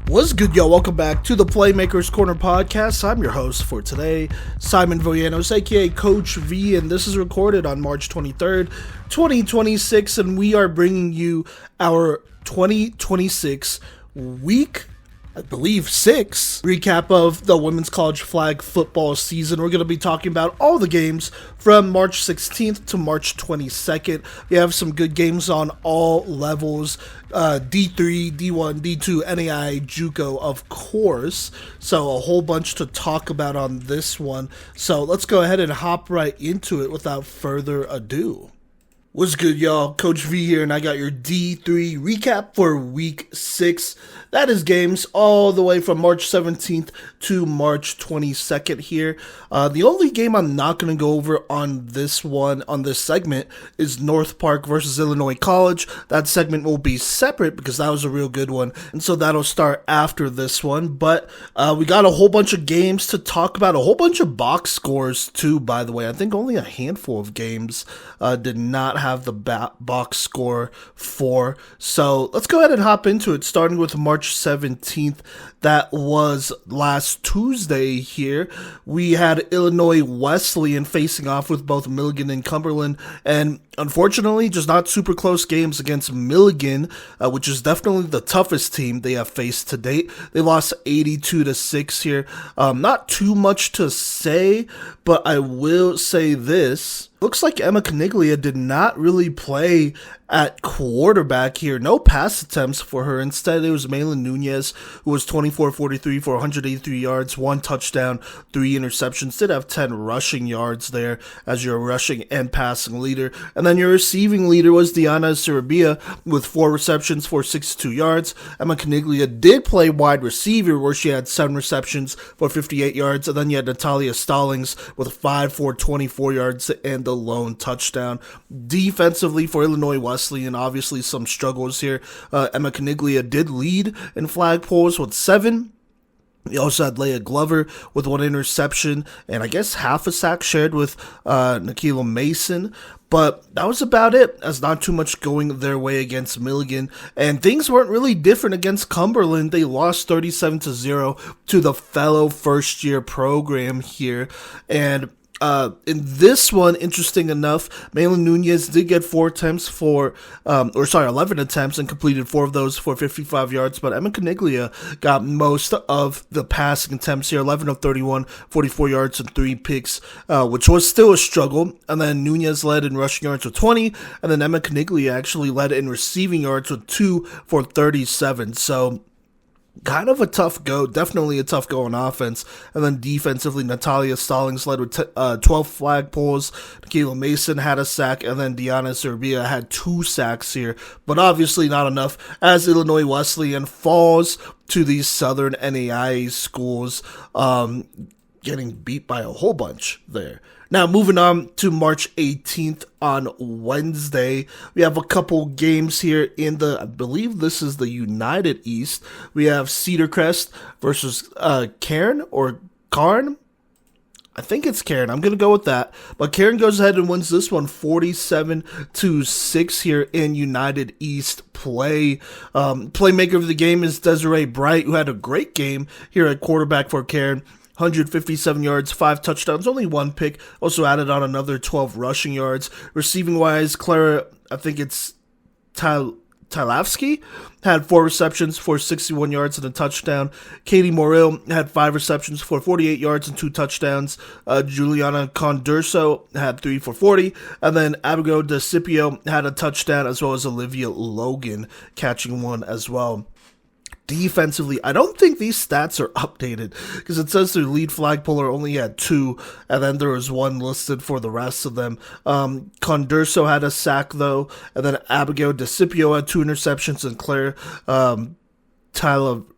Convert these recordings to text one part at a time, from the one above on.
What's good, y'all? Welcome back to the Playmaker's Corner podcast. I'm your host for today, Simon Villanos, aka Coach V, and this is recorded on March 23rd, 2026, and we are bringing you our 2026 week, I believe 6 recap of the women's college flag football season. We're going to be talking about all the games from March 16th to March 22nd. We have some good games on all levels, D3, D1, D2, NAIA, JUCO, of course. So a whole bunch to talk about on this one. So let's go ahead and hop right into it without further ado. What's good, y'all? Coach V here, and I got your D3 recap for week 6. That is games all the way from March 17th to March 22nd here. The only game I'm not going to go over on this segment, is North Park versus Illinois College. That segment will be separate because that was a real good one, and so that'll start after this one. But we got a whole bunch of games to talk about, a whole bunch of box scores too, by the way. I think only a handful of games did not have the box score for. So let's go ahead and hop into it, starting with March 17th. That was last Tuesday here. We had Illinois Wesleyan facing off with both Milligan and Cumberland, and unfortunately, just not super close games against Milligan, which is definitely the toughest team they have faced to date. They lost 82-6 here. Not too much to say, but I will say this. Looks like Emma Caniglia did not really play at quarterback here. No pass attempts for her. Instead, it was Maylin Nunez, who was 24-43 for 183 yards, 1 touchdown, 3 interceptions. Did have 10 rushing yards there as your rushing and passing leader. And then your receiving leader was Diana Sarabia with 4 receptions for 62 yards. Emma Caniglia did play wide receiver, where she had 7 receptions for 58 yards. And then you had Natalia Stallings with 5 for 24 yards and the lone touchdown. Defensively for Illinois Wesleyan, obviously some struggles here. Emma Caniglia did lead in flag poles with 7. You also had Leia Glover with 1 interception and I guess half a sack shared with Nikila Mason. But that was about it, as not too much going their way against Milligan. And things weren't really different against Cumberland. They lost 37-0 to the fellow first-year program here. And in this one, interesting enough, Maylin Nunez did get 11 attempts and completed 4 of those for 55 yards, but Emma Caniglia got most of the passing attempts here, 11 of 31, 44 yards and 3 picks, which was still a struggle. And then Nunez led in rushing yards with 20, and then Emma Caniglia actually led in receiving yards with 2 for 37. So kind of a tough go, definitely a tough go on offense. And then defensively, Natalia Stallings led with 12 flag poles. Nikila Mason had a sack, and then Diana Serbia had 2 sacks here, but obviously not enough, as Illinois Wesleyan falls to these Southern NAIA schools, getting beat by a whole bunch there. Now, moving on to March 18th on Wednesday, we have a couple games here in I believe this is the United East. We have Cedar Crest versus Cairn or Carn. I think it's Cairn. I'm going to go with that. But Cairn goes ahead and wins this one 47-6 here in United East play. Playmaker of the game is Desiree Bright, who had a great game here at quarterback for Cairn. 157 yards, 5 touchdowns, only 1 pick. Also added on another 12 rushing yards. Receiving wise, Clara, I think it's Tylavsky, had 4 receptions for 61 yards and a touchdown. Katie Morrill had 5 receptions for 48 yards and 2 touchdowns. Juliana Condurso had 3 for 40. And then Abigail DeCipio had a touchdown, as well as Olivia Logan catching 1 as well. Defensively, I don't think these stats are updated, because it says their lead flag puller only had 2, and then there was 1 listed for the rest of them. Condurso had a sack, though, and then Abigail DeCipio had 2 interceptions, and Claire Tylavsky,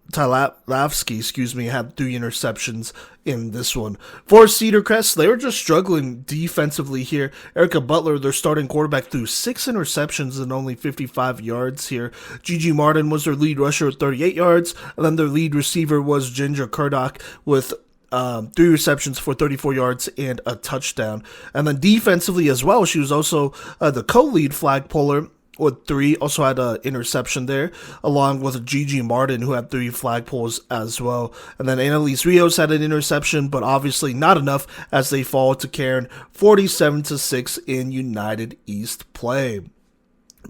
had 3 interceptions in this one. For Cedar Crest, they were just struggling defensively here. Erica Butler, their starting quarterback, threw 6 interceptions and only 55 yards here. Gigi Martin was their lead rusher with 38 yards, and then their lead receiver was Ginger Kurdock with 3 receptions for 34 yards and a touchdown. And then defensively as well, she was also the co-lead flag puller with 3, also had an interception there, along with Gigi Martin, who had 3 flagpoles as well. And then Annalise Rios had an interception, but obviously not enough as they fall to Karen 47-6 in United East play.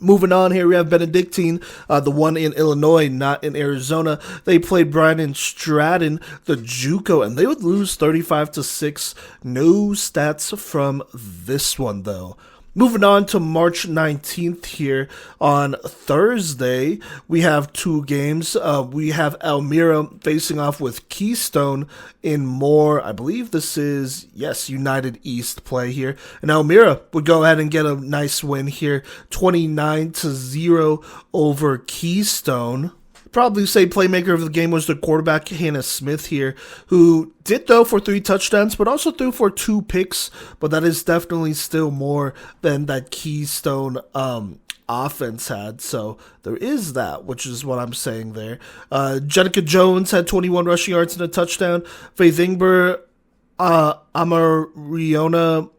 Moving on here, we have Benedictine, the one in Illinois, not in Arizona. They played Brandon Stratton, the JUCO, and they would lose 35-6. No stats from this one, though. Moving on to March 19th here on Thursday, we have 2 games. We have Elmira facing off with Keystone in more, I believe this is, yes, United East play here. And Elmira would go ahead and get a nice win here, 29-0 over Keystone. Probably say playmaker of the game was the quarterback, Hannah Smith here, who did throw for 3 touchdowns, but also threw for 2 picks. But that is definitely still more than that Keystone offense had. So there is that, which is what I'm saying there. Jenica Jones had 21 rushing yards and a touchdown. Faith Ingber, Amariona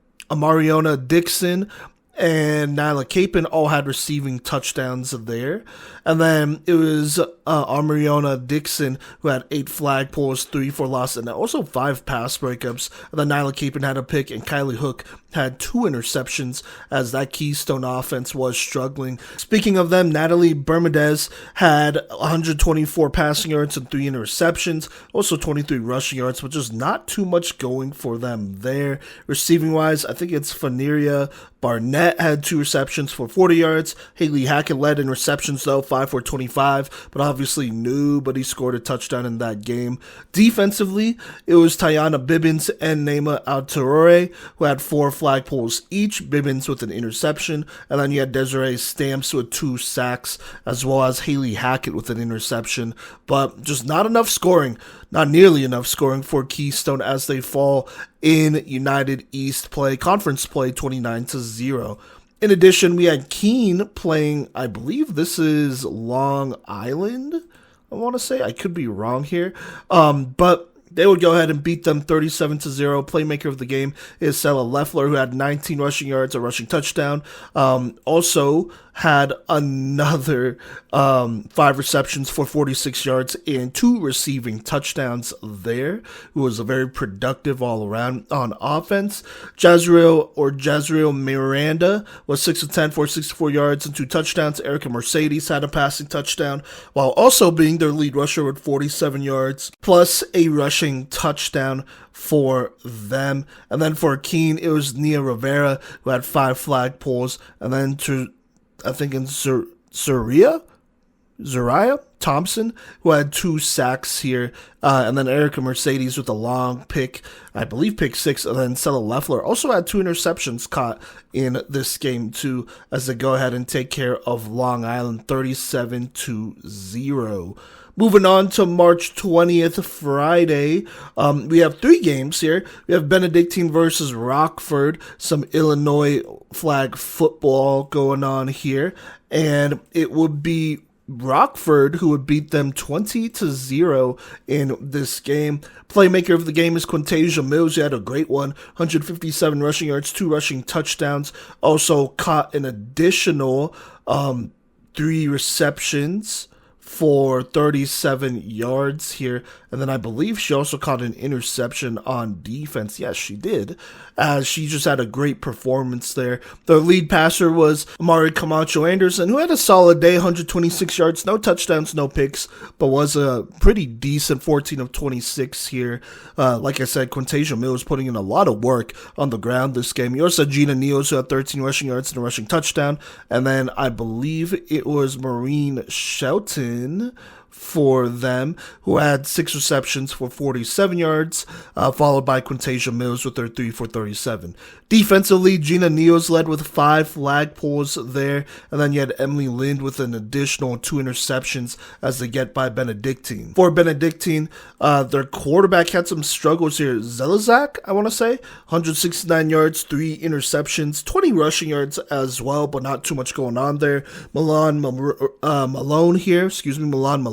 Dixon, and Nyla Capon all had receiving touchdowns there. And then it was Amariona Dixon who had 8 flagpoles, 3 for loss, and also 5 pass breakups. And then Nyla Capon had a pick, and Kylie Hook had 2 interceptions as that Keystone offense was struggling. Speaking of them, Natalie Bermudez had 124 passing yards and 3 interceptions, also 23 rushing yards, which is not too much going for them there. Receiving-wise, I think it's Faneria Barnett had 2 receptions for 40 yards. Haley Hackett led in receptions, though, 5 for 25, but obviously nobody scored a touchdown in that game. Defensively, it was Tiana Bibbins and Nema Altarore who had 4 flagpoles each, Bibbins with an interception, and then you had Desiree Stamps with 2 sacks, as well as Haley Hackett with an interception, but just not enough scoring, not nearly enough scoring for Keystone as they fall in United East play, conference play 29-0. In addition, we had Keene playing, I believe this is Long Island, I want to say. I could be wrong here. But they would go ahead and beat them 37-0. Playmaker of the game is Sella Leffler, who had 19 rushing yards, a rushing touchdown. Also had another 5 receptions for 46 yards and 2 receiving touchdowns there, who was a very productive all around on offense. Jazriel Miranda was 6 of 10 for 64 yards and 2 touchdowns. Erica Mercedes had a passing touchdown, while also being their lead rusher with 47 yards, plus a rushing touchdown for them. And then for Keene, it was Nia Rivera, who had 5 flagpoles, and then I think in Zariah Thompson, who had 2 sacks here, and then Erica Mercedes with a long pick, I believe pick 6, and then Sella Leffler also had 2 interceptions caught in this game too, as they go ahead and take care of Long Island 37-0. Moving on to March 20th, Friday, we have 3 games here. We have Benedictine versus Rockford, some Illinois flag football going on here, and it would be Rockford who would beat them 20-0 in this game. Playmaker of the game is Quintasia Mills, who had a great one, 157 rushing yards, 2 rushing touchdowns, also caught an additional 3 receptions for 37 yards here, and then I believe she also caught an interception on defense. Yes, she did, as she just had a great performance there. Their lead passer was Amari Camacho Anderson, who had a solid day, 126 yards, no touchdowns, no picks, but was a pretty decent 14 of 26 here. Like I said, Quintasia Mills putting in a lot of work on the ground this game. You also had Gina Neos, who had 13 rushing yards and a rushing touchdown, and then I believe it was Maureen Shelton for them, who had 6 receptions for 47 yards, followed by Quintasia Mills with their 3 for 37. Defensively, Gina Neos led with 5 flagpoles there, and then you had Emily Lind with an additional 2 interceptions as they get by Benedictine. For Benedictine, their quarterback had some struggles here. Zelazak, I want to say, 169 yards, 3 interceptions, 20 rushing yards as well, but not too much going on there. Milan Malone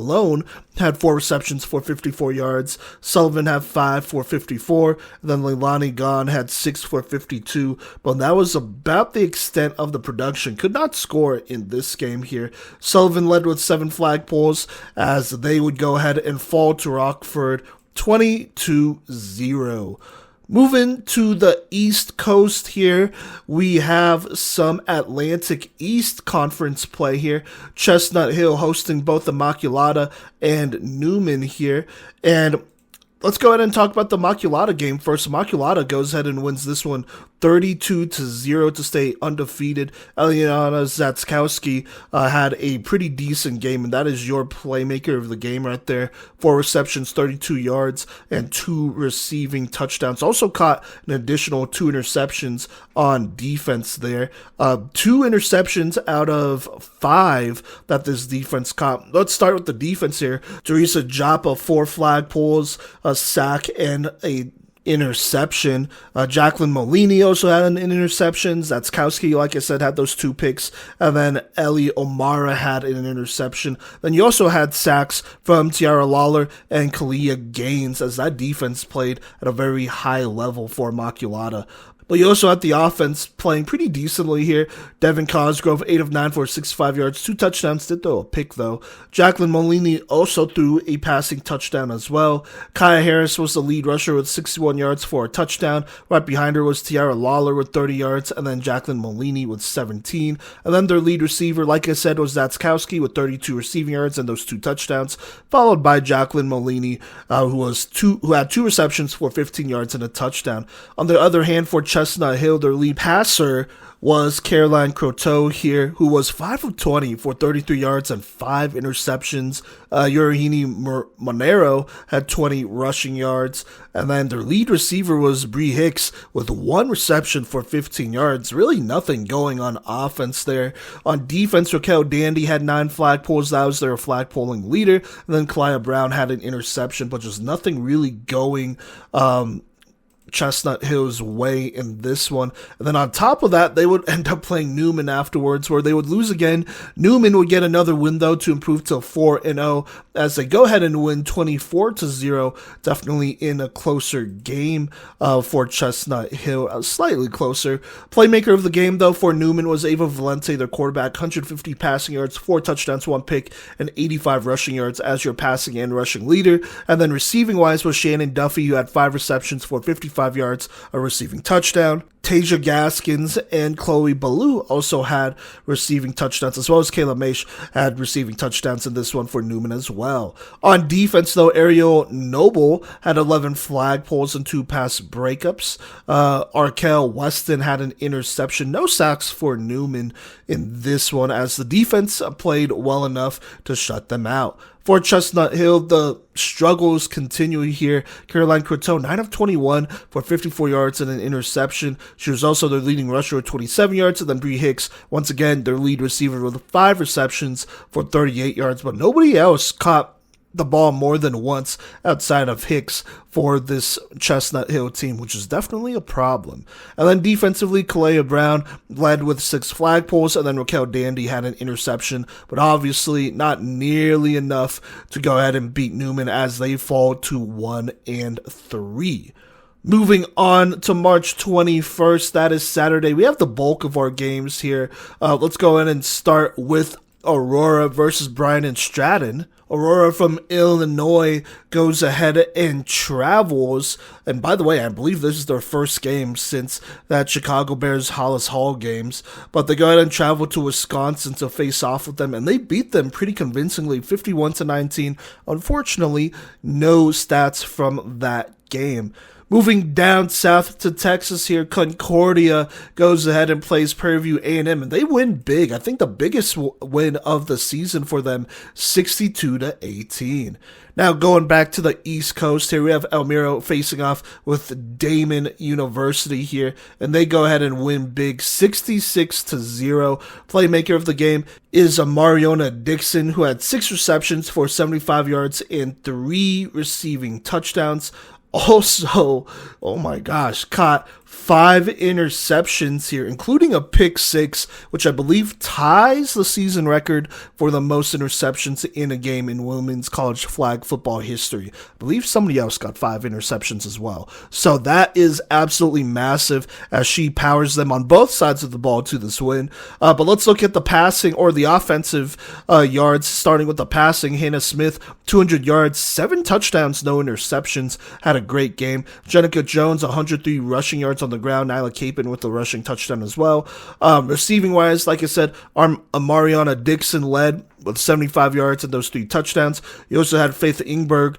alone had 4 receptions for 54 yards. Sullivan had 5 for 54. And then Leilani Gahn had 6 for 52. But that was about the extent of the production. Could not score in this game here. Sullivan led with 7 flagpoles as they would go ahead and fall to Rockford 20-0. Moving to the East Coast here, we have some Atlantic East Conference play here. Chestnut Hill hosting both Immaculata and Newman here. And let's go ahead and talk about the Immaculata game first. Immaculata goes ahead and wins this one 32-0 to stay undefeated. Eliana Zatskowski had a pretty decent game, and that is your playmaker of the game right there. 4 receptions, 32 yards, and 2 receiving touchdowns. Also caught an additional 2 interceptions on defense there. 2 interceptions out of 5 that this defense caught. Let's start with the defense here. Teresa Joppa, 4 flagpoles, a sack, and a interception. Jacqueline Molini also had an interception. Zatskowski, like I said, had those 2 picks. And then Ellie O'Mara had an interception. Then you also had sacks from Tiara Lawler and Kalia Gaines, as that defense played at a very high level for Immaculata. But you also had the offense playing pretty decently here. Devin Cosgrove, 8 of 9 for 65 yards, 2 touchdowns, did throw a pick though. Jacqueline Molini also threw a passing touchdown as well. Kaya Harris was the lead rusher with 61 yards for a touchdown. Right behind her was Tiara Lawler with 30 yards, and then Jacqueline Molini with 17. And then their lead receiver, like I said, was Zatskowski with 32 receiving yards and those 2 touchdowns, followed by Jacqueline Molini, who had 2 receptions for 15 yards and a touchdown. On the other hand, for Chestnut Hill, their lead passer was Caroline Croteau here, who was 5 of 20 for 33 yards and 5 interceptions. Yorihini Monero had 20 rushing yards. And then their lead receiver was Bree Hicks with 1 reception for 15 yards. Really nothing going on offense there. On defense, Raquel Dandy had 9 flagpoles. That was their flagpoling leader. And then Kalia Brown had an interception, but just nothing really going Chestnut Hill's way in this one. And then on top of that, they would end up playing Newman afterwards, where they would lose again. Newman would get another win though to improve to 4-0 as they go ahead and win 24-0. Definitely in a closer game for Chestnut Hill, slightly closer. Playmaker of the game though for Newman was Ava Valente, their quarterback. 150 passing yards, 4 touchdowns, 1 pick, and 85 rushing yards as your passing and rushing leader. And then receiving wise was Shannon Duffy, who had 5 receptions for 55 yards, a receiving touchdown. Tasia Gaskins and Chloe Ballou also had receiving touchdowns, as well as Kayla Maish had receiving touchdowns in this one for Newman as well. On defense, though, Ariel Noble had 11 flagpoles and 2 pass breakups. Arkell Weston had an interception. No sacks for Newman in this one, as the defense played well enough to shut them out. For Chestnut Hill, the struggles continue here. Caroline Croteau, 9 of 21 for 54 yards and an interception. She was also their leading rusher with 27 yards, and then Bree Hicks, once again, their lead receiver with 5 receptions for 38 yards, but nobody else caught the ball more than once outside of Hicks for this Chestnut Hill team, which is definitely a problem. And then defensively, Kalia Brown led with 6 flagpoles, and then Raquel Dandy had an interception, but obviously not nearly enough to go ahead and beat Newman as they fall to 1-3. Moving on to March 21st, that is Saturday. We have the bulk of our games here. Let's go ahead and start with Aurora versus Bryan and Stratton. Aurora from Illinois goes ahead and travels. And by the way, I believe this is their first game since that Chicago Bears Hollis Hall games. But they go ahead and travel to Wisconsin to face off with them, and they beat them pretty convincingly, 51-19. Unfortunately, no stats from that game. Moving down south to Texas here, Concordia goes ahead and plays Prairie View A&M, and they win big. I think the biggest win of the season for them, 62-18. Now going back to the East Coast here, we have Elmira facing off with Damon University here, and they go ahead and win big, 66-0. Playmaker of the game is Mariona Dixon, who had 6 receptions for 75 yards and 3 receiving touchdowns. also, oh my gosh, caught 5 interceptions here, including a pick 6, which I believe ties the season record for the most interceptions in a game in women's college flag football history. I believe somebody else got 5 interceptions as well. So that is absolutely massive as she powers them on both sides of the ball to this win. But let's look at the passing or the offensive yards, starting with the passing. Hannah Smith, 200 yards, 7 touchdowns, no interceptions, had a great game. Jenica Jones, 103 rushing yards on the ground. Nyla Capin with the rushing touchdown as well. Receiving wise, like I said, Mariana Dixon led with 75 yards and those 3 touchdowns. You also had Faith Ingberg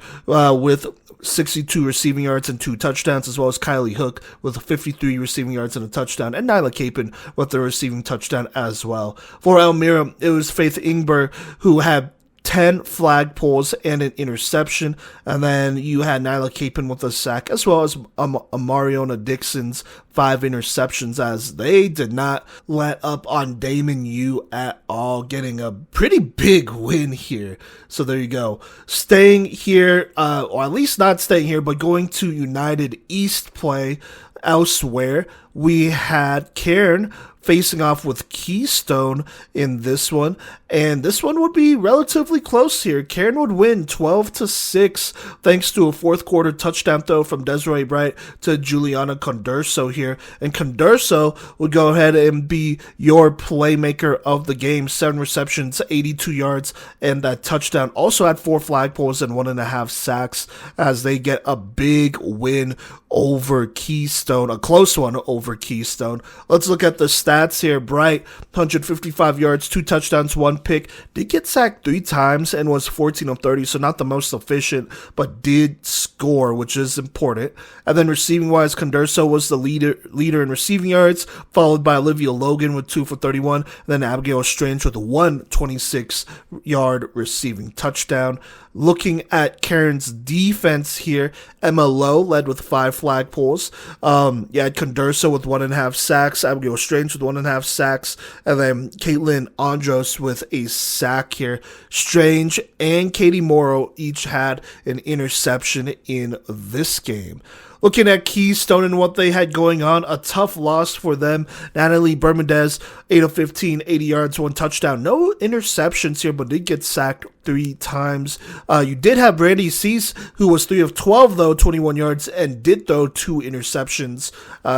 with 62 receiving yards and 2 touchdowns, as well as Kylie Hook with 53 receiving yards and a touchdown, and Nyla Capin with the receiving touchdown as well. For Elmira, it was Faith Ingberg who had 10 flag pulls and an interception, and then you had Nyla Capin with a sack, as well as Mariona Dixon's 5 interceptions, as they did not let up on Damon U at all, getting a pretty big win here. So there you go. Staying here, or at least not staying here, but going to United East play elsewhere, we had Cairn facing off with Keystone in this one, and this one would be relatively close here. Cairn would win 12-6 thanks to a fourth quarter touchdown throw from Desiree Bright to Juliana Condurso here, and Condurso would go ahead and be your playmaker of the game. 7 receptions, 82 yards, and that touchdown. Also had 4 flag pulls and 1.5 sacks as they get a big win over Keystone, a close one over Keystone. Let's look at the stats here. Bright, 155 yards, 2 touchdowns, 1 pick. Did get sacked 3 times and was 14 of 30, so not the most efficient, but did score, which is important. And then receiving wise, Condurso was the leader in receiving yards, followed by Olivia Logan with 2 for 31, and then Abigail Strange with a 126-yard receiving touchdown. Looking at Cairn's defense here, Emma Lowe led with 5 flag pulls. You had Condurso with 1.5 sacks, Abigail Strange with 1.5 sacks, and then Caitlin Andros with a sack here. Strange and Katie Morrow each had an interception in this game. Looking at Keystone and what they had going on, a tough loss for them. Natalie Bermudez, 8 of 15, 80 yards, 1 touchdown. No interceptions here, but did get sacked 3 times. You did have Brandy Cease, who was 3 of 12, though, 21 yards, and did throw 2 interceptions.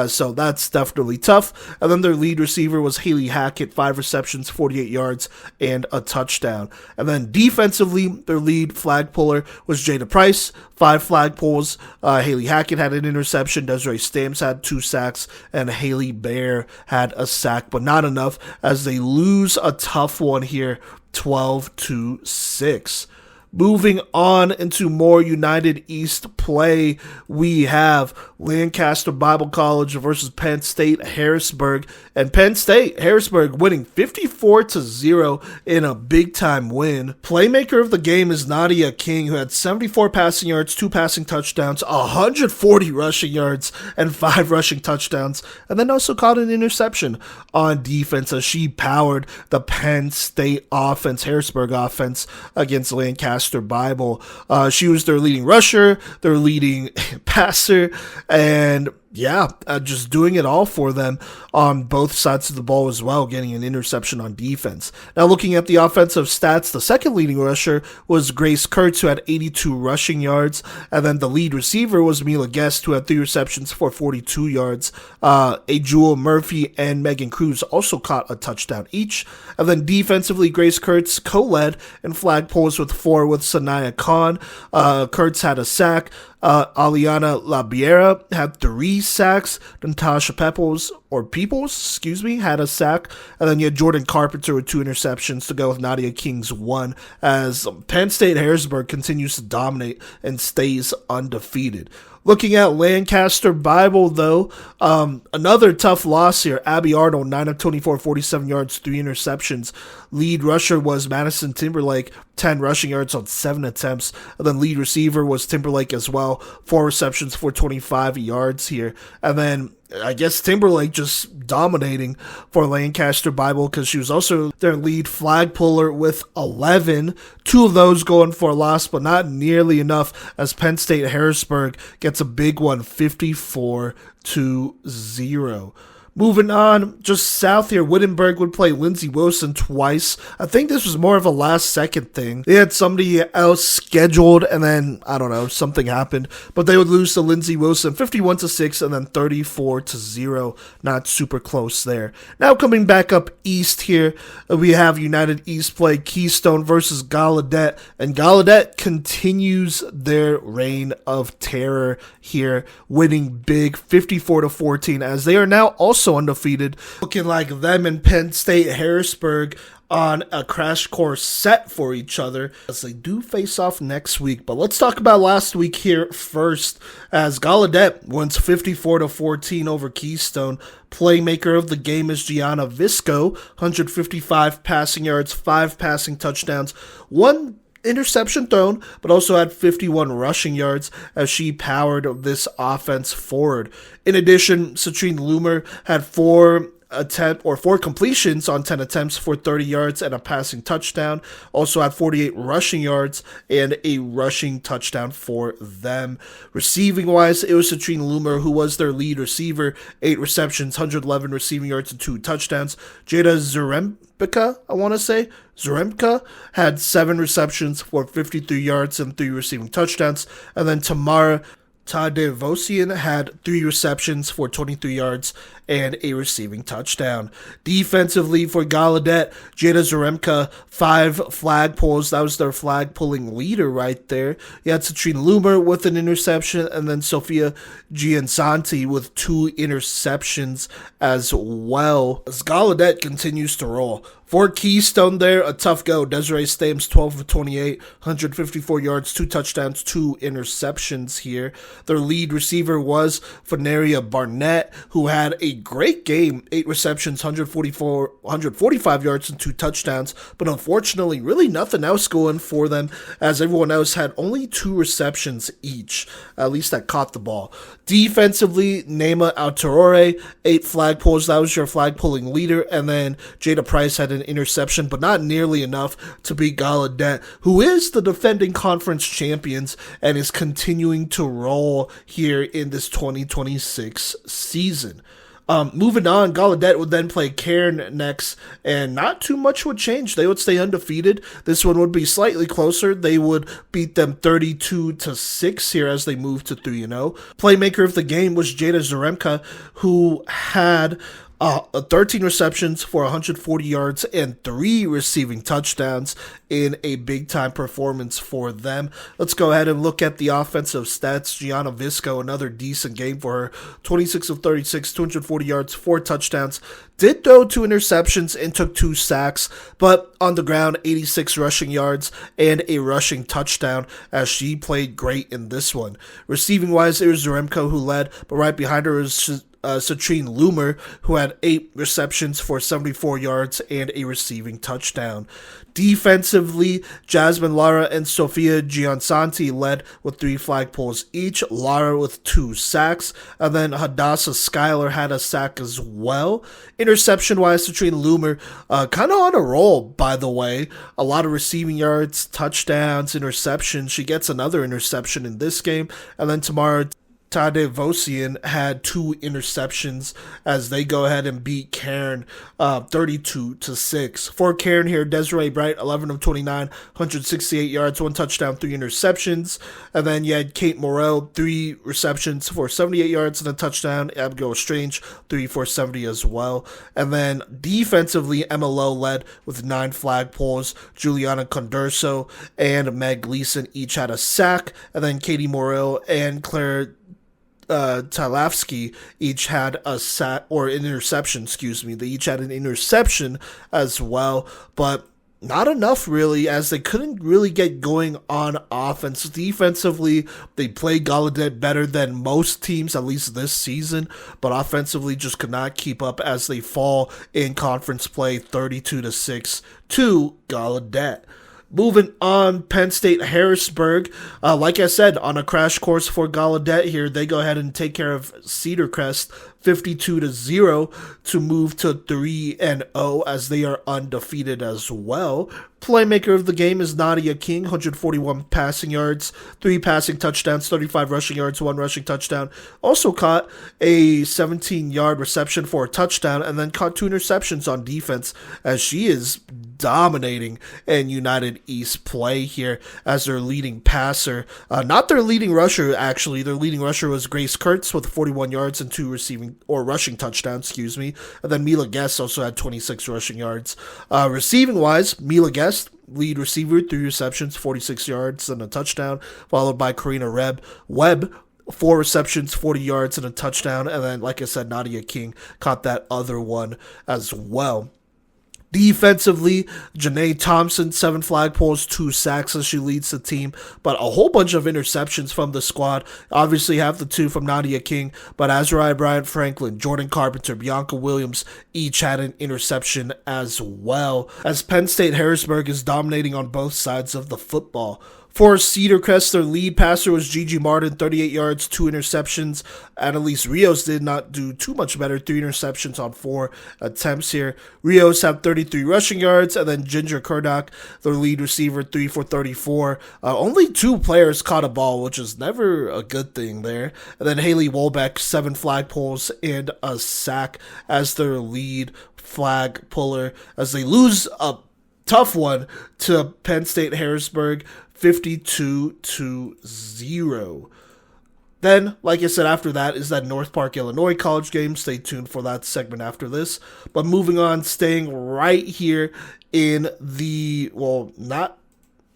So that's definitely tough. And then their lead receiver was Haley Hackett, 5 receptions, 48 yards, and a touchdown. And then defensively, their lead flag puller was Jada Price, 5 flag pulls. Haley Hackett had an interception. Desiree Stamps had 2 sacks, and Haley Bear had a sack, but not enough as they lose a tough one here, 12-6. Moving on into more United East play, we have Lancaster Bible College versus Penn State Harrisburg, and Penn State Harrisburg winning 54-0 in a big-time win. Playmaker of the game is Nadia King, who had 74 passing yards, 2 passing touchdowns, 140 rushing yards, and 5 rushing touchdowns, and then also caught an interception on defense as she powered the Penn State offense, Harrisburg offense, against Lancaster Bible. She was their leading rusher, their leading passer, and just doing it all for them on both sides of the ball as well, getting an interception on defense. Now, looking at the offensive stats, the second leading rusher was Grace Kurtz, who had 82 rushing yards, and then the lead receiver was Mila Guest, who had 3 receptions for 42 yards. Jewel Murphy and Megan Cruz also caught a touchdown each. And then defensively, Grace Kurtz co-led in flag pulls with 4 with Sanaya Khan. Kurtz had a sack. Aliana Labiera had 3 sacks. Natasha Peoples had a sack. And then you had Jordan Carpenter with 2 interceptions to go with Nadia King's 1, as Penn State Harrisburg continues to dominate and stays undefeated. Looking at Lancaster Bible, though, another tough loss here. Abby Arnold, 9 of 24, 47 yards, 3 interceptions. Lead rusher was Madison Timberlake, 10 rushing yards on 7 attempts. And then lead receiver was Timberlake as well, 4 receptions for 25 yards here. And then I guess Timberlake just dominating for Lancaster Bible because she was also their lead flag puller with 11. 2 of those going for a loss, but not nearly enough as Penn State Harrisburg gets a big one, 54-0. Moving on, just south here, Wittenberg would play Lindsey Wilson twice. I think this was more of a last-second thing. They had somebody else scheduled, and then, I don't know, something happened. But they would lose to Lindsey Wilson 51-6 and then 34-0. Not super close there. Now coming back up east here, we have United East play Keystone versus Gallaudet. And Gallaudet continues their reign of terror here, winning big 54-14 as they are now also undefeated, looking like them and Penn State Harrisburg on a crash course set for each other as they do face off next week. But let's talk about last week here first as Gallaudet wins 54-14 over Keystone. Playmaker of the game is Gianna Visco, 155 passing yards, 5 passing touchdowns, 1 interception thrown, but also had 51 rushing yards as she powered this offense forward. In addition, Citrine Loomer had 4 completions on 10 attempts for 30 yards and a passing touchdown. Also had 48 rushing yards and a rushing touchdown for them. Receiving wise, it was Citrine Loomer who was their lead receiver, 8 receptions, 111 receiving yards and 2 touchdowns. Jada Zaremka had 7 receptions for 53 yards and 3 receiving touchdowns. And then Tamara Tadevosian had 3 receptions for 23 yards and a receiving touchdown. Defensively for Gallaudet, Jada Zaremka, 5 flag pulls. That was their flag pulling leader right there. You had Citrine Loomer with an interception, and then Sophia Giansanti with 2 interceptions as well. As Gallaudet continues to roll. For Keystone there, a tough go. Desiree Stames, 12 of 28, 154 yards, 2 touchdowns, 2 interceptions here. Their lead receiver was Fenaria Barnett, who had a great game, 8 receptions, 145 yards, and 2 touchdowns. But unfortunately, really nothing else going for them, as everyone else had only 2 receptions each, at least that caught the ball. Defensively, Nema Altorore, 8 flag pulls. That was your flag pulling leader. And then Jada Price had an interception, but not nearly enough to beat Gallaudet, who is the defending conference champions and is continuing to roll here in this 2026 season. Moving on, Gallaudet would then play Cairn next, and not too much would change. They would stay undefeated. This one would be slightly closer. They would beat them 32-6 here as they move to 3-0. Playmaker of the game was Jada Zaremka, who had 13 receptions for 140 yards and 3 receiving touchdowns in a big-time performance for them. Let's go ahead and look at the offensive stats. Gianna Visco, another decent game for her. 26 of 36, 240 yards, 4 touchdowns. Did throw 2 interceptions and took 2 sacks, but on the ground, 86 rushing yards and a rushing touchdown as she played great in this one. Receiving-wise, it was Zaremko who led, but right behind her was Citrine Loomer, who had 8 receptions for 74 yards and a receiving touchdown. Defensively, Jasmine Lara and Sophia Giansanti led with 3 flag pulls each, Lara with 2 sacks, and then Hadassah Schuyler had a sack as well. Interception-wise, Citrine Loomer kind of on a roll, by the way. A lot of receiving yards, touchdowns, interceptions. She gets another interception in this game, and then Tamara Tadevosian had 2 interceptions as they go ahead and beat Cairn 32-6. For Cairn here, Desiree Bright, 11 of 29, 168 yards, 1 touchdown, 3 interceptions. And then you had Kate Morrell, 3 receptions for 78 yards and a touchdown. Abigail Strange, 3 for 70 as well. And then defensively, Emma Lowe led with 9 flag pulls. Juliana Condurso and Meg Gleason each had a sack. And then Katie Morrell and Claire Talafsky each had a sack or an interception, They each had an interception as well, but not enough really, as they couldn't really get going on offense. Defensively, they played Gallaudet better than most teams, at least this season, but offensively just could not keep up as they fall in conference play 32-6 to Gallaudet. Moving on, Penn State Harrisburg. Like I said, on a crash course for Gallaudet here, they go ahead and take care of Cedar Crest 52-0 to move to 3-0 as they are undefeated as well. Playmaker of the game is NAIA King, 141 passing yards, 3 passing touchdowns, 35 rushing yards, 1 rushing touchdown. Also caught a 17-yard reception for a touchdown and then caught 2 interceptions on defense as she is dominating in United East play here as their leading passer. Not their leading rusher, actually. Their leading rusher was Grace Kurtz with 41 yards and 2 rushing touchdowns, And then Mila Guest also had 26 rushing yards. Receiving-wise, Mila Guest, lead receiver, 3 receptions, 46 yards and a touchdown, followed by Karina Webb, 4 receptions, 40 yards and a touchdown. And then, like I said, NAIA King caught that other one as well. Defensively, Janae Thompson, 7 flagpoles, 2 sacks as she leads the team, but a whole bunch of interceptions from the squad. Obviously, half the 2 from NAIA King, but Azariah Bryant Franklin, Jordan Carpenter, Bianca Williams each had an interception as well, as Penn State Harrisburg is dominating on both sides of the football. For Cedar Crest, their lead passer was Gigi Martin, 38 yards, 2 interceptions. Annalise Rios did not do too much better, 3 interceptions on 4 attempts here. Rios had 33 rushing yards, and then Ginger Kurdak, their lead receiver, 3 for 34. Only 2 players caught a ball, which is never a good thing there. And then Haley Wolbeck, 7 flagpoles and a sack as their lead flag puller, as they lose a tough one to Penn State Harrisburg, 52-0. Then, like I said, after that is that North Park, Illinois college game. Stay tuned for that segment after this. But moving on, staying right here in the, not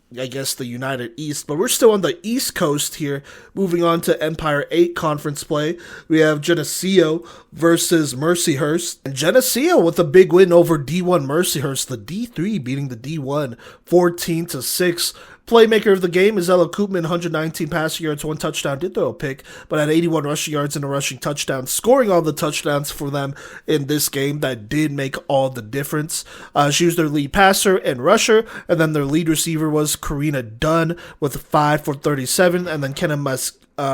the United East, but we're still on the East Coast here. Moving on to Empire 8 conference play, we have Geneseo versus Mercyhurst. And Geneseo with a big win over D1 Mercyhurst, the D3 beating the D1 14-6. Playmaker of the game is Ella Koopman, 119 passing yards, 1 touchdown, did throw a pick, but had 81 rushing yards and a rushing touchdown, scoring all the touchdowns for them in this game that did make all the difference. She was their lead passer and rusher, and then their lead receiver was Karina Dunn with 5 for 37, and then Kenna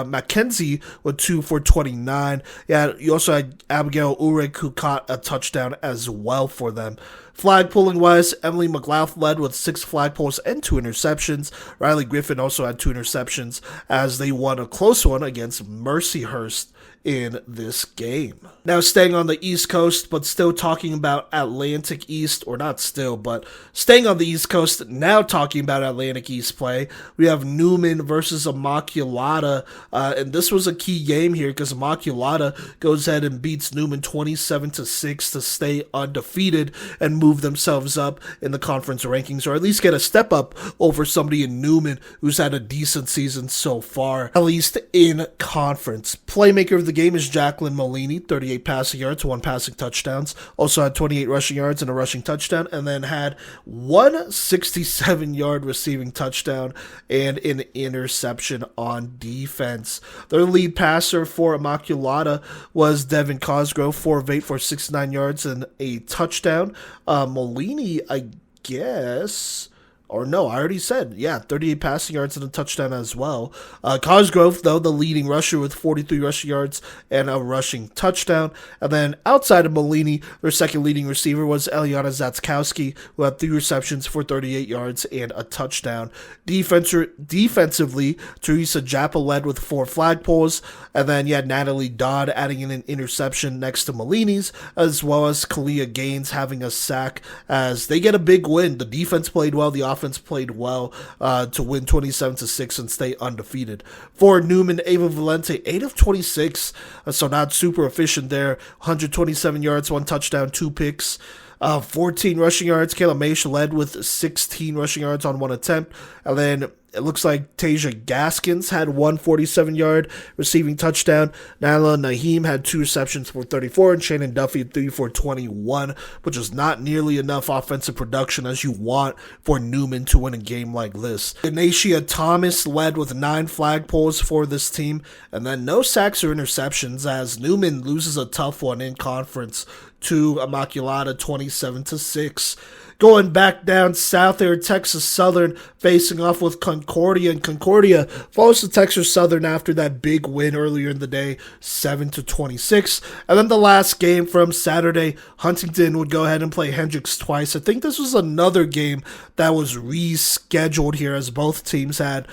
Mackenzie with 2 for 29. Yeah, you also had Abigail Ulrich, who caught a touchdown as well for them. Flag pulling wise, Emily McLeod led with 6 flagpoles and 2 interceptions. Riley Griffin also had 2 interceptions as they won a close one against Mercyhurst in this game. Now staying on the East Coast, but still talking about Atlantic East, or not still, but staying on the East Coast, now talking about Atlantic East play, we have Newman versus Immaculata, and this was a key game here because Immaculata goes ahead and beats Newman 27-6 to stay undefeated and move themselves up in the conference rankings, or at least get a step up over somebody in Newman who's had a decent season so far, at least in conference. Playmaker of the game is Jacqueline Molini, 38 passing yards, 1 passing touchdowns, also had 28 rushing yards and a rushing touchdown, and then had 1 67-yard receiving touchdown and an interception on defense. Their lead passer for Immaculata was Devin Cosgrove, 4 of 8 for 69 yards and a touchdown. Molini, I guess, or no, I already said, 38 passing yards and a touchdown as well. Cosgrove, though, the leading rusher with 43 rushing yards and a rushing touchdown. And then outside of Molini, their second leading receiver was Eliana Zatskowski, who had 3 receptions for 38 yards and a touchdown. Defensively, Teresa Japa led with 4 flagpoles. And then you had Natalie Dodd adding in an interception next to Molini's, as well as Kalia Gaines having a sack as they get a big win. The defense played well, the offense played well to win 27-6 and stay undefeated. For Newman, Ava Valente, 8 of 26, so not super efficient there. 127 yards, 1 touchdown, 2 picks. 14 rushing yards. Kayla Maish led with 16 rushing yards on 1 attempt. And then it looks like Tasia Gaskins had 1 47-yard receiving touchdown. Nala Naheem had 2 receptions for 34, and Shannon Duffy 3 for 21, which is not nearly enough offensive production as you want for Newman to win a game like this. Ignatia Thomas led with 9 flagpoles for this team, and then no sacks or interceptions as Newman loses a tough one in conference to Immaculata 27-6. Going back down south there, Texas Southern facing off with Concordia, and Concordia falls to Texas Southern after that big win earlier in the day, 7-26. And then the last game from Saturday, Huntington would go ahead and play Hendricks twice. I think this was another game that was rescheduled here, as both teams had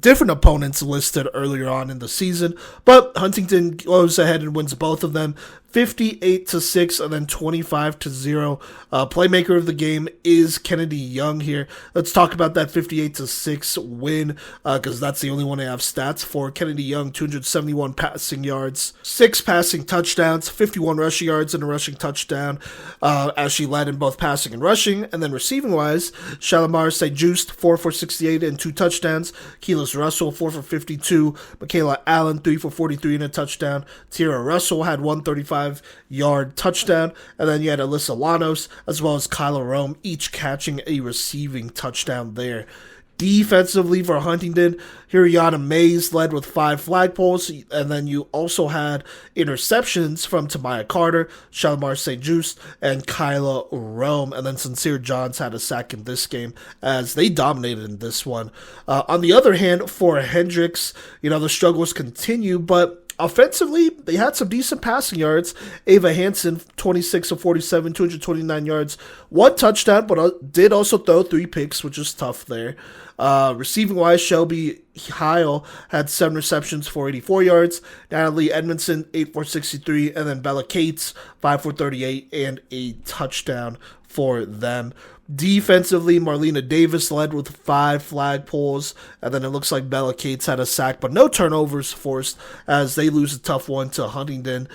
different opponents listed earlier on in the season, but Huntington goes ahead and wins both of them, 58-6 and then 25-0. Playmaker of the game is Kennedy Young here. Let's talk about that 58-6 win, because that's the only one I have stats for. Kennedy Young, 271 passing yards, 6 passing touchdowns, 51 rushing yards, and a rushing touchdown, as she led in both passing and rushing. And then receiving-wise, Shalimar St-Just, 4 for 68 and 2 touchdowns. Keelis Russell, 4 for 52. Michaela Allen, 3 for 43 and a touchdown. Tierra Russell had 135-yard touchdown. And then you had Alyssa Llanos, as well as Kyla Rome, each catching a receiving touchdown there. Defensively for Huntington, Hiriana Mays led with 5 flagpoles, and then you also had interceptions from Tamaya Carter, Shalimar St-Just, and Kyla Rome, and then Sincere Johns had a sack in this game as they dominated in this one. On the other hand, for Hendricks, the struggles continue, but offensively, they had some decent passing yards. Ava Hansen, 26 of 47, 229 yards, 1 touchdown, but did also throw 3 picks, which is tough there. Receiving-wise, Shelby Heil had 7 receptions for 84 yards. Natalie Edmondson, 8 for 63, and then Bella Cates, 5 for 38, and a touchdown for them. Defensively, Marlena Davis led with 5 flagpoles, and then it looks like Bella Cates had a sack, but no turnovers forced as they lose a tough one to Huntington.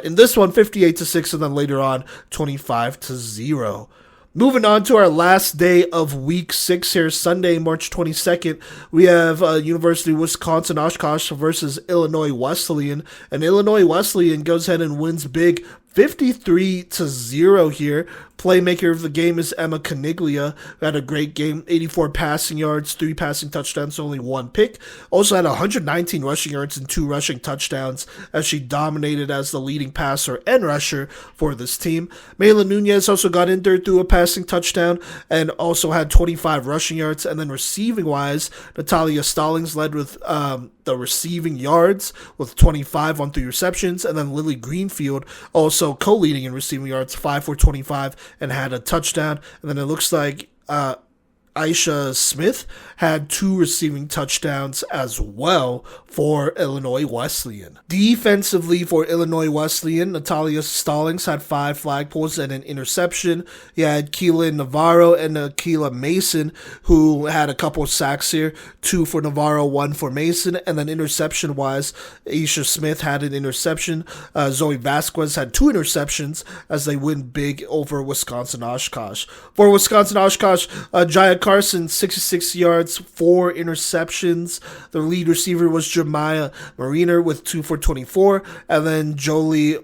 In this one, 58-6, and then later on, 25-0. Moving on to our last day of Week 6 here, Sunday, March 22nd, we have University of Wisconsin-Oshkosh versus Illinois Wesleyan, and Illinois Wesleyan goes ahead and wins big, 53-0 here. Playmaker of the game is Emma Caniglia, who had a great game, 84 passing yards, 3 passing touchdowns, only 1 pick. Also had 119 rushing yards and 2 rushing touchdowns as she dominated as the leading passer and rusher for this team. Mayla Nunez also got in there through a passing touchdown and also had 25 rushing yards. And then receiving-wise, Natalia Stallings led with the receiving yards with 25 on 3 receptions. And then Lily Greenfield also co-leading in receiving yards, 5 for 25, and had a touchdown. And then it looks like Aisha Smith had 2 receiving touchdowns as well for Illinois Wesleyan. Defensively for Illinois Wesleyan, Natalia Stallings had 5 flagpoles and an interception. You had Keelan Navarro and Akila Mason, who had a couple sacks here, 2 for Navarro, 1 for Mason, and then interception-wise, Aisha Smith had an interception. Zoe Vasquez had 2 interceptions as they win big over Wisconsin-Oshkosh. For Wisconsin-Oshkosh, Jaya Carson, 66 yards, 4 interceptions. The lead receiver was Jeremiah Mariner with 2 for 24. And then Jolie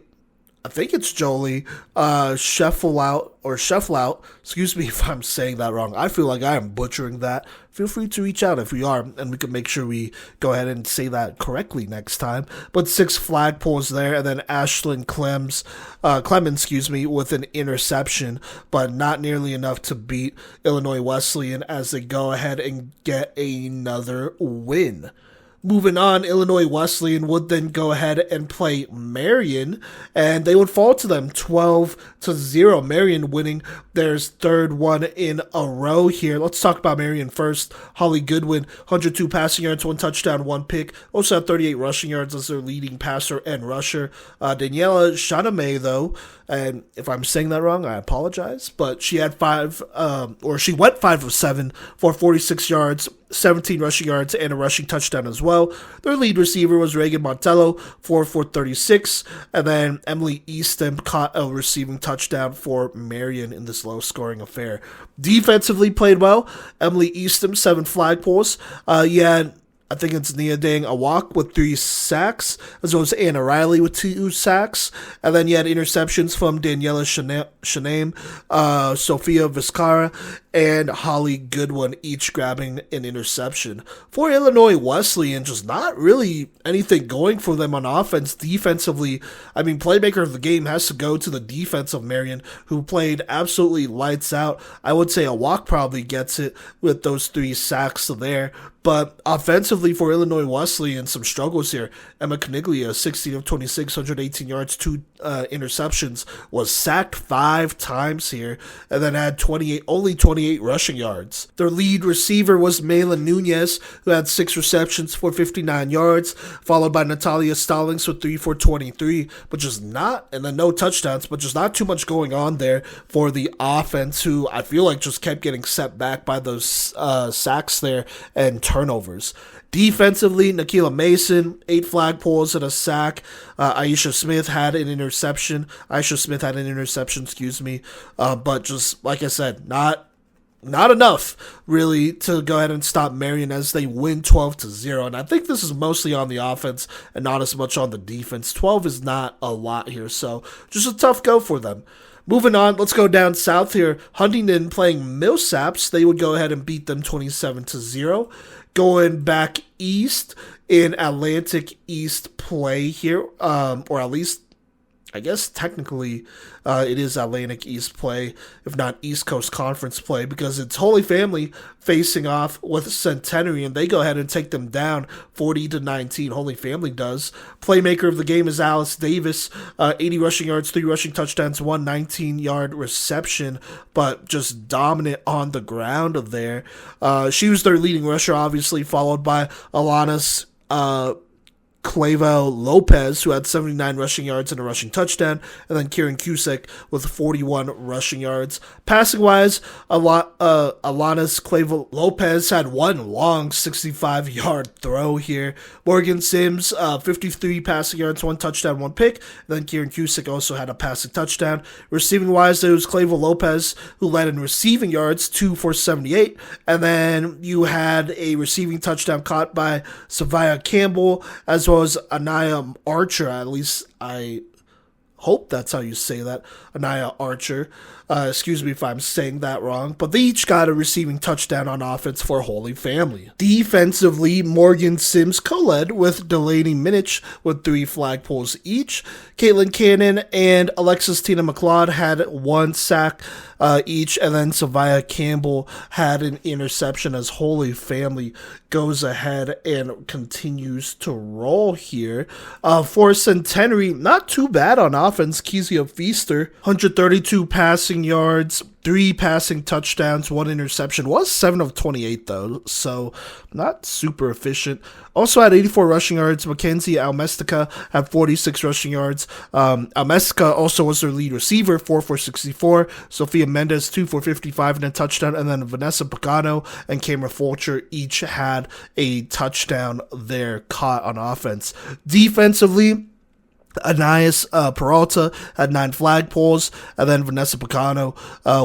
Schefflout, excuse me if I'm saying that wrong. I feel like I am butchering that. Feel free to reach out if we are, and we can make sure we go ahead and say that correctly next time. But 6 flagpoles there, and then Ashlyn Clemens, with an interception, but not nearly enough to beat Illinois Wesleyan as they go ahead and get another win. Moving on, Illinois Wesleyan would then go ahead and play Marion, and they would fall to them 12-0. Marion winning their 3rd one in a row here. Let's talk about Marion first. Holly Goodwin, 102 passing yards, 1 touchdown, 1 pick. Also had 38 rushing yards as their leading passer and rusher. Daniela Chaname, though, and if I'm saying that wrong, I apologize, but she had she went 5 of 7 for 46 yards, 17 rushing yards, and a rushing touchdown as well. Their lead receiver was Reagan Montello, 4 for 36, and then Emily Easton caught a receiving touchdown for Marion in this low-scoring affair. Defensively played well. Emily Easton, 7 flagpoles. You had I think it's Nia Dang Awak with 3 sacks, as well as Anna Riley with 2 sacks. And then you had interceptions from Daniela Shanaim, Sophia Vizcarra, and Holly Goodwin, each grabbing an interception. For Illinois Wesleyan, just not really anything going for them on offense. Defensively, I mean, playmaker of the game has to go to the defense of Marion, who played absolutely lights out. I would say Awak probably gets it with those 3 sacks there. But offensively for Illinois Wesleyan, some struggles here. Emma Caniglia, 16 of 26, 118 yards, 2 interceptions, was sacked 5 times here, and then had only 28 rushing yards. Their lead receiver was Malin Nunez, who had 6 receptions for 59 yards, followed by Natalia Stallings with 3 for 23, but just not, and then no touchdowns, but just not too much going on there for the offense, who I feel like just kept getting set back by those sacks there and turnovers. Defensively, Nakila Mason, 8 flagpoles and a sack. Aisha Smith had an interception, but just, like I said, not enough, really, to go ahead and stop Marion as they win 12-0. And I think this is mostly on the offense and not as much on the defense. 12 is not a lot here, so just a tough go for them. Moving on, let's go down south here. Huntington playing Millsaps. They would go ahead and beat them 27-0. Going back east in Atlantic East play here, or at least, I guess technically it is Atlantic East play, if not East Coast Conference play, because it's Holy Family facing off with Centenary, and they go ahead and take them down 40-19. Holy Family does. Playmaker of the game is Alice Davis, 80 rushing yards, 3 rushing touchdowns, 1 19-yard reception, but just dominant on the ground there. She was their leading rusher, obviously, followed by Alanis Clavel Lopez, who had 79 rushing yards and a rushing touchdown, and then Kieran Cusick with 41 rushing yards. Passing-wise, Alanis Clavel Lopez had 1 long 65-yard throw here. Morgan Sims, 53 passing yards, 1 touchdown, 1 pick. And then Kieran Cusick also had a passing touchdown. Receiving-wise, it was Clavel Lopez who led in receiving yards, 2 for 78. And then you had a receiving touchdown caught by Savia Campbell, as well as Anaya Archer. At least I hope that's how you say that, Anaya Archer. Excuse me if I'm saying that wrong, but they each got a receiving touchdown on offense for Holy Family. Defensively, Morgan Sims co-led with Delaney Minich with 3 flagpoles each. Caitlin Cannon and Alexis Tina McLeod had 1 sack each, and then Savia Campbell had an interception as Holy Family goes ahead and continues to roll here. For Centenary, not too bad on offense. Kezia Feaster, 132 passing yards, 3 passing touchdowns, 1 interception. Was 7 of 28 though, so not super efficient. Also had 84 rushing yards. Mackenzie Almestica had 46 rushing yards. Almestica also was their lead receiver, 4 for 64. Sophia Mendez, 2 for 55 and a touchdown. And then Vanessa Pagano and Cameron Fulcher each had a touchdown there caught on offense. Defensively, Anais Peralta had 9 flagpoles, and then Vanessa Pagano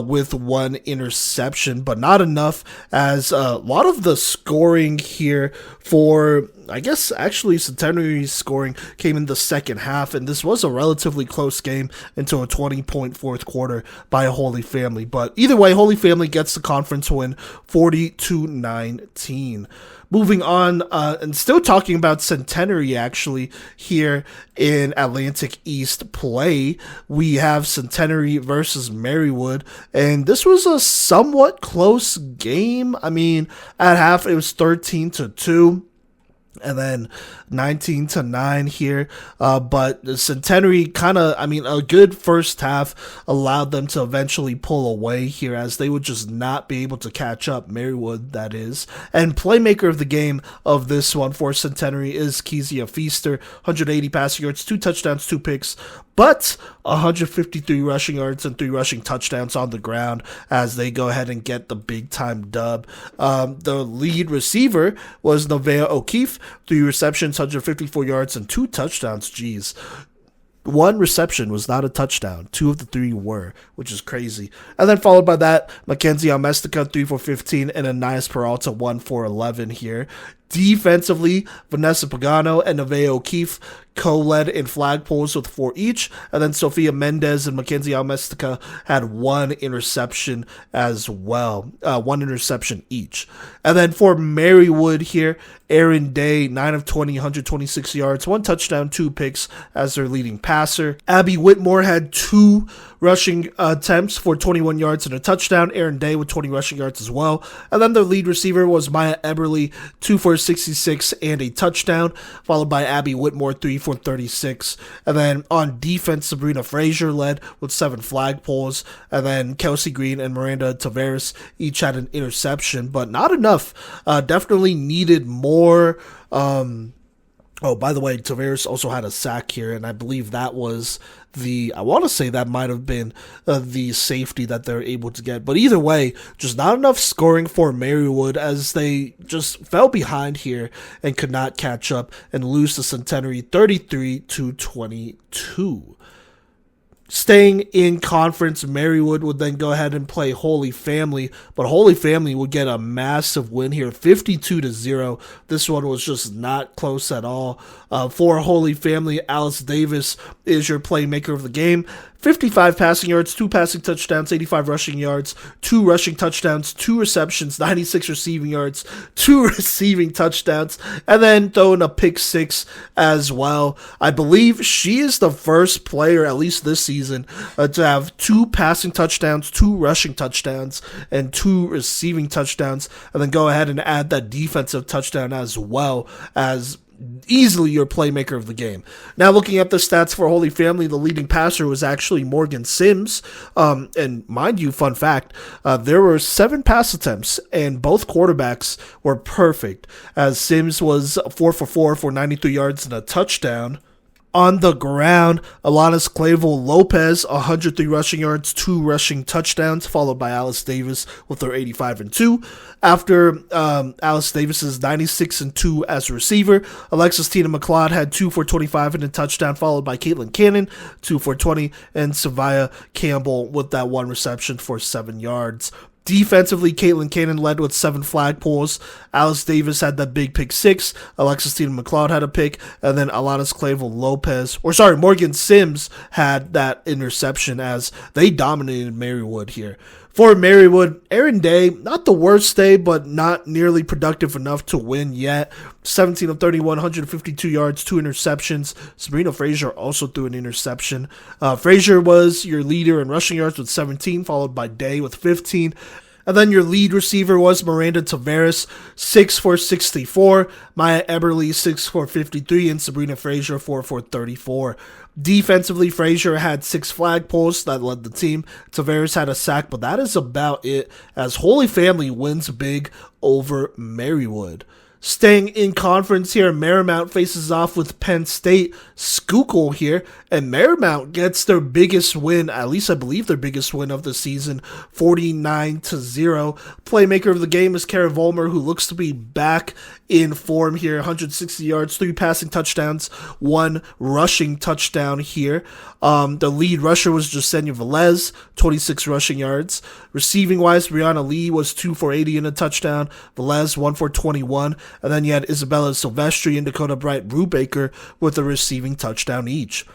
with 1 interception, but not enough, as a lot of the scoring here for, I guess, actually Centenary's scoring came in the second half, and this was a relatively close game until a 20-point fourth quarter by Holy Family. But either way, Holy Family gets the conference win 40-19. Moving on, and still talking about Centenary, actually, here in Atlantic East play, we have Centenary versus Marywood, and this was a somewhat close game. I mean, at half, it was 13-2. And then 19-9 here. But the Centenary a good first half allowed them to eventually pull away here, as they would just not be able to catch up. Marywood, that is. And playmaker of the game of this one for Centenary is Kezia Feaster, 180 passing yards, 2 touchdowns, 2 picks, but 153 rushing yards and 3 rushing touchdowns on the ground, as they go ahead and get the big-time dub. The lead receiver was Nevaeh O'Keefe, 3 receptions, 154 yards, and 2 touchdowns. Jeez. 1 reception was not a touchdown. 2 of the 3 were, which is crazy. And then followed by that, Mackenzie Almestica, 3 for 15, and Anais Peralta, 1 for 11 here. Defensively, Vanessa Pagano and Nevaeh O'Keefe co-led in flagpoles with 4 each, and then Sofia Mendez and Mackenzie Almestica had 1 interception as well, 1 interception each. And then for Marywood here, Aaron Day, 9 of 20, 126 yards, 1 touchdown, 2 picks as their leading passer. Abby Whitmore had 2 rushing attempts for 21 yards and a touchdown. Aaron Day with 20 rushing yards as well. And then their lead receiver was Maya Eberly, 2 for 66 and a touchdown, followed by Abby Whitmore, 3 for 36. And then on defense, Sabrina Frazier led with 7 flagpoles. And then Kelsey Green and Miranda Tavares each had an interception, but not enough. Definitely needed more. Oh, by the way, Tavares also had a sack here, and I believe that was I want to say that might have been the safety that they're able to get. But either way, just not enough scoring for Marywood as they just fell behind here and could not catch up and lose to Centenary 33-22. Staying in conference, Marywood would then go ahead and play Holy Family, but Holy Family would get a massive win here, 52-0. This one was just not close at all. For Holy Family, Alice Davis is your playmaker of the game. 55 passing yards, 2 passing touchdowns, 85 rushing yards, 2 rushing touchdowns, 2 receptions, 96 receiving yards, 2 receiving touchdowns, and then throwing a pick 6 as well. I believe she is the first player, at least this season, to have 2 passing touchdowns, 2 rushing touchdowns, and 2 receiving touchdowns, and then go ahead and add that defensive touchdown as well as easily your playmaker of the game. Now looking at the stats for Holy Family, the leading passer was actually Morgan Sims. And mind you, fun fact, there were 7 pass attempts and both quarterbacks were perfect, as Sims was 4 for 4 for 93 yards and a touchdown. On the ground, Alanis Clavel Lopez, 103 rushing yards, 2 rushing touchdowns, followed by Alice Davis with her 85-2. After Alice Davis's 96-2 as a receiver, Alexis Tina McLeod had 2 for 25 and a touchdown, followed by Caitlin Cannon, 2 for 20, and Savia Campbell with that 1 reception for 7 yards. Defensively, Caitlin Cannon led with 7 flagpoles. Alice Davis had that big pick 6. Alexis Tina McLeod had a pick. And then Alanis Clavel Morgan Sims had that interception as they dominated Marywood here. For Marywood, Aaron Day, not the worst day, but not nearly productive enough to win yet. 17 of 31, 152 yards, 2 interceptions. Sabrina Frazier also threw an interception. Frazier was your leader in rushing yards with 17, followed by Day with 15. And then your lead receiver was Miranda Tavares, 6 for 64. Maya Eberly, 6 for 53. And Sabrina Frazier, 4 for 34. Defensively, Frazier had 6 flagpoles that led the team. Tavares had a sack, but that is about it, as Holy Family wins big over Marywood. Staying in conference here, Marymount faces off with Penn State. Schuylkill here, and Marymount gets their biggest win, at least I believe their biggest win of the season, 49-0. Playmaker of the game is Kara Volmer, who looks to be back in form here. 160 yards, 3 passing touchdowns, 1 rushing touchdown here. The lead rusher was Jasenia Velez, 26 rushing yards. Receiving wise, Brianna Lee was 2 for 80 and a touchdown. Velez 1 for 21. And then you had Isabella Silvestri and Dakota Bright Brubaker with a receiving touchdown each.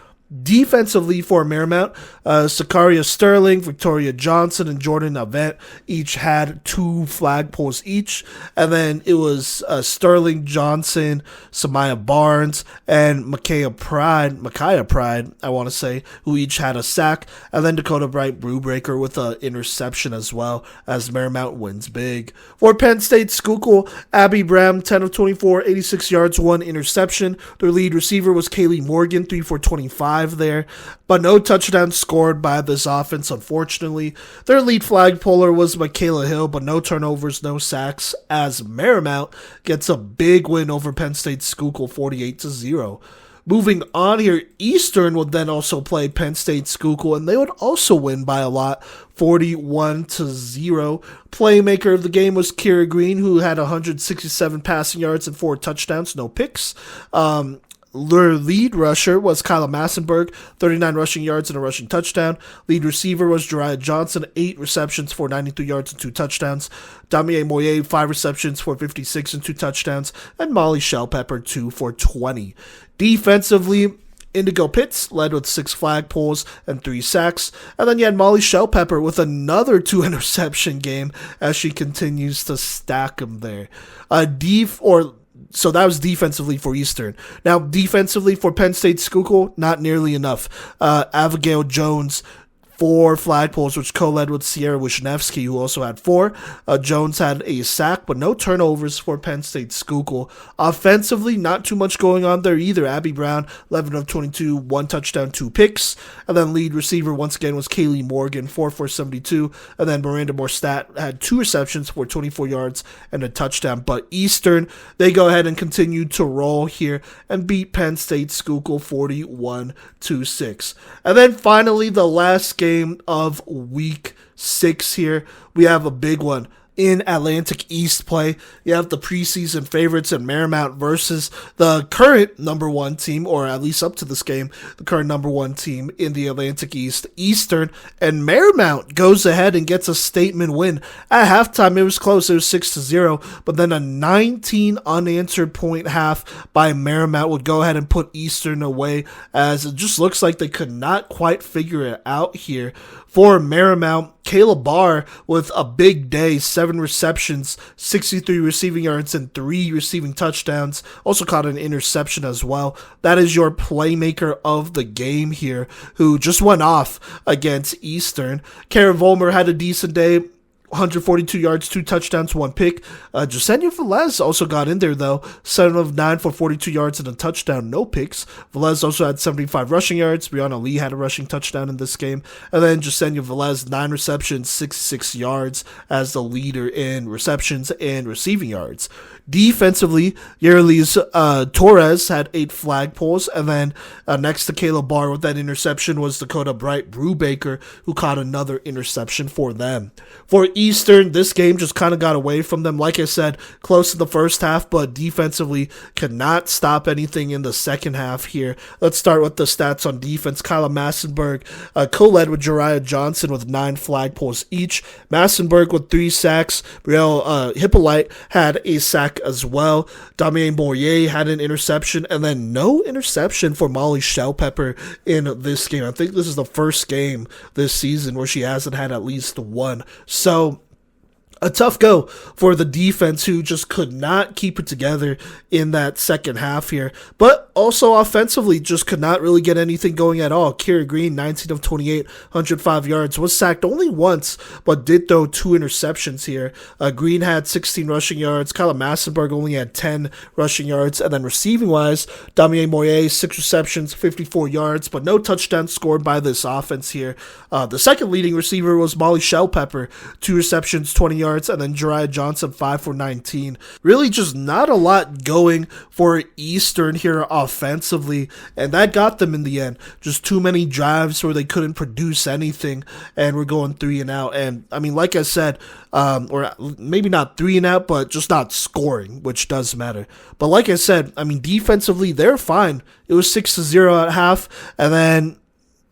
Defensively for Marymount, Sakaria Sterling, Victoria Johnson, and Jordan Avent each had 2 flagpoles each. And then it was Sterling Johnson, Samaya Barnes, and Micaiah Pride, I want to say, who each had a sack. And then Dakota Bright Brubaker with an interception as well, as Marymount wins big. For Penn State Schuylkill, Abby Bram, 10 of 24, 86 yards, 1 interception. Their lead receiver was Kaylee Morgan, 3 for 25 there, but no touchdowns scored by this offense, unfortunately. Their lead flagpoler was Michaela Hill, but no turnovers, no sacks, as Marymount gets a big win over Penn State Schuylkill, 48-0. Moving on here, Eastern would then also play Penn State Schuylkill, and they would also win by a lot, 41-0. Playmaker of the game was Kira Green, who had 167 passing yards and 4 touchdowns, no picks. Their lead rusher was Kyle Massenberg, 39 rushing yards and a rushing touchdown. Lead receiver was Jariah Johnson, 8 receptions for 93 yards and 2 touchdowns. Damier Moyer, 5 receptions for 56 and 2 touchdowns. And Molly Shellpepper, 2 for 20. Defensively, Indigo Pitts led with 6 flag pulls and 3 sacks. And then you had Molly Shellpepper with another 2 interception game as she continues to stack them there. So that was defensively for Eastern. Now, defensively for Penn State Schuylkill, not nearly enough. Abigail Jones, 4 flag pulls, which co-led with Sierra Wisniewski, who also had 4. Jones had a sack, but no turnovers for Penn State Schuylkill. Offensively, not too much going on there either. Abby Brown, 11 of 22, 1 touchdown, 2 picks. And then lead receiver, once again, was Kaylee Morgan, 4 for 72. And then Miranda Morstat had 2 receptions for 24 yards and a touchdown. But Eastern, they go ahead and continue to roll here and beat Penn State Schuylkill 41-6. And then finally, the last game of week 6 here, we have a big one in Atlantic East play. You have the preseason favorites in Marymount versus the current number 1 team, or at least up to this game, the current number 1 team in the Atlantic East, Eastern. And Marymount goes ahead and gets a statement win. At halftime, it was close. It was 6-0, but then a 19 unanswered point half by Marymount would go ahead and put Eastern away, as it just looks like they could not quite figure it out here. For Marymount, Kayla Barr with a big day, 7 receptions, 63 receiving yards, and 3 receiving touchdowns. Also caught an interception as well. That is your playmaker of the game here, who just went off against Eastern. Kara Volmer had a decent day. 142 yards, 2 touchdowns, 1 pick. Jasenia Velez also got in there, though. 7 of 9 for 42 yards and a touchdown, no picks. Velez also had 75 rushing yards. Brianna Lee had a rushing touchdown in this game. And then Jasenia Velez, 9 receptions, 66 yards as the leader in receptions and receiving yards. Defensively, Yerlis Torres had 8 flag pulls. And then next to Kayla Barr with that interception was Dakota Bright Brubaker, who caught another interception for them. For Eastern, this game just kind of got away from them. Like I said, close in the first half, but defensively could not stop anything in the second half here. Let's start with the stats on defense. Kyla Massenberg co-led with Jariah Johnson with 9 flag pulls each. Massenberg with 3 sacks. Brielle Hippolyte had a sack as well. Damier Moyer had an interception, and then no interception for Molly Shellpepper in this game. I think this is the first game this season where she hasn't had at least 1. So a tough go for the defense, who just could not keep it together in that second half here. But also offensively, just could not really get anything going at all. Kira Green, 19 of 28, 105 yards, was sacked only once, but did throw 2 interceptions here. Green had 16 rushing yards. Kyla Massenberg only had 10 rushing yards. And then receiving-wise, Damier Moyer, 6 receptions, 54 yards, but no touchdowns scored by this offense here. The second leading receiver was Molly Shellpepper, 2 receptions, 20 yards. And then Jariah Johnson, 5 for 19. Really just not a lot going for Eastern here offensively, and that got them in the end. Just too many drives where they couldn't produce anything, and we're going 3 and out. And I mean, like I said, or maybe not 3 and out, but just not scoring, which does matter. But like I said, I mean, defensively, they're fine. It was 6-0 at half, and then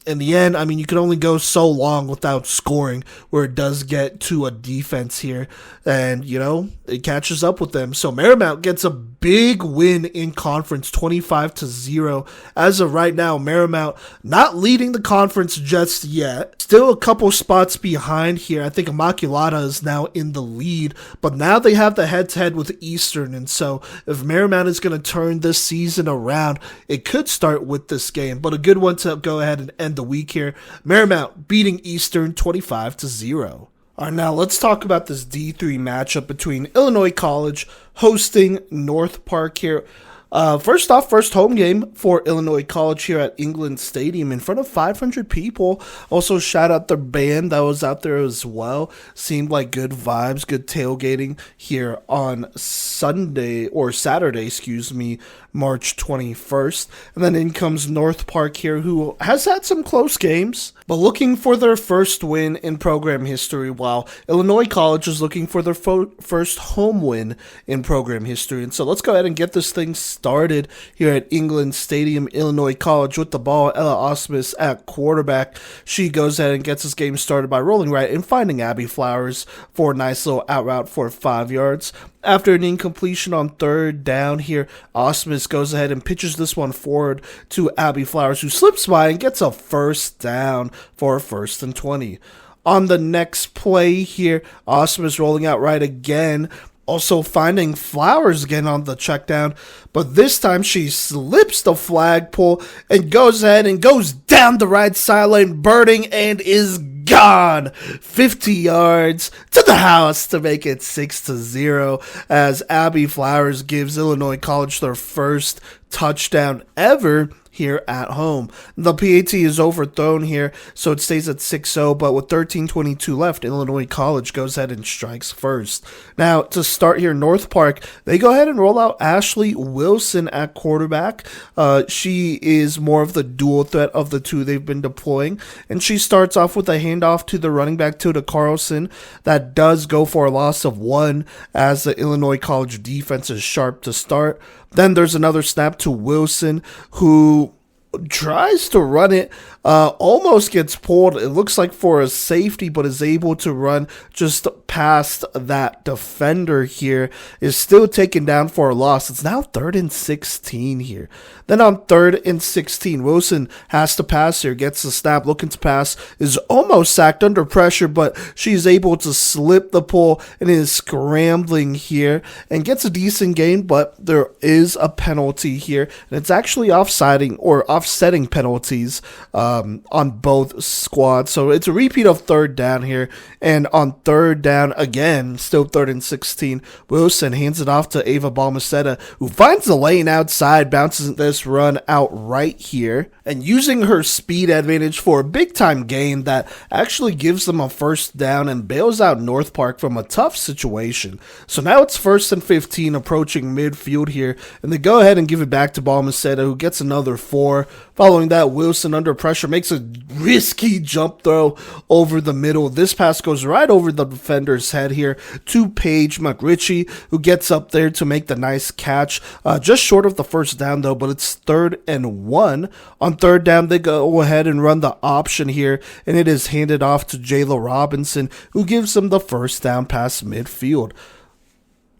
in the end, I mean, you can only go so long without scoring, where it does get to a defense here, and, you know, it catches up with them. So Marymount gets a big win in conference, 25-0. As of right now, Marymount not leading the conference just yet. Still a couple spots behind here. I think Immaculata is now in the lead, but now they have the head-to-head with Eastern, and so if Marymount is going to turn this season around, it could start with this game, but a good one to go ahead and end the week here. Marymount beating Eastern 25-0. All right, now let's talk about this D3 matchup between Illinois College hosting North Park here. First off, first home game for Illinois College here at England Stadium in front of 500 people. Also, shout out the band that was out there as well. Seemed like good vibes, good tailgating here on Sunday, or Saturday, excuse me, March 21st. And then in comes North Park here, who has had some close games, but looking for their first win in program history, while Illinois College is looking for their first home win in program history. And so let's go ahead and get this thing started. started here at England Stadium, Illinois College with the ball. Ella Osmus at quarterback. She goes ahead and gets this game started by rolling right and finding Abby Flowers for a nice little out route for 5 yards. After an incompletion on third down here, Osmus goes ahead and pitches this one forward to Abby Flowers, who slips by and gets a first down for a 1st and 20. On the next play here, Osmus rolling out right again, also finding Flowers again on the check down, but this time she slips the flagpole and goes ahead and goes down the right sideline, burning, and is gone 50 yards to the house to make it 6-0 as Abby Flowers gives Illinois College their first touchdown ever here at home. The PAT is overthrown here, so it stays at 6-0, but with 13:22 left, Illinois College goes ahead and strikes first. Now, to start here, North Park, they go ahead and roll out Ashley Wilson at quarterback. She is more of the dual threat of the two they've been deploying, and she starts off with a handoff to the running back, Tilda Carlson, that does go for a loss of 1 as the Illinois College defense is sharp to start. Then there's another snap to Wilson, who tries to run it, almost gets pulled, it looks like for a safety, but is able to run just past that defender here, is still taken down for a loss. It's now 3rd and 16 here. Then on 3rd and 16, Wilson has to pass here, gets the snap, looking to pass, is almost sacked under pressure, but she's able to slip the pull and is scrambling here and gets a decent gain, but there is a penalty here, and it's actually offsetting penalties on both squads. So it's a repeat of 3rd down here, and on 3rd down again, still 3rd and 16, Wilson hands it off to Ava Balmaceda, who finds the lane outside, bounces this run out right here, and using her speed advantage for a big time gain that actually gives them a 1st down and bails out North Park from a tough situation. So now it's 1st and 15 approaching midfield here, and they go ahead and give it back to Balmaceda, who gets another 4. Following that, Wilson under pressure makes a risky jump throw over the middle. This pass goes right over the defender's head here to Paige McRitchie, who gets up there to make the nice catch. Just short of the 1st down though, but it's 3rd and 1. On 3rd down, they go ahead and run the option here, and it is handed off to Jayla Robinson, who gives them the 1st down past midfield.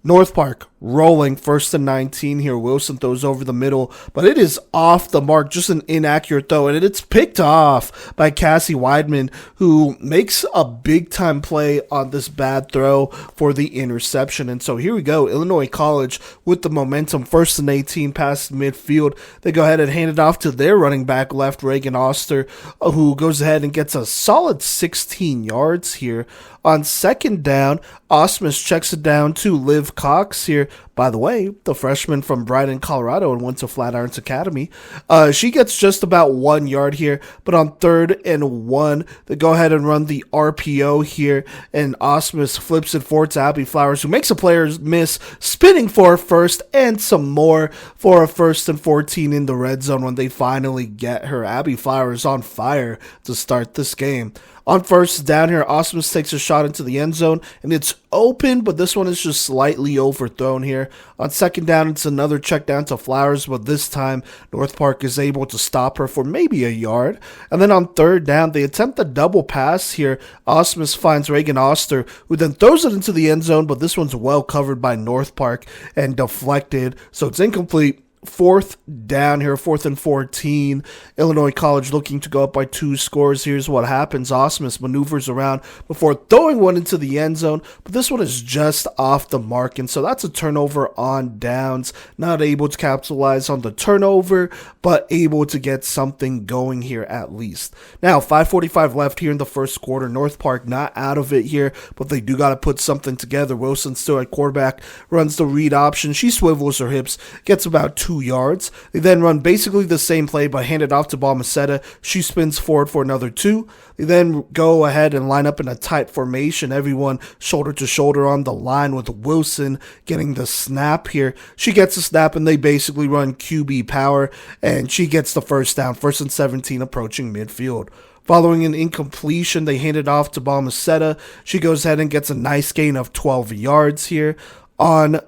North Park rolling 1st and 19 here. Wilson throws over the middle, but it is off the mark, just an inaccurate throw, and it's picked off by Cassie Weidman, who makes a big time play on this bad throw for the interception. And so here we go, Illinois College with the momentum, 1st and 18 past midfield. They go ahead and hand it off to their running back left, Reagan Oster, who goes ahead and gets a solid 16 yards here. On 2nd down, Osmus checks it down to Liv Cox here. By the way, the freshman from Brighton, Colorado, and went to Flatirons Academy. She gets just about 1 yard here, but on 3rd and 1, they go ahead and run the RPO here, and Osmus flips it forward to Abby Flowers, who makes a player miss, spinning for a 1st and some more for a 1st and 14 in the red zone when they finally get her. Abby Flowers on fire to start this game. On 1st down here, Osmus takes a shot into the end zone, and it's open, but this one is just slightly overthrown here. On 2nd down, it's another check down to Flowers, but this time, North Park is able to stop her for maybe a yard. And then on 3rd down, they attempt a double pass here. Osmus finds Reagan Oster, who then throws it into the end zone, but this one's well covered by North Park and deflected, so it's incomplete. 4th down here, 4th and 14. Illinois College looking to go up by 2 scores. Here's what happens. Osmus maneuvers around before throwing one into the end zone, but this one is just off the mark, and so that's a turnover on downs. Not able to capitalize on the turnover, but able to get something going here at least. Now, 5:45 left here in the 1st quarter. North Park not out of it here, but they do got to put something together. Wilson still at quarterback, runs the read option. She swivels her hips, gets about 2 yards. They then run basically the same play, but hand it off to Balmaceda. She spins forward for another 2. They then go ahead and line up in a tight formation, everyone shoulder to shoulder on the line, with Wilson getting the snap here. She gets the snap, and they basically run QB power, and she gets the 1st down, 1st and 17 approaching midfield. Following an incompletion, they hand it off to Balmaceda. She goes ahead and gets a nice gain of 12 yards here. On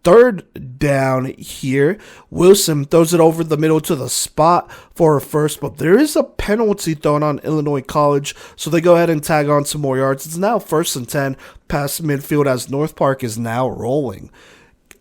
third down here, Wilson throws it over the middle to the spot for a first, but there is a penalty thrown on Illinois College, so they go ahead and tag on some more yards. It's now 1st and 10 past midfield as North Park is now rolling.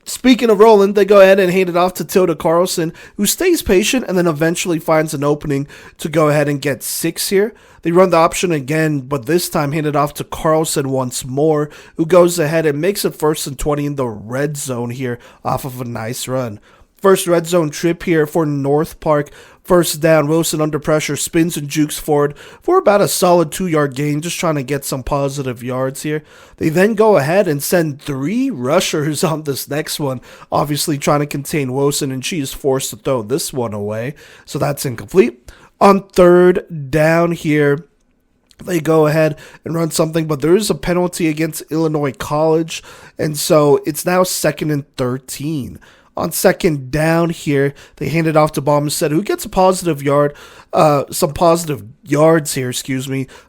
Speaking of rolling, they go ahead and hand it off to Tilda Carlson, who stays patient and then eventually finds an opening to go ahead and get 6 here. They run the option again, but this time hand it off to Carlson once more, who goes ahead and makes it 1st and 20 in the red zone here off of a nice run. First red zone trip here for North Park. First down, Wilson under pressure, spins and jukes forward for about a solid 2-yard gain, just trying to get some positive yards here. They then go ahead and send 3 rushers on this next one, obviously trying to contain Wilson, and she is forced to throw this one away, so that's incomplete. On third down here, they go ahead and run something, but there is a penalty against Illinois College, and so it's now 2nd and 13. On second down here, they hand it off to Balmstead, who gets a positive yard, some positive yards here,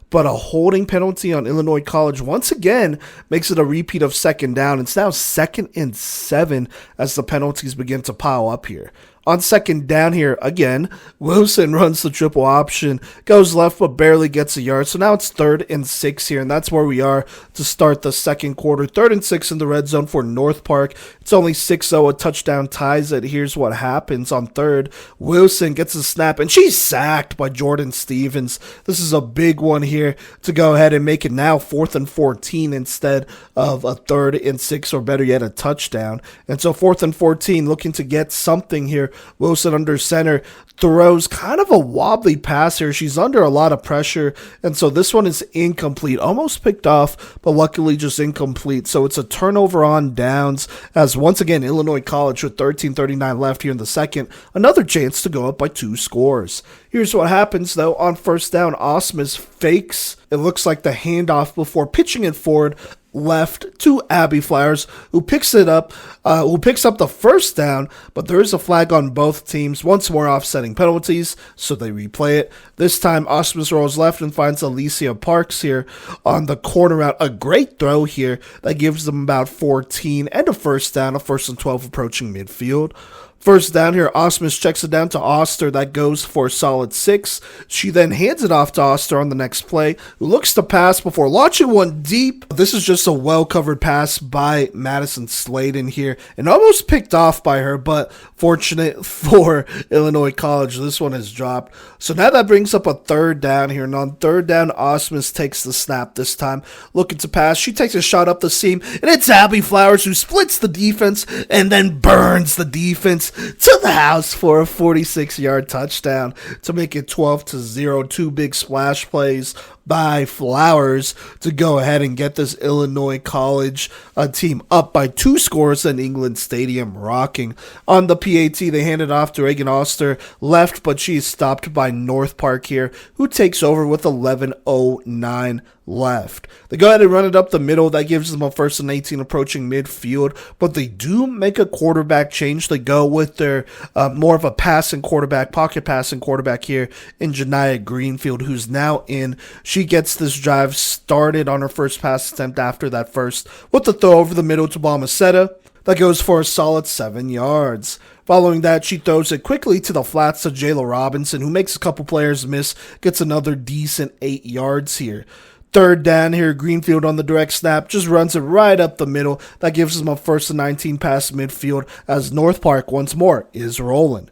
but a holding penalty on Illinois College once again makes it a repeat of 2nd down. It's now 2nd and 7 as the penalties begin to pile up here. On 2nd down here, again, Wilson runs the triple option, goes left but barely gets a yard. So now it's 3rd and 6 here, and that's where we are to start the second quarter. 3rd and 6 in the red zone for North Park. It's only 6-0, a touchdown ties it. Here's what happens on third. Wilson gets a snap, and she's sacked by Jordan Stevens. This is a big one here to go ahead and make it now 4th and 14 instead of a 3rd and 6, or better yet, a touchdown. And so 4th and 14, looking to get something here. Wilson under center throws kind of a wobbly pass here. She's under a lot of pressure, and so this one is incomplete. Almost picked off, but luckily just incomplete. So it's a turnover on downs, as once again, Illinois College with 13:39 left here in the second. Another chance to go up by 2 scores. Here's what happens, though. On first down, Osmus fakes. It looks like the handoff before pitching it forward left to Abby Flowers, who picks up the first down, but there is a flag on both teams. Once more offsetting penalties, so they replay it. This time, Osmus rolls left and finds Alicia Parks here on the corner route. A great throw here that gives them about 14 and a first down, a 1st and 12 approaching midfield. First down here, Osmus checks it down to Oster. That goes for a solid 6. She then hands it off to Oster on the next play, who looks to pass before launching one deep. This is just a well-covered pass by Madison Sladen here, and almost picked off by her, but fortunate for Illinois College, this one is dropped. So now that brings up a 3rd down here, and on 3rd down, Osmus takes the snap this time, looking to pass. She takes a shot up the seam, and it's Abby Flowers who splits the defense and then burns the defense to the house for a 46-yard touchdown to make it 12-0. 2 big splash plays by Flowers to go ahead and get this Illinois College team up by 2 scores in England Stadium rocking. On the PAT, they hand it off to Reagan Oster left, but she's stopped by North Park here, who takes over with 11:09 left. They go ahead and run it up the middle. That gives them a 1st and 18 approaching midfield, but they do make a quarterback change. They go with their more of a passing quarterback, pocket passing quarterback here in Janiah Greenfield, who's now in. She gets this drive started on her first pass attempt after that first with the throw over the middle to Balmaceda. That goes for a solid 7 yards. Following that, she throws it quickly to the flats to Jayla Robinson, who makes a couple players miss, gets another decent 8 yards here. 3rd down here, Greenfield on the direct snap, just runs it right up the middle. That gives them a 1st and 19 past midfield as North Park once more is rolling.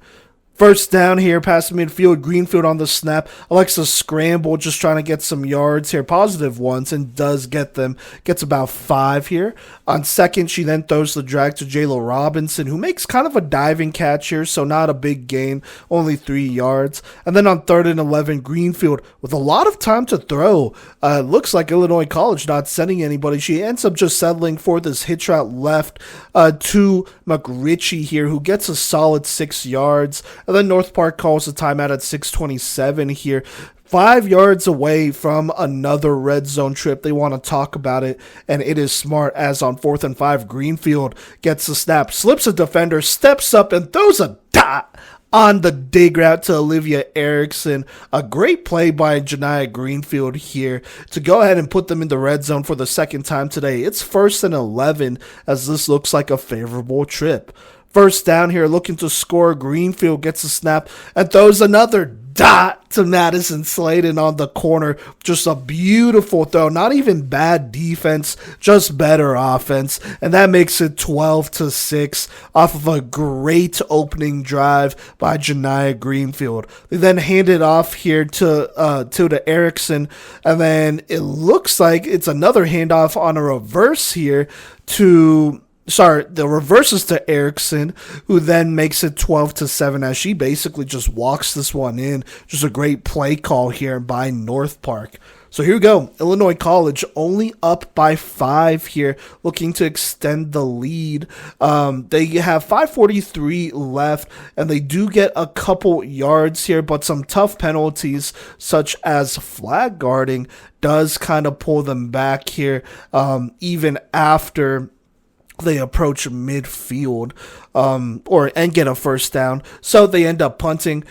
First down here, past midfield, Greenfield on the snap. Alexa scramble, just trying to get some yards here, positive ones, and does get them. Gets about 5 here. On second, she then throws the drag to Jayla Robinson, who makes kind of a diving catch here, so not a big gain, only 3 yards. And then on 3rd and 11, Greenfield with a lot of time to throw. Looks like Illinois College not sending anybody. She ends up just settling for this hitch route left to McRitchie here, who gets a solid 6 yards. And then North Park calls a timeout at 6:27 here. 5 yards away from another red zone trip. They want to talk about it, and it is smart, as on 4th and 5, Greenfield gets the snap, slips a defender, steps up, and throws a dot on the dig route to Olivia Erickson. A great play by Janiyah Greenfield here to go ahead and put them in the red zone for the second time today. It's 1st and 11 as this looks like a favorable trip. First down here, looking to score. Greenfield gets a snap and throws another dot to Madison Sladen on the corner. Just a beautiful throw. Not even bad defense, just better offense. And that makes it 12-6 off of a great opening drive by Janiyah Greenfield. They then hand it off here to Erickson. And then it looks like it's another handoff on a reverse here the reverse is to Erickson, who then makes it 12-7 as she basically just walks this one in. Just a great play call here by North Park. So here we go. Illinois College only up by 5 here, looking to extend the lead. They have 5:43 left, and they do get a couple yards here, but some tough penalties, such as flag guarding, does kind of pull them back here, even after they approach midfield and get a first down. So they end up punting.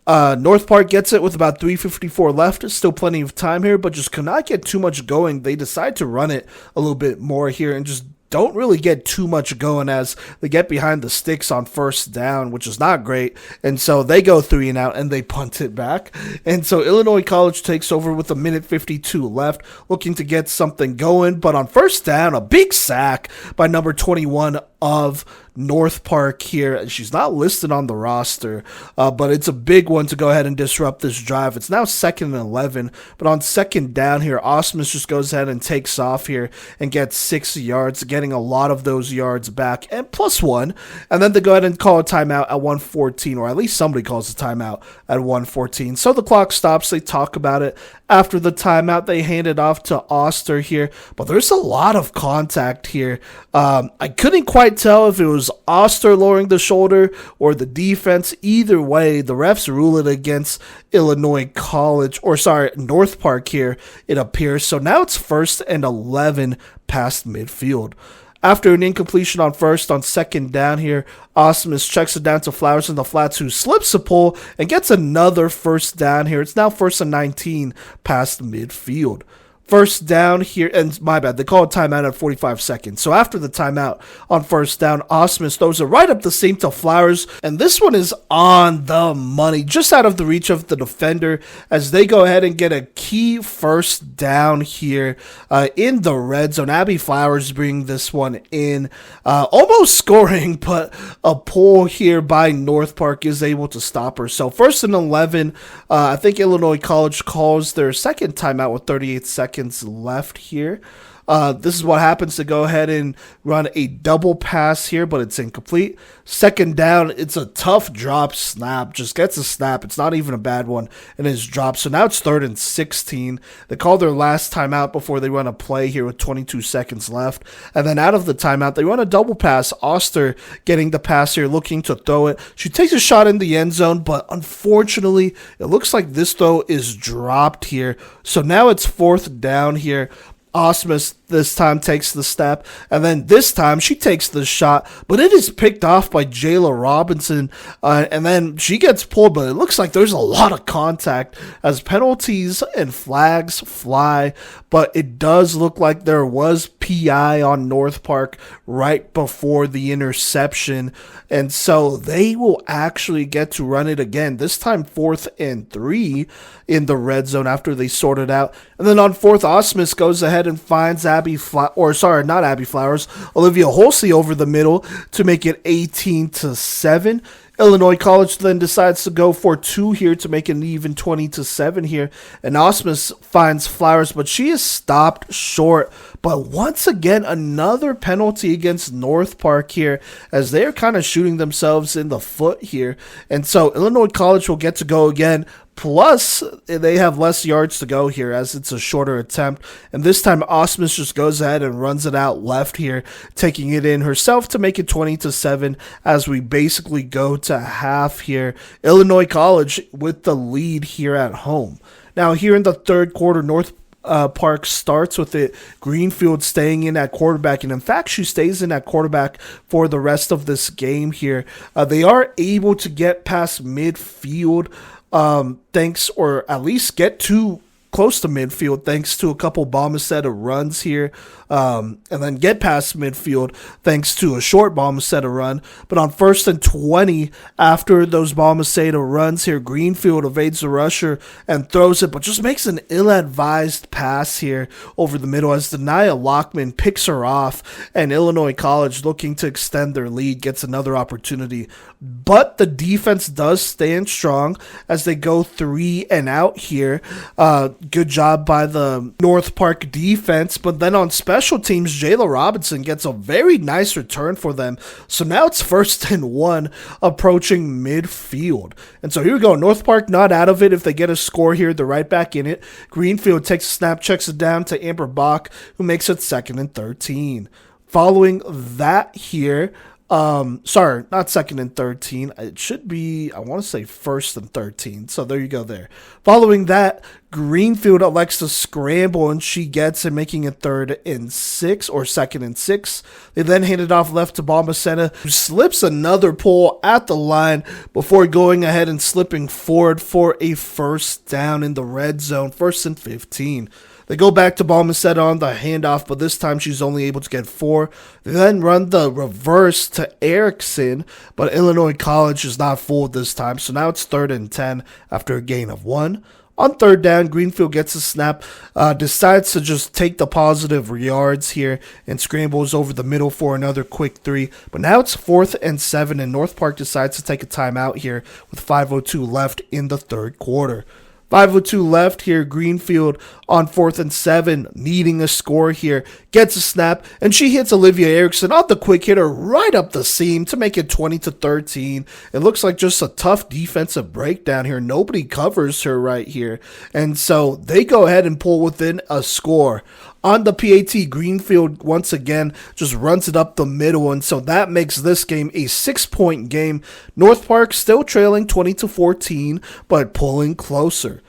North Park gets it with about 3:54 left. Still plenty of time here, but just cannot get too much going. They decide to run it a little bit more here and just don't really get too much going as they get behind the sticks on first down, which is not great. And so they go 3 and out and they punt it back. And so Illinois College takes over with 1:52 left, looking to get something going. But on first down, a big sack by number 21 of North Park here. She's not listed on the roster, but it's a big one to go ahead and disrupt this drive. It's now 2nd and 11, but on second down here, Osmus just goes ahead and takes off here and gets 6 yards, getting a lot of those yards back and +1. And then they go ahead and call a timeout at 1:14, or at least somebody calls a timeout at 1:14. So the clock stops. They talk about it. After the timeout, they hand it off to Oster here, but there's a lot of contact here. I couldn't quite tell if it was Oster lowering the shoulder or the defense. Either way, the refs rule it against North Park here, it appears. So now it's 1st and 11 past midfield. After an incompletion on first, on second down here, Osmus checks it down to Flowers in the flats, who slips a pull and gets another first down here. It's now 1st and 19 past midfield. First down here, and my bad, they call a timeout at 45 seconds. So after the timeout on first down, Osmus throws it right up the seam to Flowers, and this one is on the money, just out of the reach of the defender, as they go ahead and get a key first down here in the red zone. Abby Flowers bringing this one in, almost scoring, but a pull here by North Park is able to stop her. So 1st and 11, I think Illinois College calls their second timeout with 38 seconds left here. This is what happens to go ahead and run a double pass here, but it's incomplete. Second down, it's a tough drop snap. Just gets a snap. It's not even a bad one, and it's dropped. So now it's 3rd and 16. They call their last timeout before they run a play here with 22 seconds left. And then out of the timeout, they run a double pass. Oster getting the pass here, looking to throw it. She takes a shot in the end zone, but unfortunately, it looks like this throw is dropped here. So now it's 4th down here. Osmus this time takes the step, and then this time she takes the shot, but it is picked off by Jayla Robinson, and then she gets pulled, but it looks like there's a lot of contact as penalties and flags fly, but it does look like there was PI on North Park right before the interception, and so they will actually get to run it again, this time 4th and 3 in the red zone after they sort it out. And then on 4th, Osmus goes ahead and finds Olivia Holsey over the middle to make it 18-7. Illinois College then decides to go for 2 here to make it an even 20-7 here. And Osmus finds Flowers, but she is stopped short. But once again, another penalty against North Park here, as they are kind of shooting themselves in the foot here. And so Illinois College will get to go again. Plus, they have less yards to go here as it's a shorter attempt. And this time, Osmus just goes ahead and runs it out left here, taking it in herself to make it 20-7 as we basically go to half here. Illinois College with the lead here at home. Now, here in the third quarter, North Park starts with it. Greenfield staying in at quarterback, and in fact, she stays in at quarterback for the rest of this game here. They are able to get past midfield, thanks, or at least get to close to midfield thanks to a couple Bombacetta runs here, and then get past midfield thanks to a short Bombacetta run. But on 1st and 20, after those Bombacetta runs here, Greenfield evades the rusher and throws it, but just makes an ill-advised pass here over the middle as NAIA Lockman picks her off, and Illinois College, looking to extend their lead, gets another opportunity. But the defense does stand strong as they go 3 and out here. Good job by the North Park defense, but then on special teams, Jayla Robinson gets a very nice return for them. So now it's 1st and 1 approaching midfield. And so here we go. North Park not out of it. If they get a score here, they're right back in it. Greenfield takes a snap, checks it down to Amber Bach, who makes it 2nd and 13. Following that here, sorry, not 2nd and 13. It should be, I want to say 1st and 13. So there you go there. Following that, Greenfield elects to scramble, and she gets it, making it 3rd and 6 or 2nd and 6. They then hand it off left to Bombacetta, who slips another pull at the line before going ahead and slipping forward for a 1st down in the red zone, 1st and 15. They go back to Bombacetta on the handoff, but this time she's only able to get 4. They then run the reverse to Erickson, but Illinois College is not fooled this time, so now it's 3rd and 10 after a gain of 1. On 3rd down, Greenfield gets a snap, decides to just take the positive yards here and scrambles over the middle for another quick 3. But now it's 4th and 7, and North Park decides to take a timeout here with 5:02 left in the 3rd quarter. 5:02 left here. Greenfield on 4th and 7, needing a score here, gets a snap, and she hits Olivia Erickson on the quick hitter right up the seam to make it 20-13. It looks like just a tough defensive breakdown here. Nobody covers her right here, and so they go ahead and pull within a score. On the PAT, Greenfield once again just runs it up the middle, and so that makes this game a 6-point game. North Park still trailing 20-14, but pulling closer.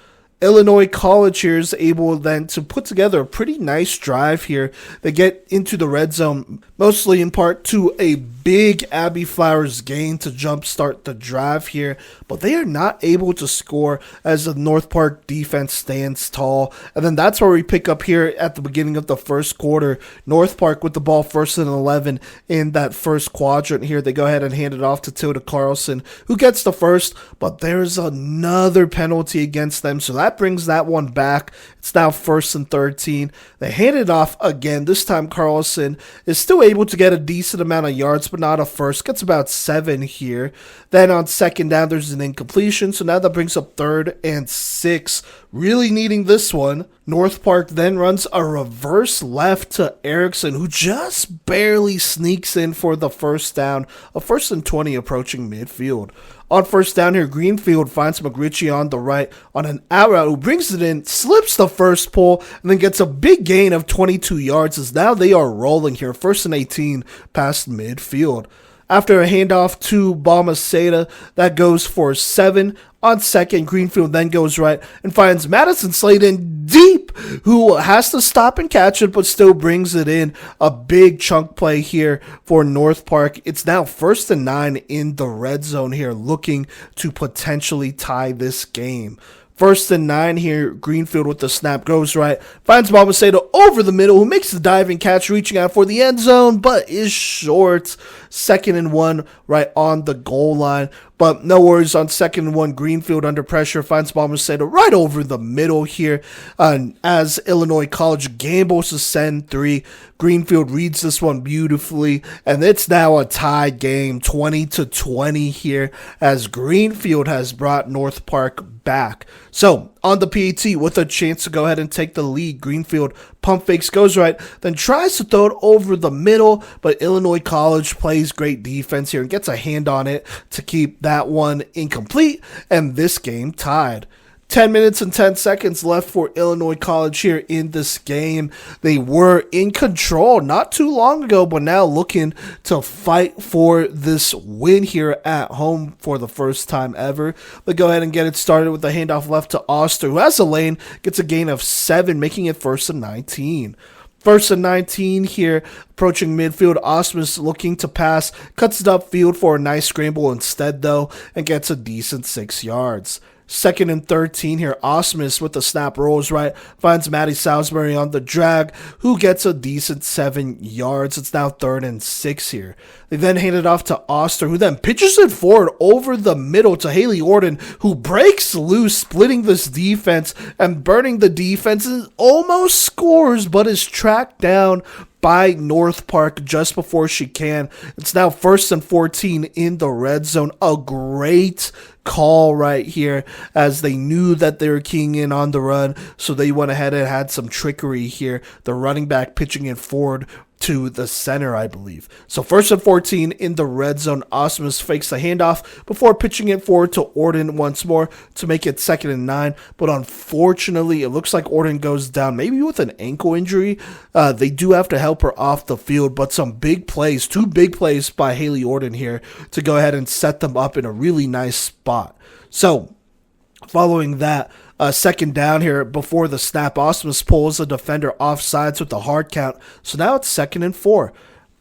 Illinois College here is able then to put together a pretty nice drive here. They get into the red zone, mostly in part to a big Abby Flowers gain to jumpstart the drive here, but they are not able to score as the North Park defense stands tall. And then that's where we pick up here at the beginning of the 1st quarter. North Park with the ball 1st and 11 in that 1st quadrant here. They go ahead and hand it off to Tilda Carlson, who gets the 1st, but there's another penalty against them, so that brings that one back. It's now 1st and 13. They hand it off again. This time Carlson is still able to get a decent amount of yards, but not a first. Gets about 7 here. Then on 2nd down, there's an incompletion, so now that brings up 3rd and 6. Really needing this one. North Park then runs a reverse left to Erickson, who just barely sneaks in for the 1st down. A 1st and 20 approaching midfield. On 1st down here, Greenfield finds McRitchie on the right on an out route, who brings it in, slips the 1st pull, and then gets a big gain of 22 yards as now they are rolling here. 1st and 18 past midfield. After a handoff to Bombacetta, that goes for 7. On 2nd, Greenfield then goes right and finds Madison Sladen deep, who has to stop and catch it, but still brings it in. A big chunk play here for North Park. It's now 1st and 9 in the red zone here, looking to potentially tie this game. 1st and 9 here. Greenfield with the snap goes right, finds Bombacetta over the middle, who makes the diving catch, reaching out for the end zone, but is short. 2nd and 1 right on the goal line. But no worries on 2nd and 1. Greenfield under pressure finds Bombacetta right over the middle here. As Illinois College gambles to send 3, Greenfield reads this one beautifully, and it's now a tied game, 20-20 here, as Greenfield has brought North Park back. So on the PAT, with a chance to go ahead and take the lead, Greenfield pump fakes, goes right, then tries to throw it over the middle, but Illinois College plays great defense here and gets a hand on it to keep that one incomplete, and this game tied. 10 minutes and 10 seconds left for Illinois College here in this game. They were in control not too long ago, but now looking to fight for this win here at home for the first time ever. But go ahead and get it started with the handoff left to Oster, who has a lane, gets a gain of 7, making it 1st and 19. 1st and 19 here, approaching midfield. Osmus looking to pass, cuts it upfield for a nice scramble instead though, and gets a decent 6 yards. 2nd and 13 here, Osmus with the snap rolls right, finds Maddie Salisbury on the drag, who gets a decent 7 yards. It's now 3rd and 6 here. They then hand it off to Oster, who then pitches it forward over the middle to Haley Orden, who breaks loose, splitting this defense and burning the defense, and almost scores, but is tracked down by North Park just before she can. It's now 1st and 14 in the red zone. A great call right here, as they knew that they were keying in on the run, so they went ahead and had some trickery here. The running back pitching it forward to the center, I believe. So 1st and 14 in the red zone. Osmus fakes the handoff before pitching it forward to Orden once more to make it 2nd and 9. But unfortunately, it looks like Orden goes down, maybe with an ankle injury. They do have to help her off the field, but some big plays, 2 big plays by Haley Orden here to go ahead and set them up in a really nice spot. So following that, 2nd down here before the snap, Osmus pulls a defender off sides with the hard count. So now it's 2nd and 4.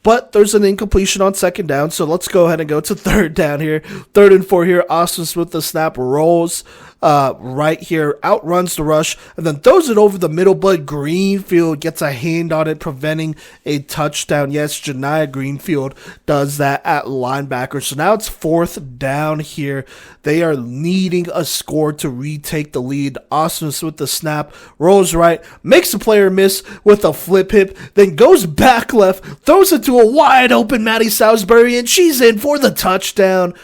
But there's an incompletion on 2nd down, so let's go ahead and go to 3rd down here. 3rd and 4 here, Osmus with the snap rolls right here, outruns the rush, and then throws it over the middle, but Greenfield gets a hand on it, preventing a touchdown. Yes, Janiah Greenfield does that at linebacker. So now it's 4th down here. They are needing a score to retake the lead. Osmus with the snap, rolls right, makes a player miss with a flip hip, then goes back left, throws it to a wide open Maddie Salisbury, and she's in for the touchdown.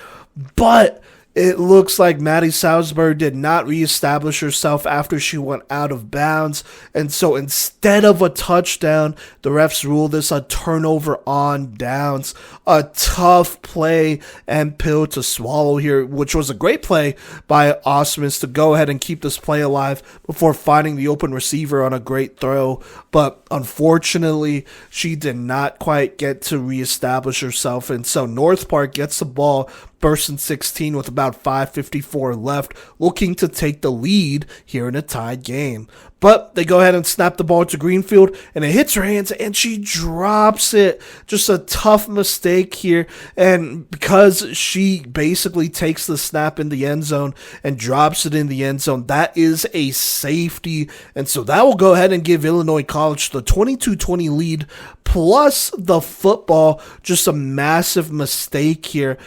But it looks like Maddie Salisbury did not reestablish herself after she went out of bounds. And so instead of a touchdown, the refs ruled this a turnover on downs. A tough play and pill to swallow here, which was a great play by Osmus to go ahead and keep this play alive before finding the open receiver on a great throw. But unfortunately, she did not quite get to reestablish herself. And so North Park gets the ball, 1st and 16 with about 5:54 left, looking to take the lead here in a tied game. But they go ahead and snap the ball to Greenfield, and it hits her hands, and she drops it. Just a tough mistake here, and because she basically takes the snap in the end zone and drops it in the end zone, that is a safety, and so that will go ahead and give Illinois College the 22-20 lead, plus the football. Just a massive mistake here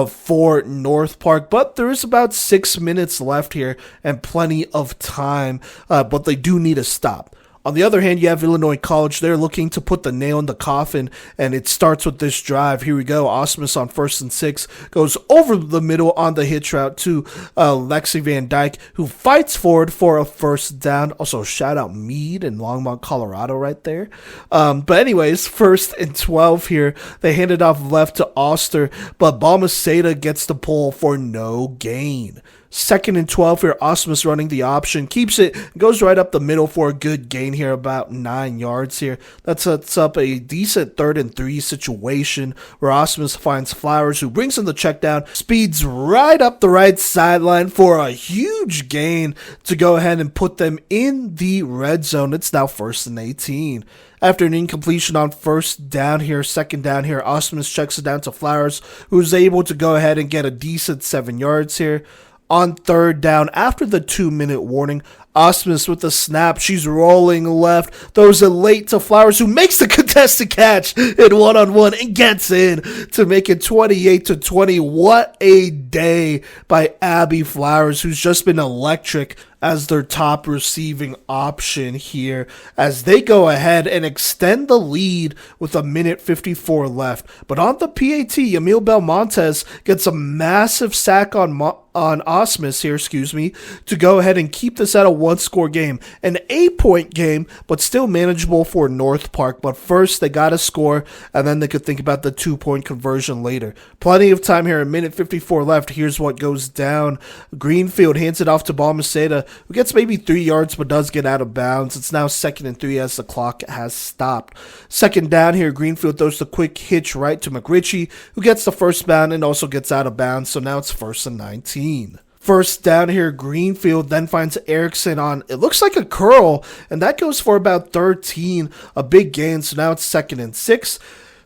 for North Park, but there is about 6 minutes left here and plenty of time, but they do need a stop. On the other hand, you have Illinois College. They're looking to put the nail in the coffin, and it starts with this drive. Here we go. Osmus on 1st and 6 goes over the middle on the hitch route to Lexi Van Dyke, who fights forward for a 1st down. Also, shout out Meade in Longmont, Colorado right there. But anyways, 1st and 12 here. They hand it off left to Oster, but Balmaceda gets the pull for no gain. 2nd and 12 here, Osmus running the option, keeps it, goes right up the middle for a good gain here, about 9 yards here. That sets up a decent 3rd and 3 situation where Osmus finds Flowers, who brings in the check down, speeds right up the right sideline for a huge gain to go ahead and put them in the red zone. It's now 1st and 18. After an incompletion on 1st down here, 2nd down here, Osmus checks it down to Flowers, who's able to go ahead and get a decent 7 yards here. On 3rd down, after the 2-minute warning, Osmus with the snap, she's rolling left, throws it late to Flowers, who makes the contested catch in one-on-one and gets in to make it 28-20. What a day by Abby Flowers, who's just been electric as their top receiving option here, as they go ahead and extend the lead with 1:54 left. But on the PAT, Emil Belmontes gets a massive sack on Osmus here, to go ahead and keep this at a one-score game. An 8-point game, but still manageable for North Park. But first, they got to score, and then they could think about the 2-point conversion later. Plenty of time here, a minute 54 left. Here's what goes down. Greenfield hands it off to Balmaceda, who gets maybe 3 yards, but does get out of bounds. It's now 2nd and 3 as the clock has stopped. Second down here, Greenfield throws the quick hitch right to McRitchie, who gets the first down and also gets out of bounds. So now it's 1st and 19. First down here, Greenfield then finds Erickson on, it looks like a curl, and that goes for about 13, a big gain. So now it's 2nd and 6.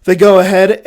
They go ahead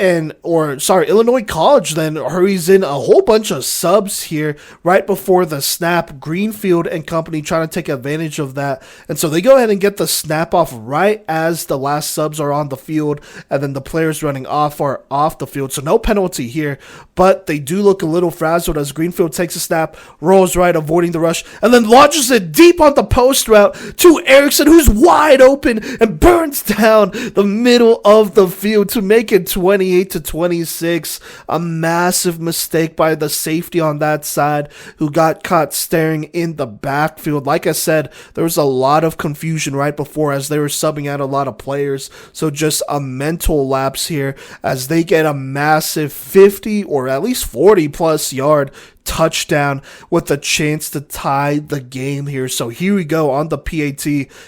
Illinois College then hurries in a whole bunch of subs here right before the snap. Greenfield and company trying to take advantage of that. And so they go ahead and get the snap off right as the last subs are on the field, and then the players running off are off the field. So no penalty here, but they do look a little frazzled as Greenfield takes a snap, rolls right, avoiding the rush, and then launches it deep on the post route to Erickson, who's wide open and burns down the middle of the field to make it 28-26. A massive mistake by the safety on that side, who got caught staring in the backfield. Like I said, there was a lot of confusion right before as they were subbing out a lot of players. So just a mental lapse here as they get a massive 50 or at least 40 plus yard touchdown with a chance to tie the game here. So here we go on the PAT.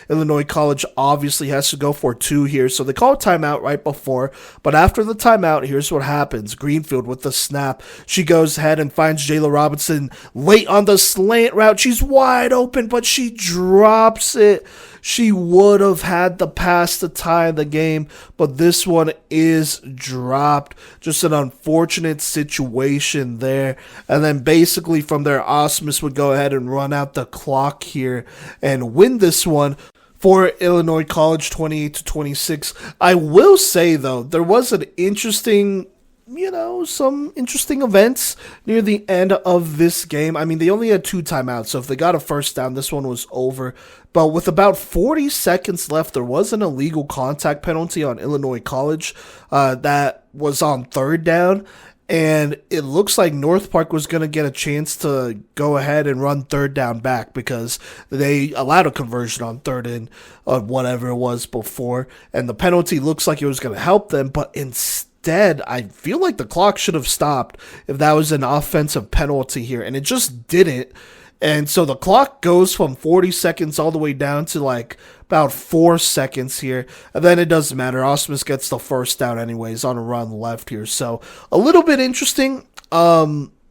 Illinois College obviously has to go for 2 here. So they call a timeout right before, but after the timeout, here's what happens. Greenfield with the snap. She goes ahead and finds Jayla Robinson late on the slant route. She's wide open, but she drops it. She would have had the pass to tie the game, but this one is dropped. Just an unfortunate situation there. And then basically from there, Osmus would go ahead and run out the clock here and win this one for Illinois College 28-26. I will say, though, there was an interesting some interesting events near the end of this game. I mean, they only had 2 timeouts, so if they got a first down, this one was over. But with about 40 seconds left, there was an illegal contact penalty on Illinois College that was on 3rd down. And it looks like North Park was going to get a chance to go ahead and run 3rd down back because they allowed a conversion on 3rd and whatever it was before. And the penalty looks like it was going to help them, but instead, I feel like the clock should have stopped if that was an offensive penalty here, and it just didn't. And so the clock goes from 40 seconds all the way down to like about 4 seconds here, and then it doesn't matter. Osmus gets the first down anyways on a run left here. So a little bit interesting.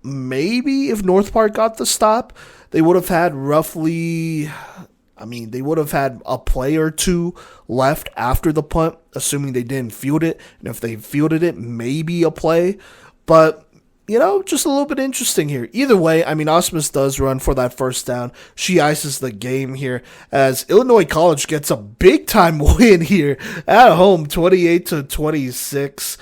Maybe if North Park got the stop, they would have had they would have had a play or 2 left after the punt, assuming they didn't field it. And if they fielded it, maybe a play. But, just a little bit interesting here. Either way, Osmus does run for that first down. She ices the game here as Illinois College gets a big-time win here at home, 28-26.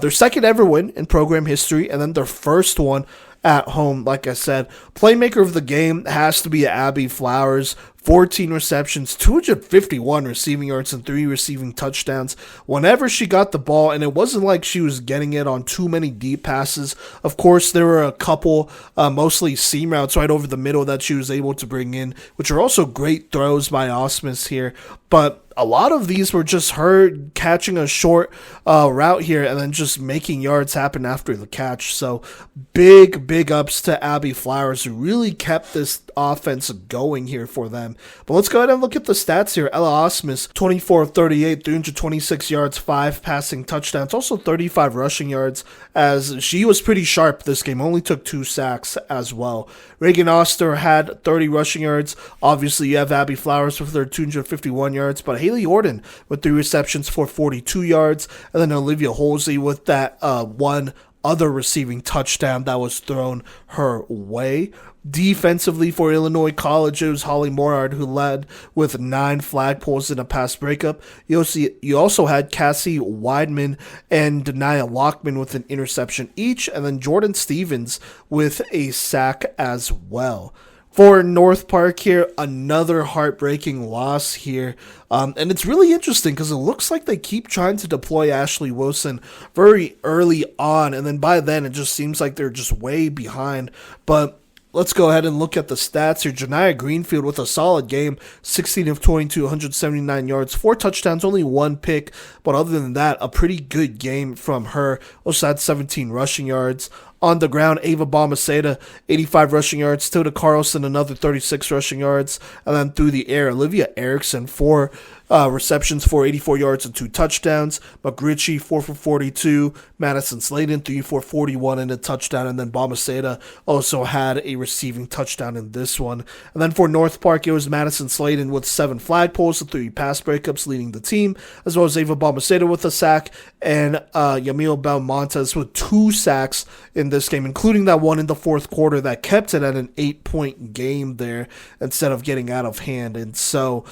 Their second ever win in program history, and then their first one at home. Like I said, playmaker of the game has to be Abby Flowers. 14 receptions, 251 receiving yards, and 3 receiving touchdowns whenever she got the ball, and it wasn't like she was getting it on too many deep passes. Of course, there were a couple, mostly seam routes right over the middle that she was able to bring in, which are also great throws by Osmus here, but a lot of these were just her catching a short route here and then just making yards happen after the catch. So big ups to Abby Flowers, who really kept this offense going here for them. But let's go ahead and look at the stats here. Ella Osmus, 24 of 38, 326 yards, 5 passing touchdowns, also 35 rushing yards, as she was pretty sharp this game, only took 2 sacks as well. Reagan Oster had 30 rushing yards. Obviously, you have Abby Flowers with her 251 yards, but Haley Orton with 3 receptions for 42 yards, and then Olivia Holsey with that 1 other receiving touchdown that was thrown her way. Defensively for Illinois College, it was Holly Morard who led with 9 flagpoles in a pass breakup. You also had Cassie Weidman and NAIA Lockman with an interception each, and then Jordan Stevens with a sack as well. For North Park here, another heartbreaking loss here. And it's really interesting because it looks like they keep trying to deploy Ashley Wilson very early on, and then by then it just seems like they're just way behind. But let's go ahead and look at the stats here. JUCO Greenfield with a solid game, 16 of 22, 179 yards, 4 touchdowns, only 1 pick. But other than that, a pretty good game from her. Also had 17 rushing yards. On the ground, Ava Balmaceda, 85 rushing yards. Tilda Carlson, another 36 rushing yards. And then through the air, Olivia Erickson, 4 receptions for 84 yards and 2 touchdowns. McRitchie, 4 for 42. Madison Sladen, 3 for 41 and a touchdown. And then Balmaceda also had a receiving touchdown in this one. And then for North Park, it was Madison Sladen with 7 flagpoles and 3 pass breakups leading the team, as well as Ava Balmaceda with a sack and Yamil Belmontes with 2 sacks in this game, including that one in the fourth quarter that kept it at an 8-point game there instead of getting out of hand. And so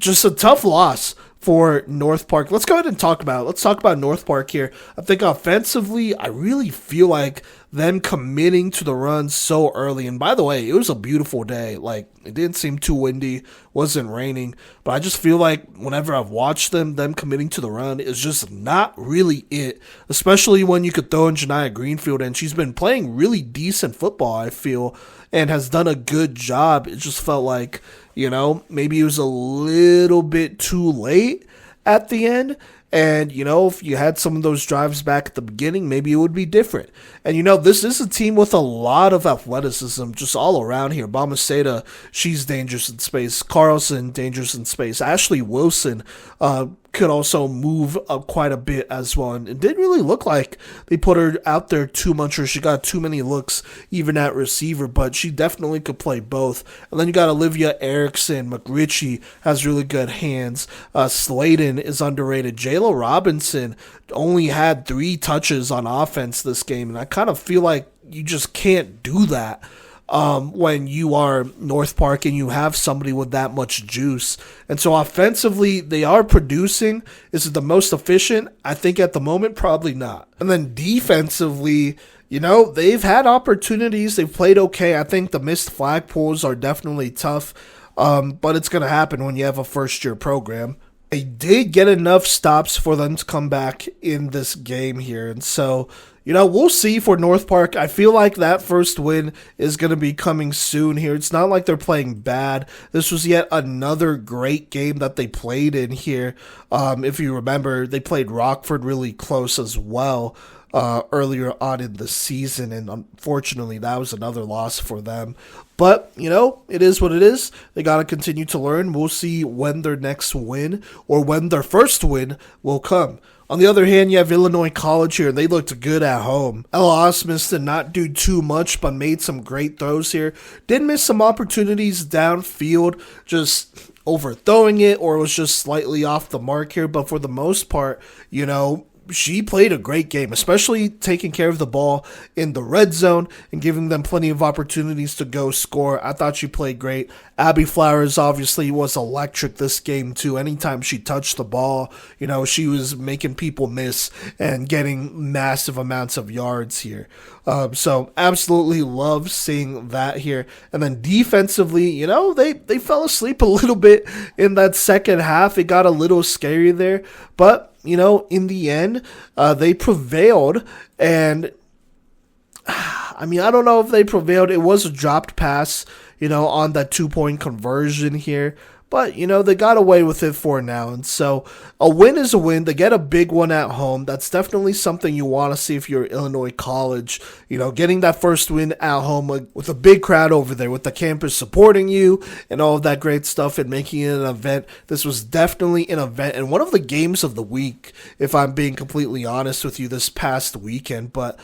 just a tough loss for North Park. Let's go ahead and talk about it. Let's talk about North Park here. I think offensively, I really feel like them committing to the run so early. And by the way, it was a beautiful day. Like, it didn't seem too windy, wasn't raining, but I just feel like whenever I've watched them committing to the run is just not really it, especially when you could throw in JUCO Greenfield, and she's been playing really decent football, I feel, and has done a good job. It just felt like, maybe it was a little bit too late at the end. And, if you had some of those drives back at the beginning, maybe it would be different. And, this is a team with a lot of athleticism just all around here. Balmaceda, she's dangerous in space. Carlson, dangerous in space. Ashley Wilson could also move up quite a bit as well. And it didn't really look like they put her out there too much, or she got too many looks even at receiver, but she definitely could play both. And then you got Olivia Erickson. McRitchie has really good hands. Sladen is underrated. Jayla Robinson only had 3 touches on offense this game, and I kind of feel like you just can't do that when you are North Park and you have somebody with that much juice. And so offensively, they are producing. Is it the most efficient? I think at the moment, probably not. And then defensively, they've had opportunities. They've played okay. I think the missed flagpoles are definitely tough, but it's going to happen when you have a first-year program. They did get enough stops for them to come back in this game here. And so, we'll see for North Park. I feel like that first win is going to be coming soon here. It's not like they're playing bad. This was yet another great game that they played in here. If you remember, they played Rockford really close as well earlier on in the season, and unfortunately that was another loss for them. But, it is what it is. They got to continue to learn. We'll see when their next win or when their first win will come. On the other hand, you have Illinois College here, and they looked good at home. Ella Osmus did not do too much, but made some great throws here. Did miss some opportunities downfield, just overthrowing it, or it was just slightly off the mark here. But for the most part, she played a great game, especially taking care of the ball in the red zone and giving them plenty of opportunities to go score. I thought she played great. Abby Flowers obviously was electric this game too. Anytime she touched the ball, she was making people miss and getting massive amounts of yards here. So absolutely love seeing that here. And then defensively, they fell asleep a little bit in that second half. It got a little scary there, but in the end, they prevailed. And I don't know if they prevailed. It was a dropped pass, on that 2-point conversion here. But, they got away with it for now. And so a win is a win. They get a big one at home. That's definitely something you want to see if you're Illinois College. Getting that first win at home with a big crowd over there, with the campus supporting you and all of that great stuff and making it an event. This was definitely an event and one of the games of the week, if I'm being completely honest with you, this past weekend. But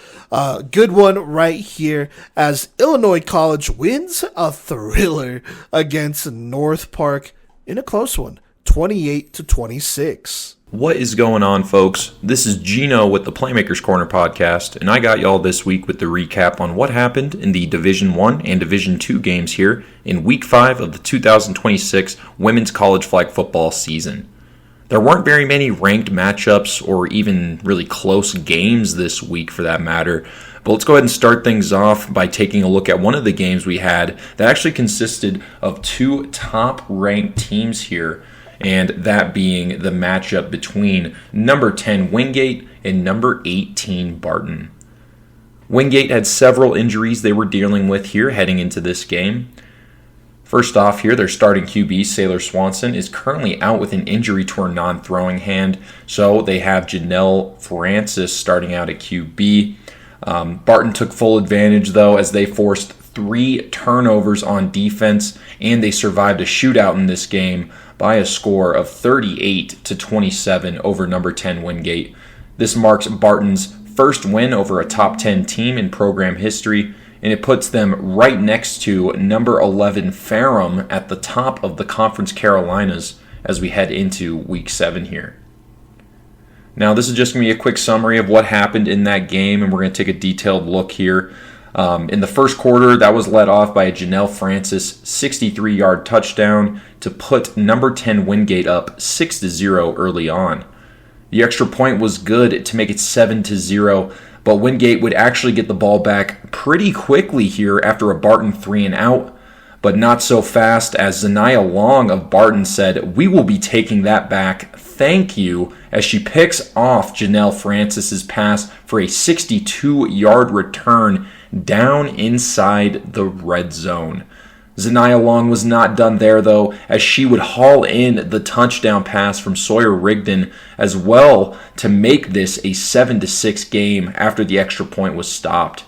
good one right here as Illinois College wins a thriller against North Park in a close one, 28-26. What is going on, folks? This is Gino with the Playmaker's Corner podcast, and I got y'all this week with the recap on what happened in the Division I and Division II games here in Week 5 of the 2026 Women's College Flag Football season. There weren't very many ranked matchups or even really close games this week for that matter, but let's go ahead and start things off by taking a look at one of the games we had that actually consisted of 2 top-ranked teams here, and that being the matchup between number 10 Wingate and number 18 Barton. Wingate had several injuries they were dealing with here heading into this game. First off here, their starting QB, Sailor Swanson, is currently out with an injury to her non-throwing hand, so they have Janelle Francis starting out at QB. Barton took full advantage, though, as they forced 3 turnovers on defense, and they survived a shootout in this game by a score of 38-27 over number 10 Wingate. This marks Barton's first win over a top 10 team in program history, and it puts them right next to number 11 Ferrum at the top of the Conference Carolinas as we head into Week 7 here. Now, this is just going to be a quick summary of what happened in that game, and we're going to take a detailed look here. In the first quarter, that was led off by a Janelle Francis 63-yard touchdown to put number 10 Wingate up 6-0 early on. The extra point was good to make it 7-0, but Wingate would actually get the ball back pretty quickly here after a Barton 3-and-out, but not so fast, as Zaniah Long of Barton said, "We will be taking that back, thank you," as she picks off Janelle Francis's pass for a 62-yard return down inside the red zone. Zaniah Long was not done there, though, as she would haul in the touchdown pass from Sawyer Rigdon as well to make this a 7-6 game after the extra point was stopped.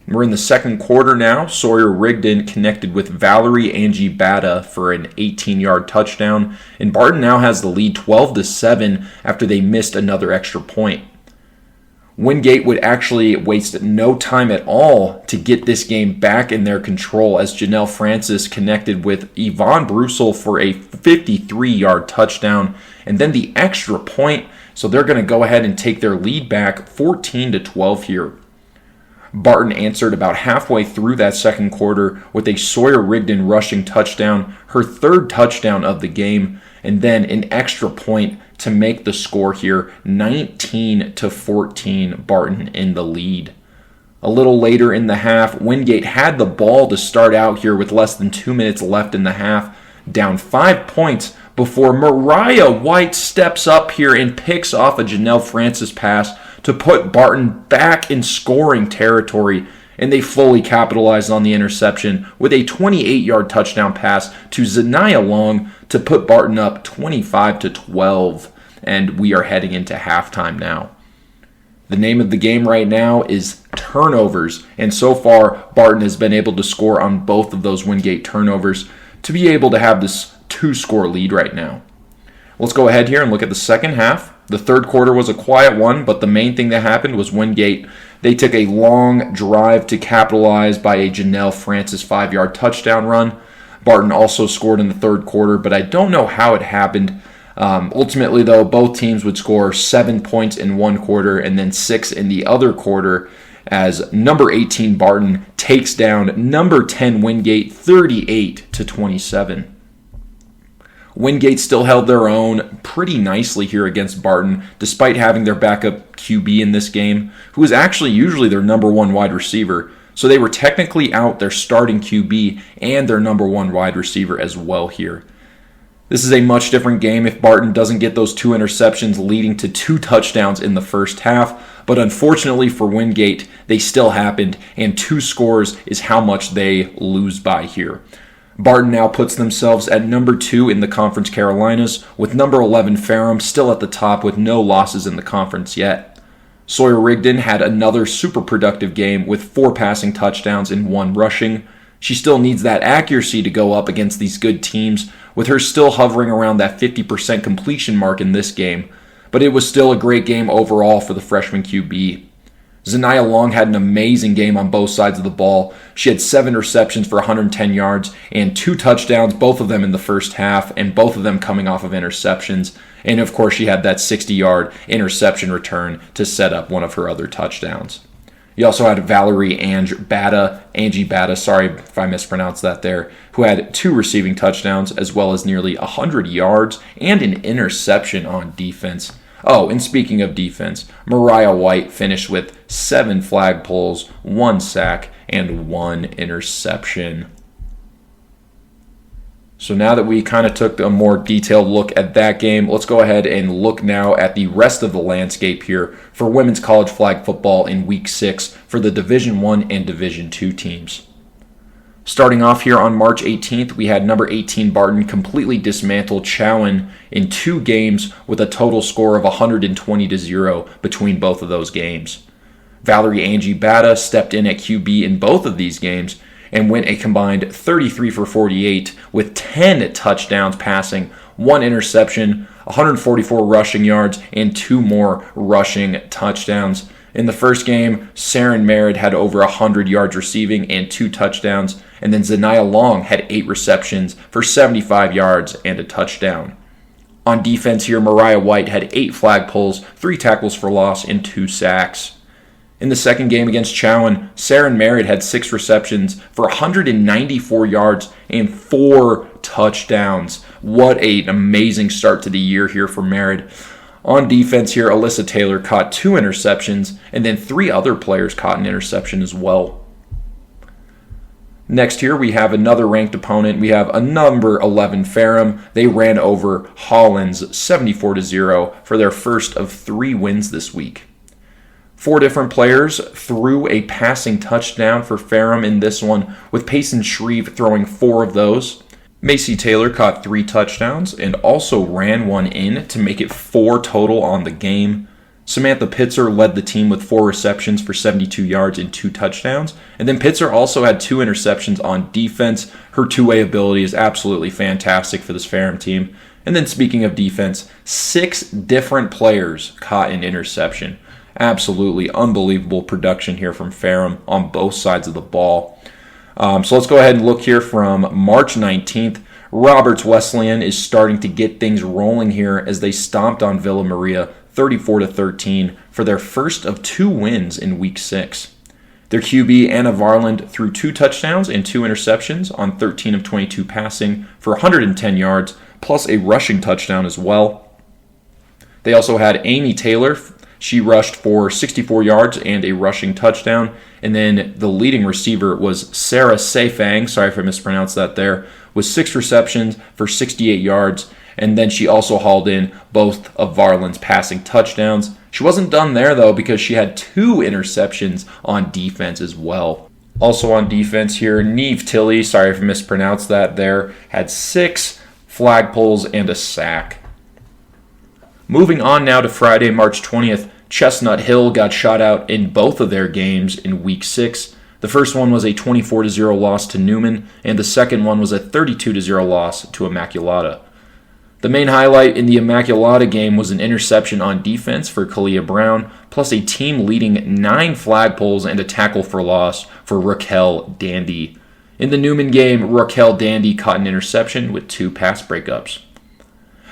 We're in the second quarter now. Sawyer Rigdon connected with Valerie Angie Bata for an 18-yard touchdown, and Barton now has the lead 12-7 after they missed another extra point. Wingate would actually waste no time at all to get this game back in their control, as Janelle Francis connected with Yvonne Brussel for a 53-yard touchdown, and then the extra point, so they're going to go ahead and take their lead back 14-12 here. Barton answered about halfway through that second quarter with a Sawyer Rigdon rushing touchdown, her third touchdown of the game, and then an extra point to make the score here 19-14, Barton in the lead. A little later in the half, Wingate had the ball to start out here with less than 2 minutes left in the half, down 5 points before Mariah White steps up here and picks off a Janelle Francis pass to put Barton back in scoring territory, and they fully capitalized on the interception with a 28-yard touchdown pass to Zaniah Long to put Barton up 25-12, and we are heading into halftime now. The name of the game right now is turnovers, and so far Barton has been able to score on both of those Wingate turnovers to be able to have this 2-score lead right now. Let's go ahead here and look at the second half. The third quarter was a quiet one, but the main thing that happened was Wingate, they took a long drive to capitalize by a Janelle Francis 5-yard touchdown run. Barton also scored in the third quarter, but I don't know how it happened. Ultimately, though, both teams would score 7 points in one quarter and then 6 in the other quarter, as number 18 Barton takes down number 10 Wingate 38-27. Wingate still held their own pretty nicely here against Barton, despite having their backup QB in this game, who was actually usually their number 1 wide receiver. So they were technically out their starting QB and their number 1 wide receiver as well here. This is a much different game if Barton doesn't get those 2 interceptions leading to 2 touchdowns in the first half, but unfortunately for Wingate, they still happened, and 2 scores is how much they lose by here. Barton now puts themselves at number 2 in the Conference Carolinas, with number 11 Ferrum still at the top with no losses in the conference yet. Sawyer Rigdon had another super productive game with 4 passing touchdowns and 1 rushing. She still needs that accuracy to go up against these good teams, with her still hovering around that 50% completion mark in this game, but it was still a great game overall for the freshman QB. Zaniah Long had an amazing game on both sides of the ball. She had 7 receptions for 110 yards and 2 touchdowns, both of them in the first half, and both of them coming off of interceptions. And of course, she had that 60-yard interception return to set up one of her other touchdowns. You also had Valerie Angie Bata, sorry if I mispronounced that there, who had 2 receiving touchdowns as well as nearly 100 yards and an interception on defense. Oh, and speaking of defense, Mariah White finished with 7 flag pulls, 1 sack, and 1 interception. So now that we kind of took a more detailed look at that game, let's go ahead and look now at the rest of the landscape here for women's college flag football in Week 6 for the Division I and Division II teams. Starting off here on March 18th, we had number 18 Barton completely dismantle Chowan in 2 games with a total score of 120-0 between both of those games. Valerie Angie Bata stepped in at QB in both of these games and went a combined 33 for 48 with 10 touchdowns passing, 1 interception, 144 rushing yards, and 2 more rushing touchdowns. In the first game, Saren Merritt had over 100 yards receiving and 2 touchdowns, and then Zaniah Long had 8 receptions for 75 yards and a touchdown. On defense here, Mariah White had 8 flag pulls, 3 tackles for loss, and 2 sacks. In the second game against Chowan, Saren Merritt had 6 receptions for 194 yards and 4 touchdowns. What an amazing start to the year here for Merritt. On defense here, Alyssa Taylor caught 2 interceptions, and then 3 other players caught an interception as well. Next here, we have another ranked opponent. We have a number 11 Ferrum. They ran over Hollins 74-0 for their first of 3 wins this week. 4 different players threw a passing touchdown for Ferrum in this one, with Payson Shreve throwing 4 of those. Macy Taylor caught 3 touchdowns and also ran 1 in to make it 4 total on the game. Samantha Pitzer led the team with 4 receptions for 72 yards and 2 touchdowns. And then Pitzer also had 2 interceptions on defense. Her two-way ability is absolutely fantastic for this Ferrum team. And then speaking of defense, 6 different players caught an interception. Absolutely unbelievable production here from Ferrum on both sides of the ball. So let's go ahead and look here from March 19th. Roberts Wesleyan is starting to get things rolling here as they stomped on Villa Maria 34-13 for their first of 2 wins in Week 6. Their QB, Anna Varland, threw 2 touchdowns and 2 interceptions on 13 of 22 passing for 110 yards, plus a rushing touchdown as well. They also had Amy Taylor. She rushed for 64 yards and a rushing touchdown. And then the leading receiver was Sarah Seifang, sorry if I mispronounced that there, with 6 receptions for 68 yards. And then she also hauled in both of Varland's passing touchdowns. She wasn't done there, though, because she had 2 interceptions on defense as well. Also on defense here, Neve Tilley, sorry if I mispronounced that there, had 6 flag pulls and a sack. Moving on now to Friday, March 20th, Chestnut Hill got shot out in both of their games in Week 6. The first one was a 24-0 loss to Newman, and the second one was a 32-0 loss to Immaculata. The main highlight in the Immaculata game was an interception on defense for Kalia Brown, plus a team-leading 9 flag pulls and a tackle for loss for Raquel Dandy. In the Newman game, Raquel Dandy caught an interception with 2 pass breakups.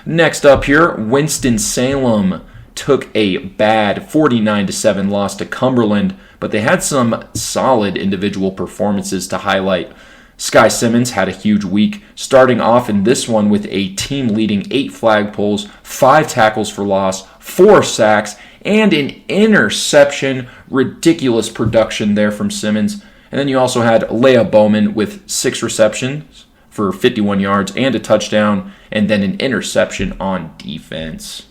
Next up here, Winston-Salem took a bad 49-7 loss to Cumberland, but they had some solid individual performances to highlight. Sky Simmons had a huge week, starting off in this one with a team-leading 8 flag pulls, 5 tackles for loss, 4 sacks, and an interception. Ridiculous production there from Simmons. And then you also had Leah Bowman with 6 receptions for 51 yards and a touchdown, and then an interception on defense.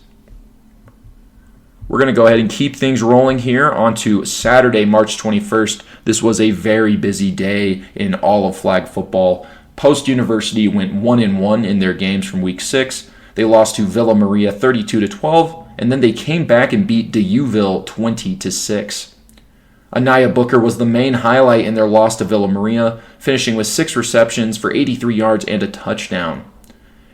We're going to go ahead and keep things rolling here onto Saturday, March 21st. This was a very busy day in all of flag football. Post University went 1-1 in their games from Week 6. They lost to Villa Maria 32-12, and then they came back and beat DeUville 20-6. Anaya Booker was the main highlight in their loss to Villa Maria, finishing with 6 receptions for 83 yards and a touchdown.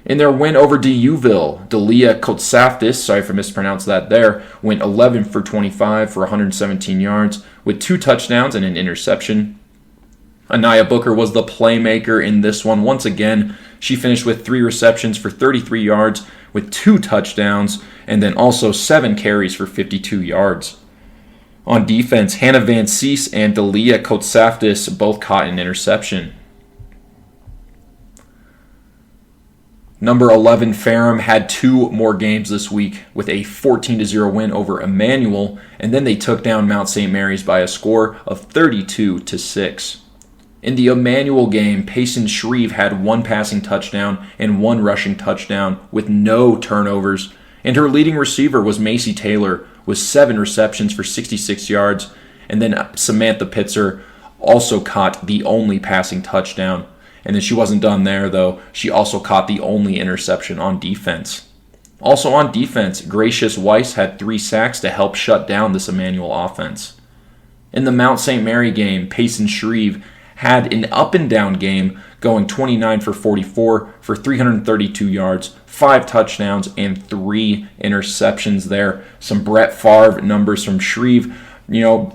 In their win over DeUville, Delia Kotsaftis, sorry if I mispronounced that there, went 11 for 25 for 117 yards with 2 touchdowns and an interception. Anaya Booker was the playmaker in this one. Once again, she finished with 3 receptions for 33 yards with 2 touchdowns and then also 7 carries for 52 yards. On defense, Hannah Van Cees and Delia Kotsaftis both caught an interception. Number 11 Ferrum had 2 more games this week with a 14-0 win over Emmanuel, and then they took down Mount St. Mary's by a score of 32-6. In the Emmanuel game, Payson Shreve had 1 passing touchdown and 1 rushing touchdown with no turnovers. And her leading receiver was Macy Taylor with 7 receptions for 66 yards. And then Samantha Pitzer also caught the only passing touchdown. And then she wasn't done there, though. She also caught the only interception on defense. Also on defense, Gracious Weiss had 3 sacks to help shut down this Emmanuel offense. In the Mount St. Mary game, Payson Shreve had an up-and-down game, going 29 for 44 for 332 yards, 5 touchdowns, and 3 interceptions there. Some Brett Favre numbers from Shreve.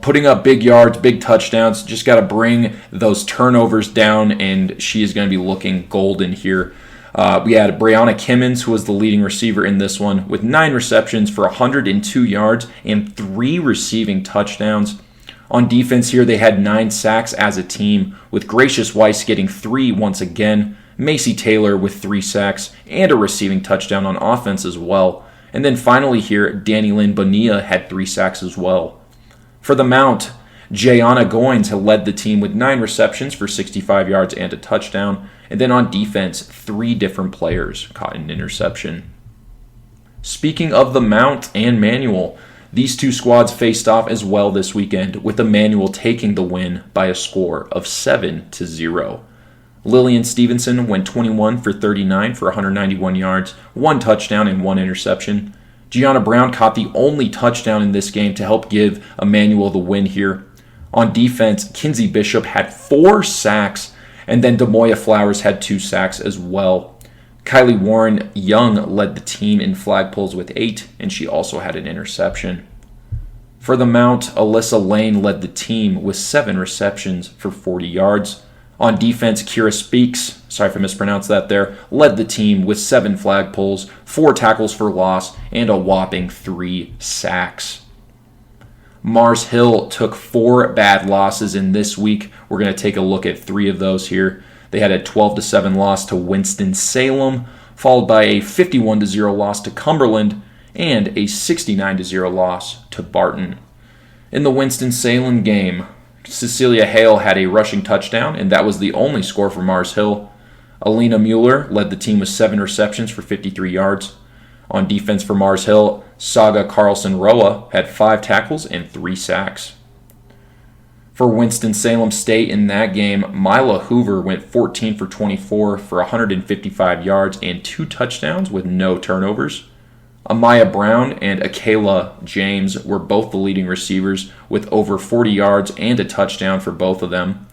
Putting up big yards, big touchdowns. Just got to bring those turnovers down, and she is going to be looking golden here. We had Brianna Kimmons, who was the leading receiver in this one, with 9 receptions for 102 yards and 3 receiving touchdowns. On defense here, they had 9 sacks as a team, with Gracious Weiss getting 3 once again, Macy Taylor with 3 sacks, and a receiving touchdown on offense as well. And then finally here, Danny Lynn Bonilla had 3 sacks as well. For the Mount, Jayana Goins had led the team with 9 receptions for 65 yards and a touchdown. And then on defense, 3 different players caught an interception. Speaking of the Mount and Manual, these 2 squads faced off as well this weekend, with the Manual taking the win by a score of 7-0. Lillian Stevenson went 21 for 39 for 191 yards, 1 touchdown and 1 interception. Gianna Brown caught the only touchdown in this game to help give Emmanuel the win here. On defense, Kinsey Bishop had 4 sacks, and then Demoya Flowers had 2 sacks as well. Kylie Warren Young led the team in flag pulls with 8, and she also had an interception. For the Mount, Alyssa Lane led the team with 7 receptions for 40 yards. On defense, Kira Speaks, sorry if I mispronounced that there, led the team with 7 flag pulls, 4 tackles for loss, and a whopping 3 sacks. Mars Hill took 4 bad losses in this week. We're going to take a look at 3 of those here. They had a 12-7 loss to Winston-Salem, followed by a 51-0 loss to Cumberland, and a 69-0 loss to Barton. In the Winston-Salem game, Cecilia Hale had a rushing touchdown, and that was the only score for Mars Hill. Alina Mueller led the team with 7 receptions for 53 yards. On defense for Mars Hill, Saga Carlson-Roa had 5 tackles and 3 sacks. For Winston-Salem State in that game, Mila Hoover went 14 for 24 for 155 yards and 2 touchdowns with no turnovers. Amaya Brown and Akayla James were both the leading receivers with over 40 yards and a touchdown for both of them.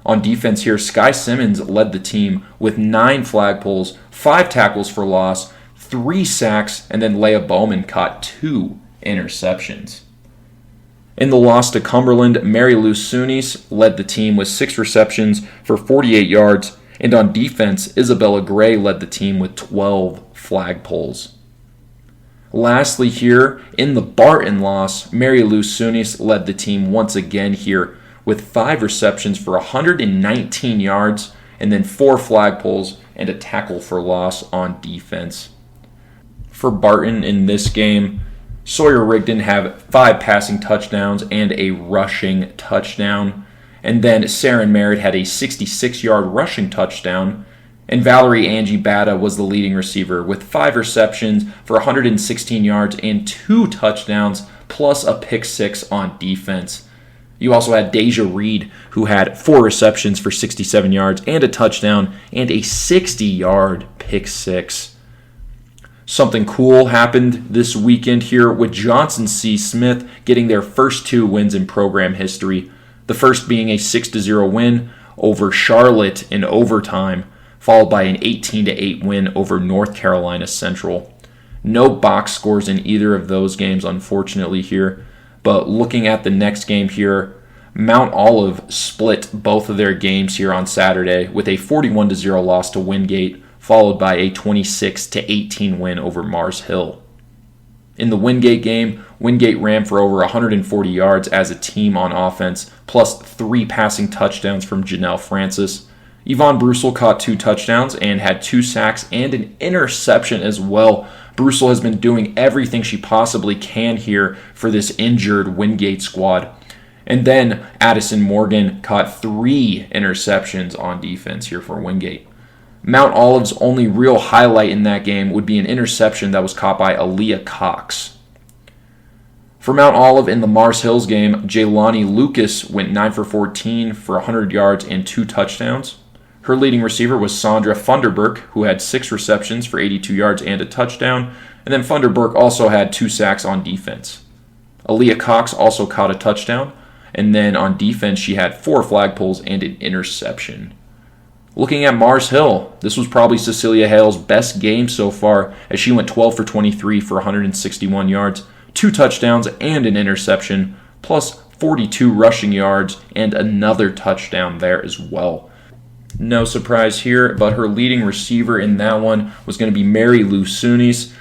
On defense here, Sky Simmons led the team with 9 flag pulls, 5 tackles for loss, 3 sacks, and then Leah Bowman caught 2 interceptions. In the loss to Cumberland, Mary Lou Sunis led the team with 6 receptions for 48 yards, and on defense, Isabella Gray led the team with 12 flag pulls. Lastly here, in the Barton loss, Mary Lou Sunis led the team once again here with 5 receptions for 119 yards and then 4 flag pulls and a tackle for loss on defense. For Barton in this game, Sawyer Rigdon had 5 passing touchdowns and a rushing touchdown. And then Saren Merritt had a 66-yard rushing touchdown. And Valerie Angie Bata was the leading receiver with 5 receptions for 116 yards and 2 touchdowns, plus a pick 6 on defense. You also had Deja Reed, who had 4 receptions for 67 yards and a touchdown and a 60-yard pick 6. Something cool happened this weekend here with Johnson C. Smith getting their first 2 wins in program history. The first being a 6-0 win over Charlotte in overtime, followed by an 18-8 win over North Carolina Central. No box scores in either of those games, unfortunately, here. But looking at the next game here, Mount Olive split both of their games here on Saturday with a 41-0 loss to Wingate, followed by a 26-18 win over Mars Hill. In the Wingate game, Wingate ran for over 140 yards as a team on offense, plus 3 passing touchdowns from Janelle Francis. Yvonne Brussel caught 2 touchdowns and had 2 sacks and an interception as well. Brussel has been doing everything she possibly can here for this injured Wingate squad. And then Addison Morgan caught 3 interceptions on defense here for Wingate. Mount Olive's only real highlight in that game would be an interception that was caught by Aaliyah Cox. For Mount Olive in the Mars Hills game, Jaylani Lucas went 9 for 14 for 100 yards and 2 touchdowns. Her leading receiver was Sandra Funderburk, who had 6 receptions for 82 yards and a touchdown. And then Funderburk also had 2 sacks on defense. Aaliyah Cox also caught a touchdown. And then on defense, she had 4 flag pulls and an interception. Looking at Mars Hill, this was probably Cecilia Hale's best game so far, as she went 12 for 23 for 161 yards, 2 touchdowns and an interception, plus 42 rushing yards and another touchdown there as well. No surprise here, but her leading receiver in that one was going to be Mary Lou Sunis,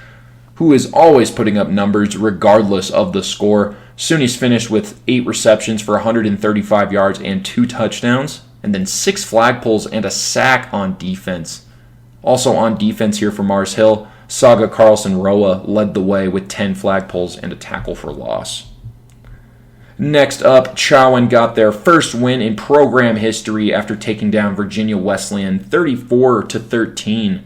who is always putting up numbers regardless of the score. Sunis finished with 8 receptions for 135 yards and 2 touchdowns, and then 6 flag pulls and a sack on defense. Also on defense here for Mars Hill, Saga Carlson-Roa led the way with 10 flag pulls and a tackle for loss. Next up, Chowan got their first win in program history after taking down Virginia Wesleyan 34-13.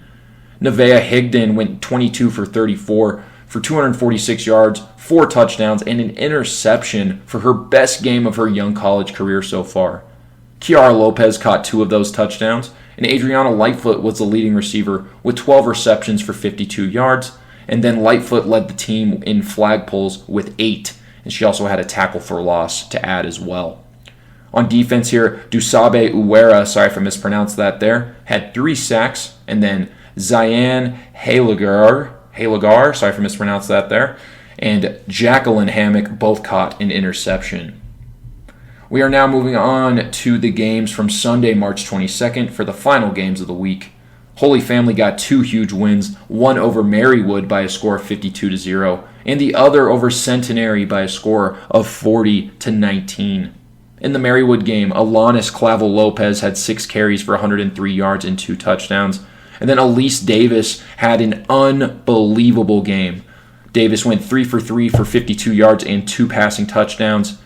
Nevaeh Higdon went 22 for 34 for 246 yards, 4 touchdowns, and an interception for her best game of her young college career so far. Kiara Lopez caught 2 of those touchdowns, and Adriana Lightfoot was the leading receiver with 12 receptions for 52 yards, and then Lightfoot led the team in flag pulls with 8, and she also had a tackle for loss to add as well. On defense here, Dusabe Uwera, sorry if I mispronounced that there, had 3 sacks, and then Zayan Halagar, sorry if I mispronounced that there, and Jacqueline Hammock both caught an interception. We are now moving on to the games from Sunday, March 22nd for the final games of the week. Holy Family got 2 huge wins, one over Marywood by a score of 52-0, and the other over Centenary by a score of 40-19. In the Marywood game, Alanis Clavel Lopez had 6 carries for 103 yards and 2 touchdowns, and then Elise Davis had an unbelievable game. Davis went 3 for 3 for 52 yards and 2 passing touchdowns,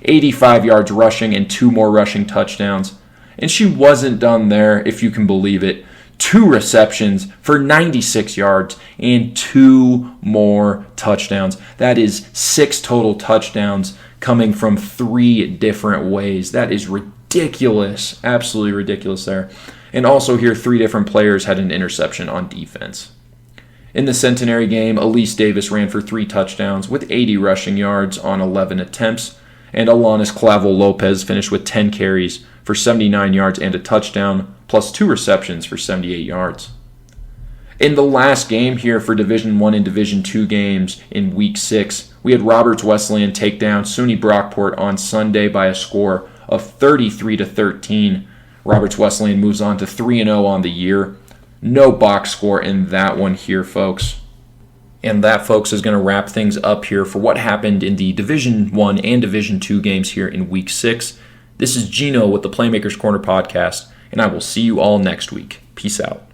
85 yards rushing and 2 more rushing touchdowns. And she wasn't done there, if you can believe it. 2 receptions for 96 yards and 2 more touchdowns. That is 6 total touchdowns coming from 3 different ways. That is ridiculous. Absolutely ridiculous there. And also here, 3 different players had an interception on defense. In the Centenary game, Elise Davis ran for 3 touchdowns with 80 rushing yards on 11 attempts. And Alanis Clavel Lopez finished with 10 carries for 79 yards and a touchdown, plus 2 receptions for 78 yards. In the last game here for Division I and Division II games in Week 6, we had Roberts Wesleyan take down SUNY Brockport on Sunday by a score of 33-13. Roberts Wesleyan moves on to 3-0 on the year. No box score in that one here, folks. And that, folks, is going to wrap things up here for what happened in the Division I and Division II games here in Week 6. This is Gino with the Playmaker's Corner podcast, and I will see you all next week. Peace out.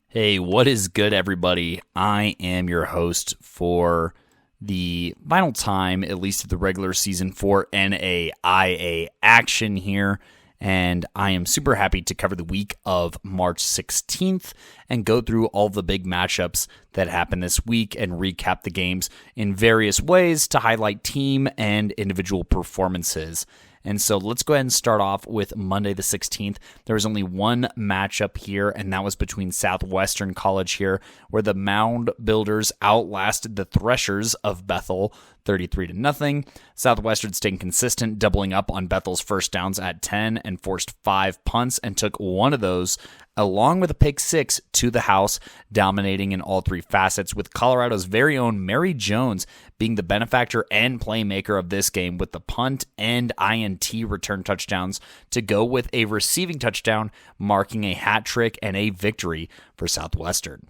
Hey, what is good, everybody? I am your host for the final time, at least of the regular season, for NAIA action here. And I am super happy to cover the week of March 16th and go through all the big matchups that happened this week and recap the games in various ways to highlight team and individual performances. And so let's go ahead and start off with Monday the 16th. There was only one matchup here, and that was between Southwestern College here, where the Mound Builders outlasted the Threshers of Bethel 33-0. Southwestern stayed consistent, doubling up on Bethel's first downs at 10 and forced 5 punts and took one of those, along with a pick 6, to the house, dominating in all 3 facets, with Colorado's very own Mary Jones being the benefactor and playmaker of this game with the punt and INT return touchdowns to go with a receiving touchdown, marking a hat trick and a victory for Southwestern.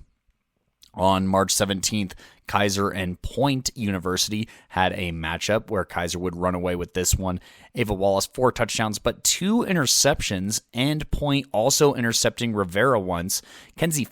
On March 17th, Kaiser and Point University had a matchup where Kaiser would run away with this one. Ava Wallace, 4 touchdowns, but 2 interceptions, and Point also intercepting Rivera once. Kenzie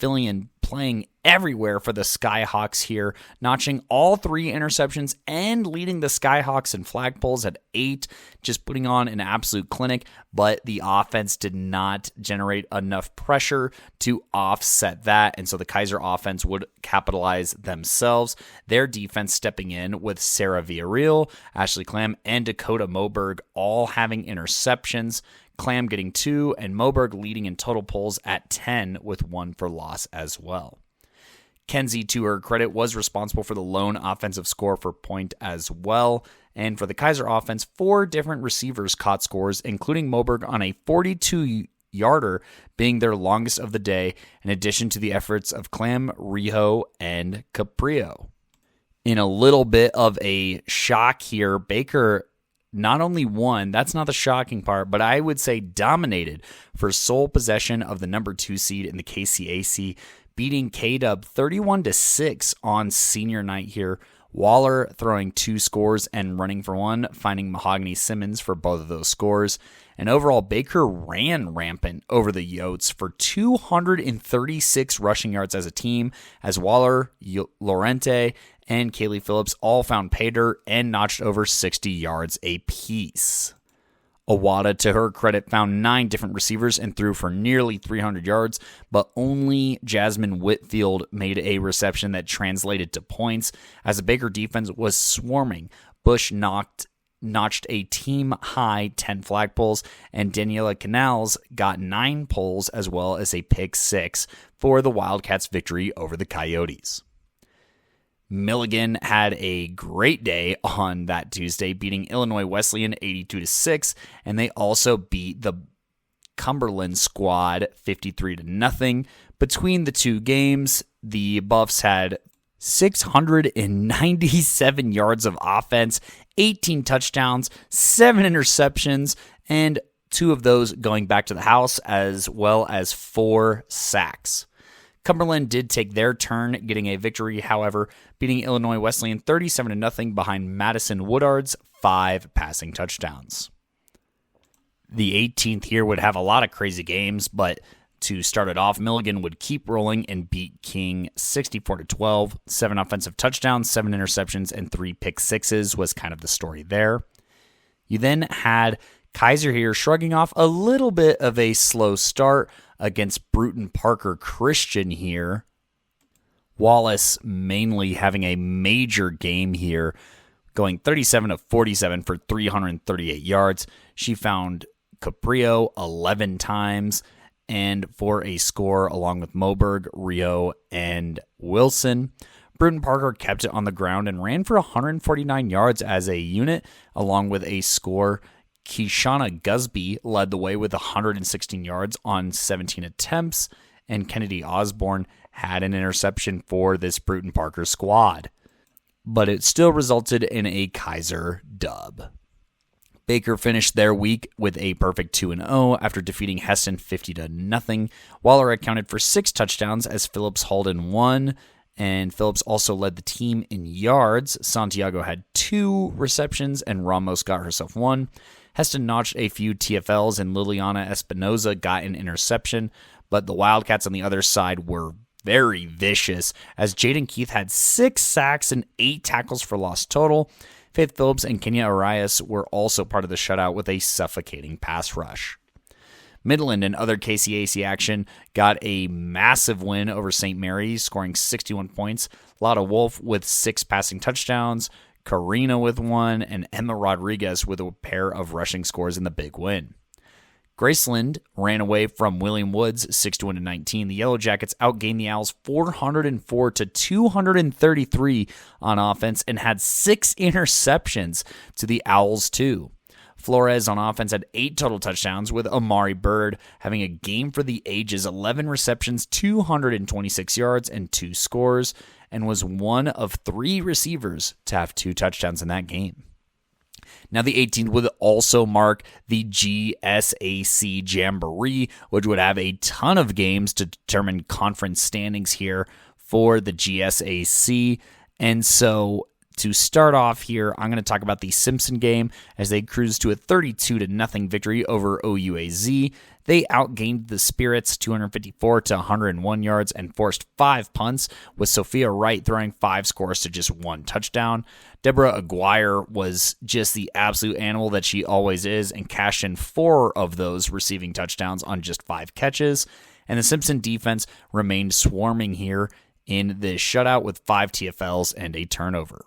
playing everywhere for the Skyhawks here, notching all 3 interceptions and leading the Skyhawks in flagpoles at 8, just putting on an absolute clinic, but the offense did not generate enough pressure to offset that, and so the Kaiser offense would capitalize themselves. Their defense stepping in with Sarah Villarreal, Ashley Clam, and Dakota Moberg all having interceptions. Clam getting 2, and Moberg leading in total pulls at 10 with 1 for loss as well. Kenzie, to her credit, was responsible for the lone offensive score for point as well. And for the Kaiser offense, 4 different receivers caught scores, including Moberg on a 42-yarder being their longest of the day, in addition to the efforts of Clam, Riho, and Caprio. In a little bit of a shock here, Baker not only won, that's not the shocking part, but I would say dominated for sole possession of the number 2 seed in the KCAC, beating K-Dub 31-6 on senior night here. Waller throwing 2 scores and running for 1, finding Mahogany Simmons for both of those scores. And overall, Baker ran rampant over the Yotes for 236 rushing yards as a team, as Waller, Lorente, and Kaylee Phillips all found pay dirt and notched over 60 yards apiece. Owada, to her credit, found 9 different receivers and threw for nearly 300 yards, but only Jasmine Whitfield made a reception that translated to points, as the Baker defense was swarming. Bush notched a team-high 10 flagpoles, and Daniela Canals got 9 pulls as well as a pick 6 for the Wildcats' victory over the Coyotes. Milligan had a great day on that Tuesday, beating Illinois Wesleyan 82-6, and they also beat the Cumberland squad 53-0. Between the 2 games, the Buffs had 697 yards of offense, 18 touchdowns, 7 interceptions, and 2 of those going back to the house, as well as 4 sacks. Cumberland did take their turn, getting a victory, however, beating Illinois Wesleyan 37-0 behind Madison Woodard's 5 passing touchdowns. The 18th here would have a lot of crazy games, but to start it off, Milligan would keep rolling and beat King 64-12. 7 offensive touchdowns, 7 interceptions, and 3 pick sixes was kind of the story there. You then had Kaiser here shrugging off a little bit of a slow start against Bruton Parker Christian here. Wallace mainly having a major game here, going 37-47 for 338 yards. She found Caprio 11 times, and for a score along with Moberg, Rio, and Wilson. Bruton Parker kept it on the ground and ran for 149 yards as a unit, along with a score. Keshana Gusby led the way with 116 yards on 17 attempts, and Kennedy Osborne had an interception for this Bruton Parker squad. But it still resulted in a Kaiser dub. Baker finished their week with a perfect 2-0 after defeating Heston 50-0. Waller accounted for 6 touchdowns as Phillips hauled in 1, and Phillips also led the team in yards. Santiago had 2 receptions, and Ramos got herself 1. Heston notched a few TFLs, and Liliana Espinoza got an interception, but the Wildcats on the other side were very vicious, as Jaden Keith had 6 sacks and 8 tackles for loss total. Faith Phillips and Kenya Arias were also part of the shutout with a suffocating pass rush. Midland and other KCAC action got a massive win over St. Mary's, scoring 61 points. Lotta Wolf with 6 passing touchdowns, Karina with 1, and Emma Rodriguez with a pair of rushing scores in the big win. Graceland ran away from William Woods 6-19. The Yellow Jackets outgained the Owls 404-233 on offense and had 6 interceptions to the Owls 2. Flores on offense had 8 total touchdowns, with Amari Bird having a game for the ages, 11 receptions, 226 yards, and 2 scores, and was one of 3 receivers to have 2 touchdowns in that game. Now, the 18th would also mark the GSAC Jamboree, which would have a ton of games to determine conference standings here for the GSAC. And so, to start off here, I'm going to talk about the Simpson game as they cruised to a 32-0 victory over OUAZ. They outgained the Spirits 254 to 101 yards and forced 5 punts, with Sophia Wright throwing 5 scores to just 1 touchdown. Deborah Aguirre was just the absolute animal that she always is and cashed in 4 of those receiving touchdowns on just 5 catches. And the Simpson defense remained swarming here in this shutout with 5 TFLs and a turnover.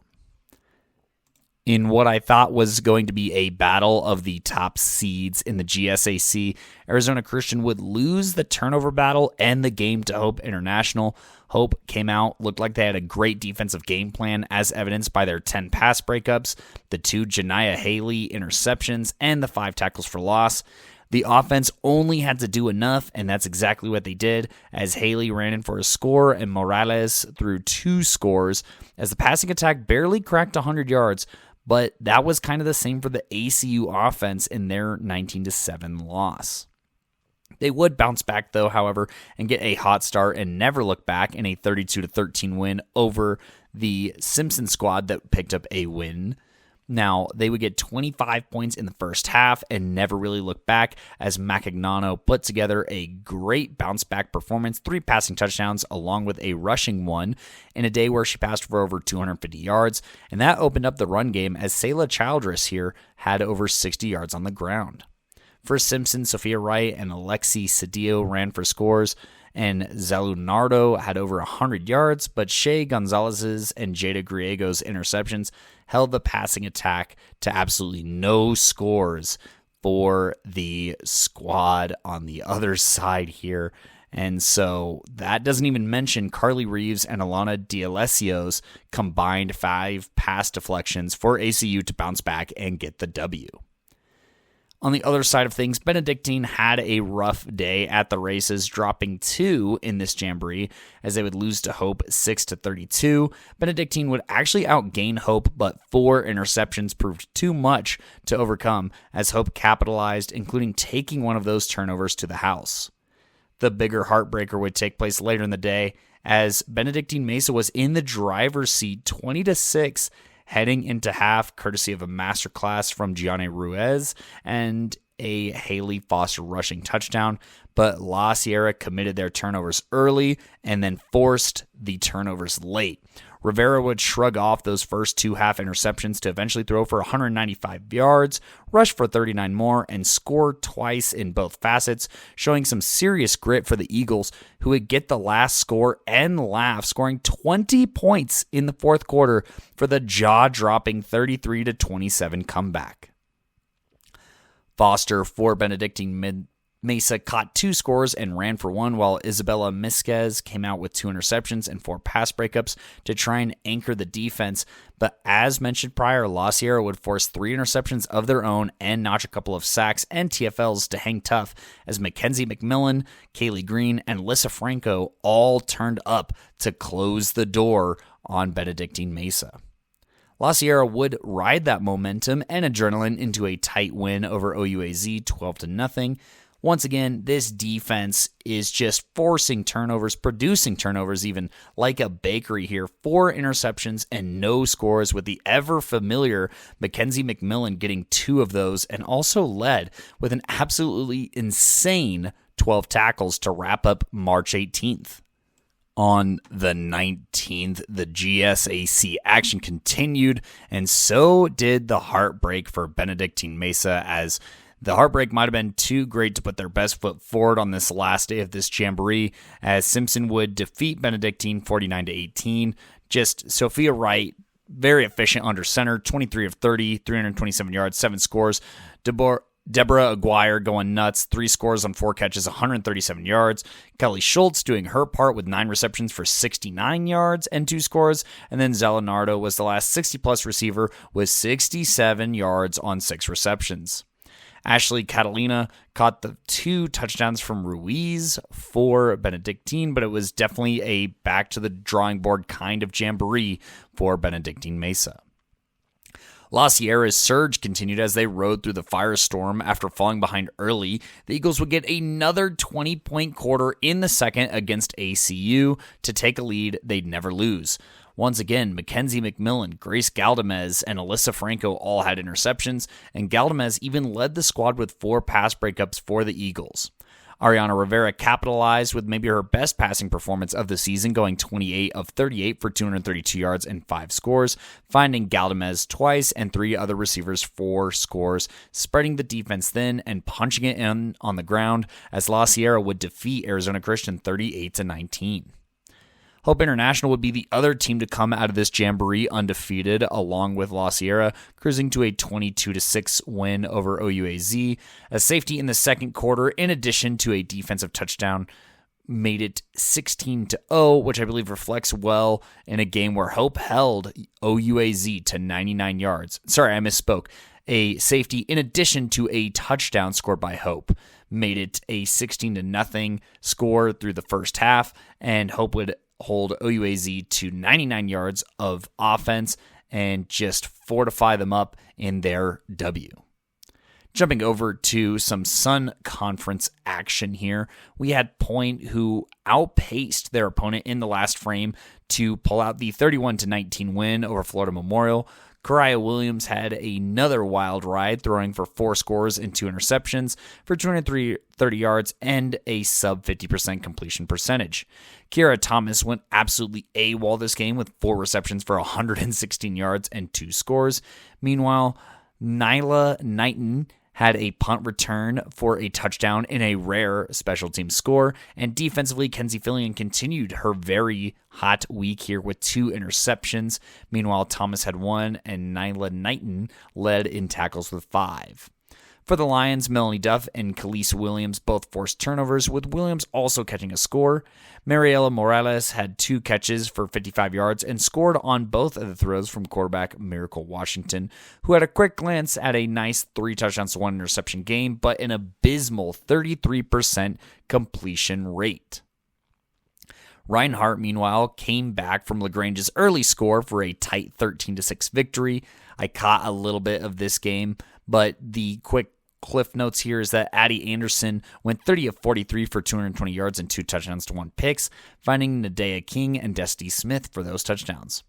In what I thought was going to be a battle of the top seeds in the GSAC, Arizona Christian would lose the turnover battle and the game to Hope International. Hope came out, looked like they had a great defensive game plan, as evidenced by their 10 pass breakups, the 2 Janiah Haley interceptions, and the 5 tackles for loss. The offense only had to do enough, and that's exactly what they did, as Haley ran in for a score and Morales threw 2 scores, as the passing attack barely cracked 100 yards, but that was kind of the same for the ACU offense in their 19-7 loss. They would bounce back, though, however, and get a hot start and never look back in a 32-13 win over the Simpson squad that picked up a win. Now, they would get 25 points in the first half and never really look back, as Macagnano put together a great bounce-back performance, 3 passing touchdowns along with a rushing one in a day where she passed for over 250 yards, and that opened up the run game as Selah Childress here had over 60 yards on the ground. For Simpson, Sophia Wright and Alexi Cedillo ran for scores, and Zalunardo had over 100 yards, but Shea Gonzalez's and Jada Griego's interceptions held the passing attack to absolutely no scores for the squad on the other side here. And so that doesn't even mention Carly Reeves and Alana D'Alessio's combined 5 pass deflections for ACU to bounce back and get the W. On the other side of things, Benedictine had a rough day at the races, dropping 2 in this jamboree as they would lose to Hope 6-32. Benedictine would actually outgain Hope, but 4 interceptions proved too much to overcome as Hope capitalized, including taking one of those turnovers to the house. The bigger heartbreaker would take place later in the day as Benedictine Mesa was in the driver's seat 20-6 heading into half, courtesy of a masterclass from Gianni Ruiz and a Haley Foster rushing touchdown, but La Sierra committed their turnovers early and then forced the turnovers late. Rivera would shrug off those first 2 half interceptions to eventually throw for 195 yards, rush for 39 more, and score twice in both facets, showing some serious grit for the Eagles, who would get the last score and laugh, scoring 20 points in the fourth quarter for the jaw-dropping 33-27 comeback. Foster for Benedictine Mesa caught 2 scores and ran for 1, while Isabella Misquez came out with 2 interceptions and 4 pass breakups to try and anchor the defense. But as mentioned prior, La Sierra would force 3 interceptions of their own and notch a couple of sacks and TFLs to hang tough as Mackenzie McMillan, Kaylee Green, and Lissa Franco all turned up to close the door on Benedictine Mesa. La Sierra would ride that momentum and adrenaline into a tight win over OUAZ 12-0. Once again, this defense is just forcing turnovers, producing turnovers even, like a bakery here. 4 interceptions and no scores, with the ever-familiar Mackenzie McMillan getting 2 of those, and also led with an absolutely insane 12 tackles to wrap up March 18th. On the 19th, the GSAC action continued, and so did the heartbreak for Benedictine Mesa, as the heartbreak might have been too great to put their best foot forward on this last day of this jamboree, as Simpson would defeat Benedictine 49-18. Just Sophia Wright, very efficient under center, 23 of 30, 327 yards, 7 scores. Deborah Aguirre going nuts, 3 scores on 4 catches, 137 yards. Kelly Schultz doing her part with 9 receptions for 69 yards and 2 scores. And then Zelinardo was the last 60-plus receiver with 67 yards on 6 receptions. Ashley Catalina caught the 2 touchdowns from Ruiz for Benedictine, but it was definitely a back-to-the-drawing-board kind of jamboree for Benedictine Mesa. La Sierra's surge continued as they rode through the firestorm. After falling behind early, the Eagles would get another 20-point quarter in the second against ACU to take a lead they'd never lose. Once again, Mackenzie McMillan, Grace Galdamez, and Alyssa Franco all had interceptions, and Galdamez even led the squad with 4 pass breakups for the Eagles. Ariana Rivera capitalized with maybe her best passing performance of the season, going 28 of 38 for 232 yards and 5 scores, finding Galdamez twice and 3 other receivers 4 scores, spreading the defense thin and punching it in on the ground as La Sierra would defeat Arizona Christian 38-19. Hope International would be the other team to come out of this jamboree undefeated, along with La Sierra, cruising to a 22-6 win over OUAZ. A safety in the second quarter, in addition to a defensive touchdown, made it 16-0, which I believe reflects well in a game where Hope held OUAZ to 99 yards. Sorry, I misspoke. A safety, in addition to a touchdown scored by Hope, made it a 16-0 score through the first half, and Hope would hold OUAZ to 99 yards of offense and just fortify them up in their W. Jumping over to some Sun Conference action here, we had Point, who outpaced their opponent in the last frame to pull out the 31-19 win over Florida Memorial. Kariah Williams had another wild ride, throwing for 4 scores and 2 interceptions for 230 yards and a sub 50% completion percentage. Kiara Thomas went absolutely AWOL this game with 4 receptions for 116 yards and 2 scores. Meanwhile, Nyla Knighton had a punt return for a touchdown in a rare special team score, and defensively, Kenzie Fillion continued her very hot week here with 2 interceptions. Meanwhile, Thomas had 1, and Nyla Knighton led in tackles with 5. For the Lions, Melanie Duff and Khalees Williams both forced turnovers, with Williams also catching a score. Mariela Morales had 2 catches for 55 yards and scored on both of the throws from quarterback Miracle Washington, who had a quick glance at a nice 3 touchdowns to 1 interception game, but an abysmal 33% completion rate. Reinhardt, meanwhile, came back from LaGrange's early score for a tight 13-6 victory. I caught a little bit of this game, but the quick cliff notes here is that Addie Anderson went 30 of 43 for 220 yards and 2 touchdowns to 1 picks, finding Nadea King and Destiny Smith for those touchdowns.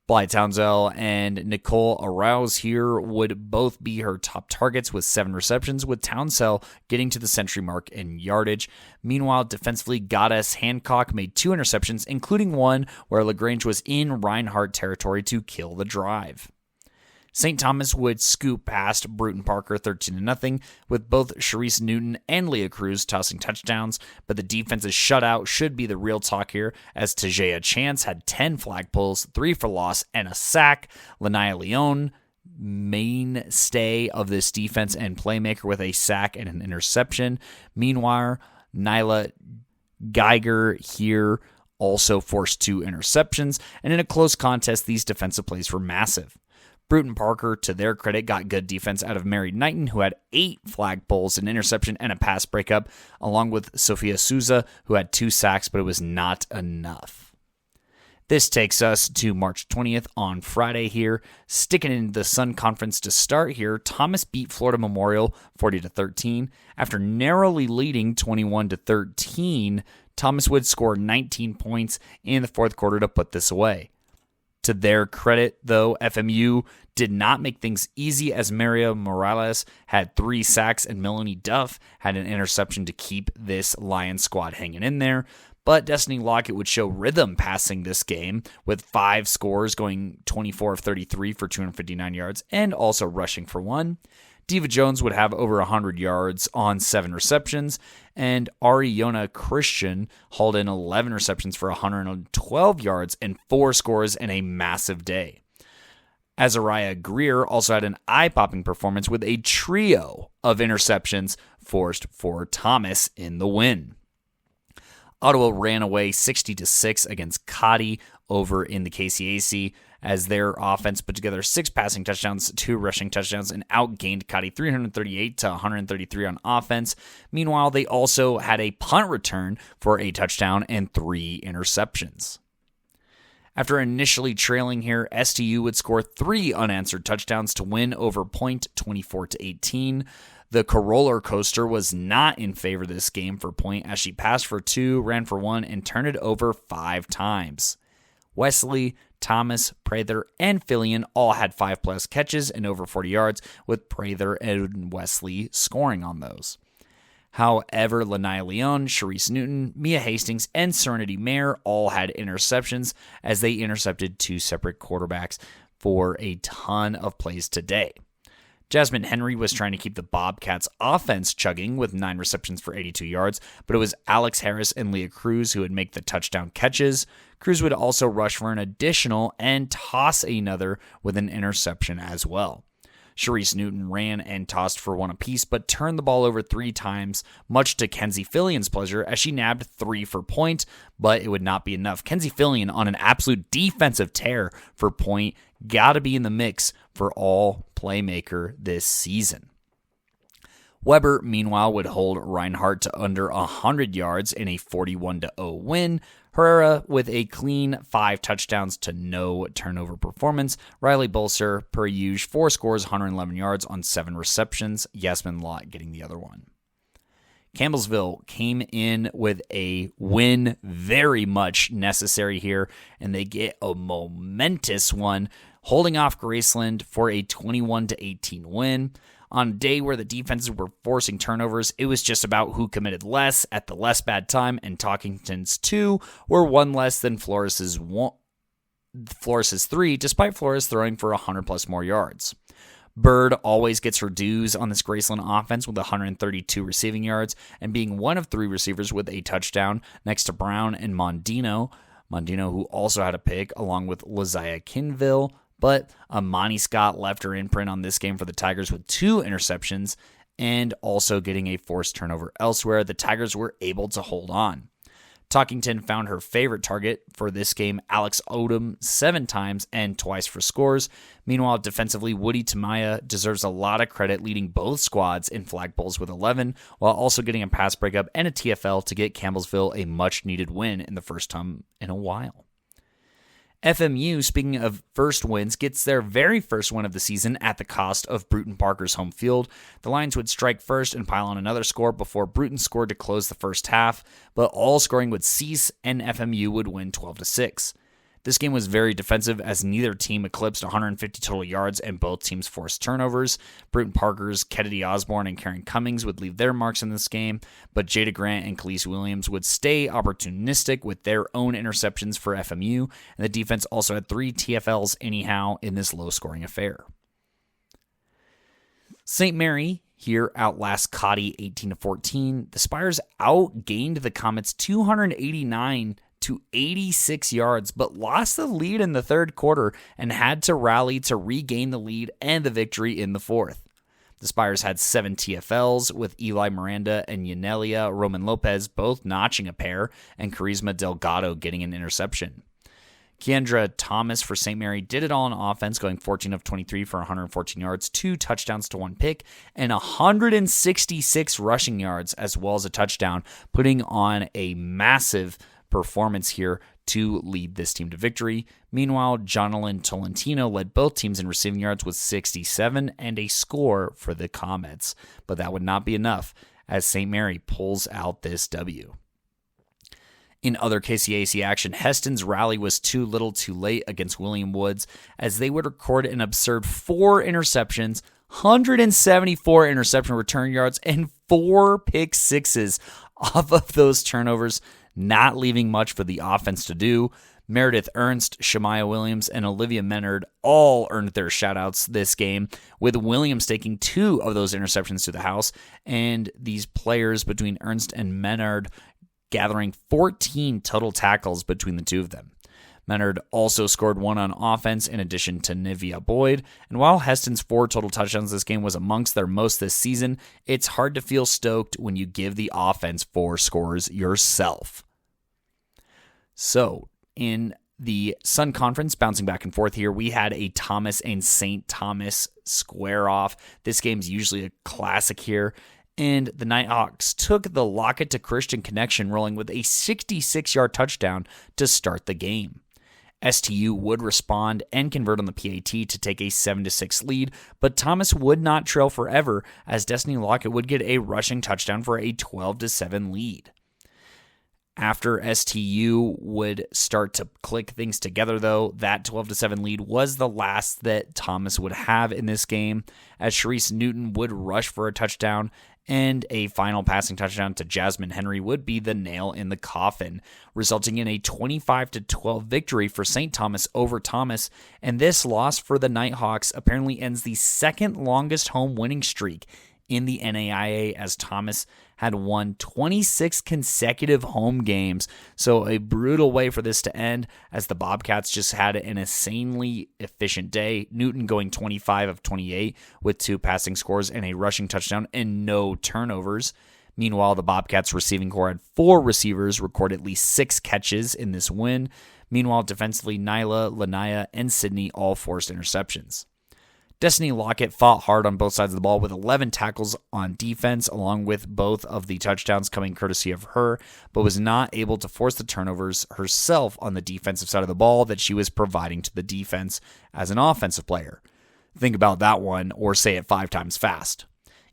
Blythe Townsell and Nicole Arouse here would both be her top targets with 7 receptions, with Townsell getting to the century mark in yardage. Meanwhile, defensively, Goddess Hancock made 2 interceptions, including one where LaGrange was in Reinhardt territory to kill the drive. St. Thomas would scoop past Bruton Parker 13-0, with both Sharice Newton and Leah Cruz tossing touchdowns, but the defense's shutout should be the real talk here, as Tajea Chance had 10 flag pulls, 3 for loss, and a sack. Lanaya Leone, mainstay of this defense and playmaker, with a sack and an interception. Meanwhile, Nyla Geiger here also forced 2 interceptions, and in a close contest, these defensive plays were massive. Bruton Parker, to their credit, got good defense out of Mary Knighton, who had 8 flag pulls, an interception, and a pass breakup, along with Sophia Souza, who had 2 sacks, but it was not enough. This takes us to March 20th on Friday here. Sticking in the Sun Conference to start here, Thomas beat Florida Memorial 40-13. After narrowly leading 21-13, Thomas would score 19 points in the fourth quarter to put this away. To their credit, though, FMU did not make things easy, as Maria Morales had 3 sacks and Melanie Duff had an interception to keep this Lions squad hanging in there. But Destiny Lockett would show rhythm passing this game, with 5 scores, going 24 of 33 for 259 yards and also rushing for 1. Diva Jones would have over 100 yards on 7 receptions, and Ariana Christian hauled in 11 receptions for 112 yards and 4 scores in a massive day. Azariah Greer also had an eye-popping performance with a trio of interceptions forced for Thomas in the win. Ottawa ran away 60-6 against Kodey over in the KCAC, as their offense put together 6 passing touchdowns, 2 rushing touchdowns, and outgained Kodey 338-133 on offense. Meanwhile, they also had a punt return for a touchdown and 3 interceptions. After initially trailing here, STU would score 3 unanswered touchdowns to win over Point 24-18. The roller coaster was not in favor of this game for Point, as she passed for 2, ran for 1, and turned it over 5 times. Wesley, Thomas, Prather, and Fillion all had 5+ catches and over 40 yards, with Prather and Wesley scoring on those. However, Lanaya Leon, Sharice Newton, Mia Hastings, and Serenity Mayer all had interceptions as they intercepted 2 separate quarterbacks for a ton of plays today. Jasmine Henry was trying to keep the Bobcats' offense chugging with 9 receptions for 82 yards, but it was Alex Harris and Leah Cruz who would make the touchdown catches. Cruz would also rush for an additional and toss another with an interception as well. Sharice Newton ran and tossed for 1 apiece, but turned the ball over 3 times, much to Kenzie Fillion's pleasure, as she nabbed 3 for point, but it would not be enough. Kenzie Fillion, on an absolute defensive tear for point, got to be in the mix for all Playmaker this season. Weber, meanwhile, would hold Reinhardt to under 100 yards in a 41-0 win. Herrera with a clean 5 touchdowns to no turnover performance. Riley Bolser, per usual, 4 scores, 111 yards on 7 receptions. Yasmin Lott getting the other one. Campbellsville came in with a win, very much necessary here, and they get a momentous one, holding off Graceland for a 21-18 win. On a day where the defenses were forcing turnovers, it was just about who committed less at the less bad time, and Talkington's 2 were 1 less than Flores's 3, despite Flores throwing for 100-plus more yards. Bird always gets her dues on this Graceland offense with 132 receiving yards and being one of 3 receivers with a touchdown next to Brown and Mondino. Mondino, who also had a pick, along with Laziah Kinville. But Amani Scott left her imprint on this game for the Tigers with 2 interceptions and also getting a forced turnover elsewhere. The Tigers were able to hold on. Talkington found her favorite target for this game, Alex Odom, 7 times and twice for scores. Meanwhile, defensively, Woody Tamaya deserves a lot of credit, leading both squads in flag poles with 11, while also getting a pass breakup and a TFL to get Campbellsville a much-needed win in the first time in a while. FMU, speaking of first wins, gets their very first win of the season at the cost of Bruton Parker's home field. The Lions would strike first and pile on another score before Bruton scored to close the first half, but all scoring would cease and FMU would win 12-6. This game was very defensive as neither team eclipsed 150 total yards and both teams forced turnovers. Bruton Parker's Kennedy Osborne and Karen Cummings would leave their marks in this game, but Jada Grant and Khalees Williams would stay opportunistic with their own interceptions for FMU, and the defense also had 3 TFLs anyhow in this low-scoring affair. St. Mary here outlast Kodey 18-14. The Spires outgained the Comets 289 to 86 yards, but lost the lead in the third quarter and had to rally to regain the lead and the victory in the fourth. The Spires had 7 TFLs, with Eli Miranda and Yanelia Roman Lopez both notching a pair, and Charisma Delgado getting an interception. Keandra Thomas for St. Mary did it all on offense, going 14 of 23 for 114 yards, 2 touchdowns to 1 pick, and 166 rushing yards, as well as a touchdown, putting on a massive performance here to lead this team to victory. Meanwhile, Jonalyn Tolentino led both teams in receiving yards with 67 and a score for the Comets, but that would not be enough as St. Mary pulls out this W. In other KCAC action, Heston's rally was too little too late against William Woods as they would record an absurd 4 interceptions, 174 interception return yards, and 4 pick sixes off of those turnovers, not leaving much for the offense to do. Meredith Ernst, Shemaya Williams, and Olivia Menard all earned their shoutouts this game, with Williams taking 2 of those interceptions to the house, and these players between Ernst and Menard gathering 14 total tackles between the 2 of them. Menard also scored 1 on offense in addition to Nivea Boyd, and while Heston's 4 total touchdowns this game was amongst their most this season, it's hard to feel stoked when you give the offense 4 scores yourself. So, in the Sun Conference, bouncing back and forth here, we had a Thomas and St. Thomas square off. This game's usually a classic here, and the Nighthawks took the Lockett to Christian connection, rolling with a 66-yard touchdown to start the game. STU would respond and convert on the PAT to take a 7-6 lead, but Thomas would not trail forever as Destiny Lockett would get a rushing touchdown for a 12-7 lead. After STU would start to click things together, though, that 12-7 lead was the last that Thomas would have in this game, as Sharice Newton would rush for a touchdown, and a final passing touchdown to Jasmine Henry would be the nail in the coffin, resulting in a 25-12 victory for St. Thomas over Thomas. And this loss for the Nighthawks apparently ends the second longest home winning streak in the NAIA, as Thomas had won 26 consecutive home games. So a brutal way for this to end, as the Bobcats just had an insanely efficient day. Newton going 25 of 28 with 2 passing scores and a rushing touchdown and no turnovers. Meanwhile, the Bobcats receiving corps had 4 receivers record at least 6 catches in this win. Meanwhile, defensively, Nyla, Lanaya, and Sydney all forced interceptions. Destiny Lockett fought hard on both sides of the ball with 11 tackles on defense, along with both of the touchdowns coming courtesy of her, but was not able to force the turnovers herself on the defensive side of the ball that she was providing to the defense as an offensive player. Think about that one, or say it 5 times fast.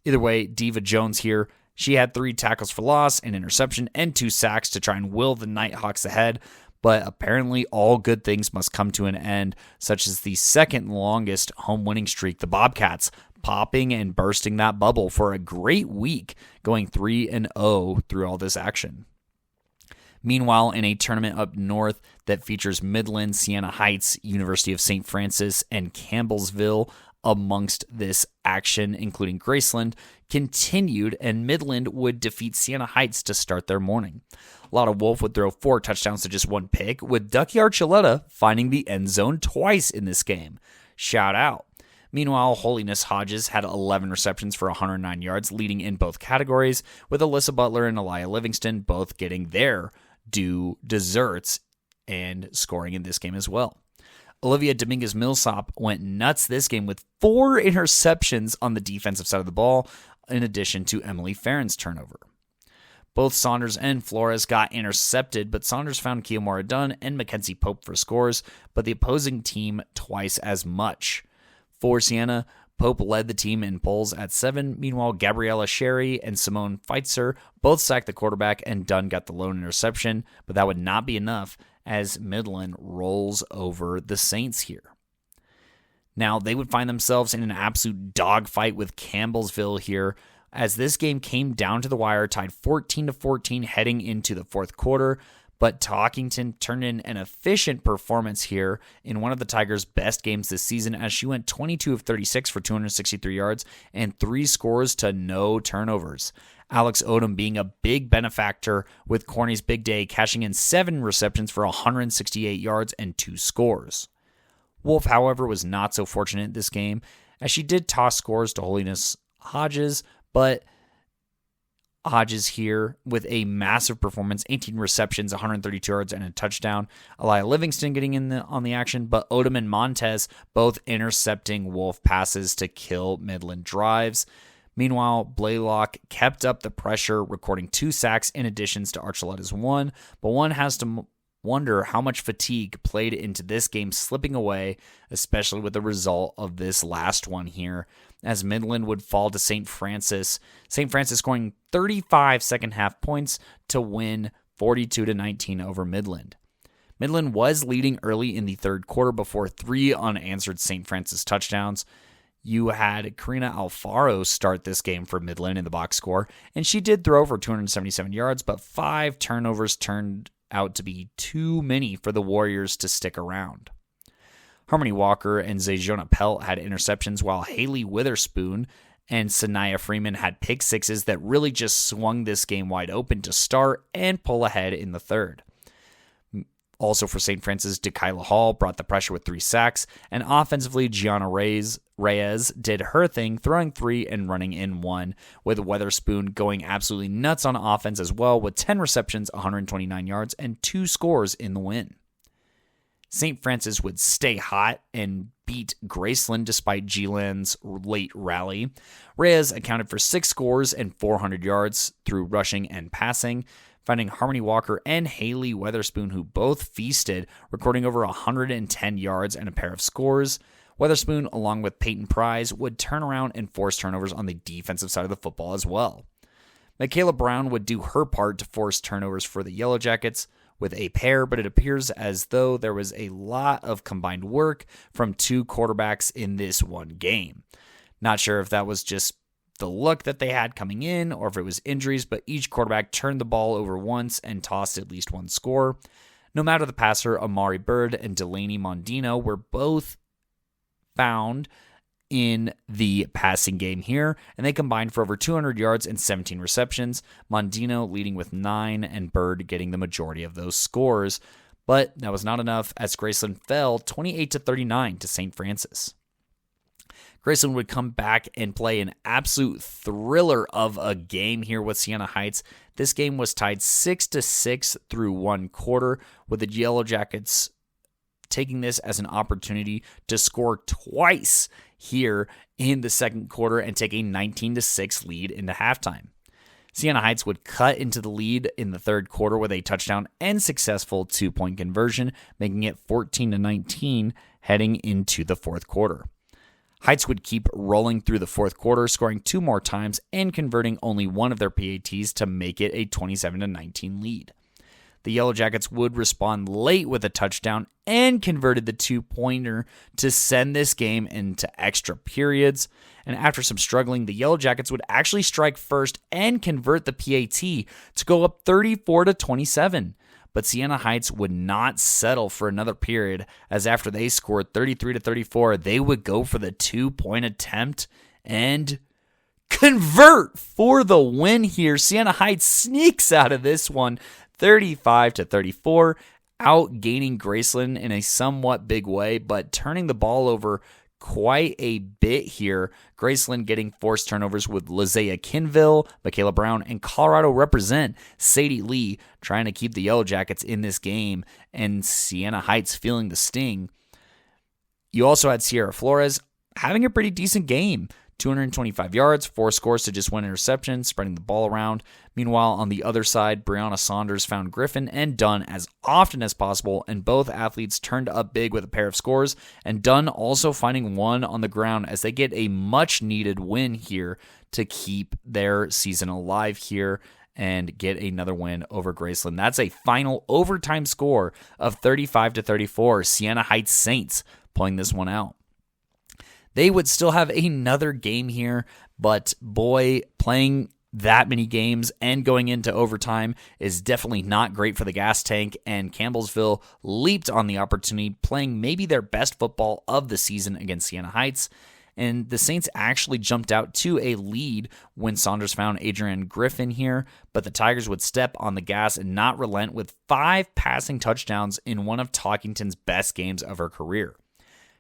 Either way, Diva Jones here, she had 3 tackles for loss, an interception, and 2 sacks to try and will the Nighthawks ahead. But apparently all good things must come to an end, such as the second longest home winning streak, the Bobcats popping and bursting that bubble for a great week, going 3-0 through all this action. Meanwhile, in a tournament up north that features Midland, Siena Heights, University of St. Francis, and Campbellsville amongst this action, including Graceland, continued, and Midland would defeat Siena Heights to start their morning. Lotta Wolf would throw 4 touchdowns to just 1 pick, with Ducky Archuleta finding the end zone twice in this game. Shout out. Meanwhile, Holiness Hodges had 11 receptions for 109 yards, leading in both categories, with Alyssa Butler and Elia Livingston both getting their due desserts and scoring in this game as well. Olivia Dominguez-Millsop went nuts this game with 4 interceptions on the defensive side of the ball, in addition to Emily Farron's turnover. Both Saunders and Flores got intercepted, but Saunders found Kiamora Dunn and Mackenzie Pope for scores, but the opposing team twice as much. For Siena, Pope led the team in pulls at 7. Meanwhile, Gabriella Sherry and Simone Feitzer both sacked the quarterback, and Dunn got the lone interception, but that would not be enough as Midland rolls over the Saints here. Now, they would find themselves in an absolute dogfight with Campbellsville here, as this game came down to the wire, tied 14-14 heading into the fourth quarter, but Talkington turned in an efficient performance here in one of the Tigers' best games this season, as she went 22 of 36 for 263 yards and 3 scores to no turnovers. Alex Odom being a big benefactor, with Corny's big day cashing in 7 receptions for 168 yards and 2 scores. Wolf, however, was not so fortunate this game, as she did toss scores to Holiness Hodges, but Hodges here with a massive performance, 18 receptions, 132 yards, and a touchdown. Elia Livingston getting in on the action, but Odom and Montez both intercepting Wolf passes to kill Midland drives. Meanwhile, Blaylock kept up the pressure, recording 2 sacks in addition to Archuleta's 1, but one has to wonder how much fatigue played into this game slipping away, especially with the result of this last one here, as Midland would fall to St. Francis. St. Francis scoring 35 second-half points to win 42-19 over Midland. Midland was leading early in the third quarter before 3 unanswered St. Francis touchdowns. You had Karina Alfaro start this game for Midland in the box score, and she did throw for 277 yards, but 5 turnovers turned out to be too many for the Warriors to stick around. Harmony Walker and Zayjona Pelt had interceptions, while Haley Witherspoon and Sanaya Freeman had pick sixes that really just swung this game wide open to start and pull ahead in the third. Also for St. Francis, DeKyla Hall brought the pressure with 3 sacks, and offensively, Gianna Reyes did her thing, throwing 3 and running in 1, with Witherspoon going absolutely nuts on offense as well, with 10 receptions, 129 yards, and 2 scores in the win. St. Francis would stay hot and beat Graceland despite G-Land's late rally. Reyes accounted for 6 scores and 400 yards through rushing and passing, finding Harmony Walker and Haley Witherspoon, who both feasted, recording over 110 yards and a pair of scores. Witherspoon, along with Peyton Prize, would turn around and force turnovers on the defensive side of the football as well. Michaela Brown would do her part to force turnovers for the Yellow Jackets with a pair, but it appears as though there was a lot of combined work from two quarterbacks in this one game. Not sure if that was just the look that they had coming in or if it was injuries, but each quarterback turned the ball over once and tossed at least one score. No matter the passer, Amari Bird and Delaney Mondino were both found in the passing game here, and they combined for over 200 yards and 17 receptions, Mondino leading with 9 and Bird getting the majority of those scores. But that was not enough as Graceland fell 28-39 to St. Francis. Graceland would come back and play an absolute thriller of a game here with Siena Heights. This game was tied 6-6 through one quarter, with the Yellow Jackets taking this as an opportunity to score twice here in the second quarter and take a 19-6 lead into halftime. Siena Heights would cut into the lead in the third quarter with a touchdown and successful 2-point conversion, making it 14-19 heading into the fourth quarter. Heights would keep rolling through the fourth quarter, scoring 2 more times and converting only one of their PATs to make it a 27-19 lead. The Yellow Jackets would respond late with a touchdown and converted the 2-pointer to send this game into extra periods. And after some struggling, the Yellow Jackets would actually strike first and convert the PAT to go up 34-27. But Siena Heights would not settle for another period, as after they scored 33-34, they would go for the 2-point attempt and convert for the win here. Siena Heights sneaks out of this one 35-34, outgaining Graceland in a somewhat big way, but turning the ball over quite a bit here. Graceland getting forced turnovers with Lizea Kinville, Michaela Brown, and Colorado represent Sadie Lee trying to keep the Yellow Jackets in this game, and Siena Heights feeling the sting. You also had Sierra Flores having a pretty decent game. 225 yards, 4 scores to just 1 interception, spreading the ball around. Meanwhile, on the other side, Brianna Saunders found Griffin and Dunn as often as possible, and both athletes turned up big with a pair of scores, and Dunn also finding one on the ground as they get a much-needed win here to keep their season alive here and get another win over Graceland. That's a final overtime score of 35-34. Siena Heights Saints pulling this one out. They would still have another game here, but boy, playing that many games and going into overtime is definitely not great for the gas tank, and Campbellsville leaped on the opportunity, playing maybe their best football of the season against Siena Heights, and the Saints actually jumped out to a lead when Saunders found Adrienne Griffin here, but the Tigers would step on the gas and not relent with 5 passing touchdowns in one of Talkington's best games of her career.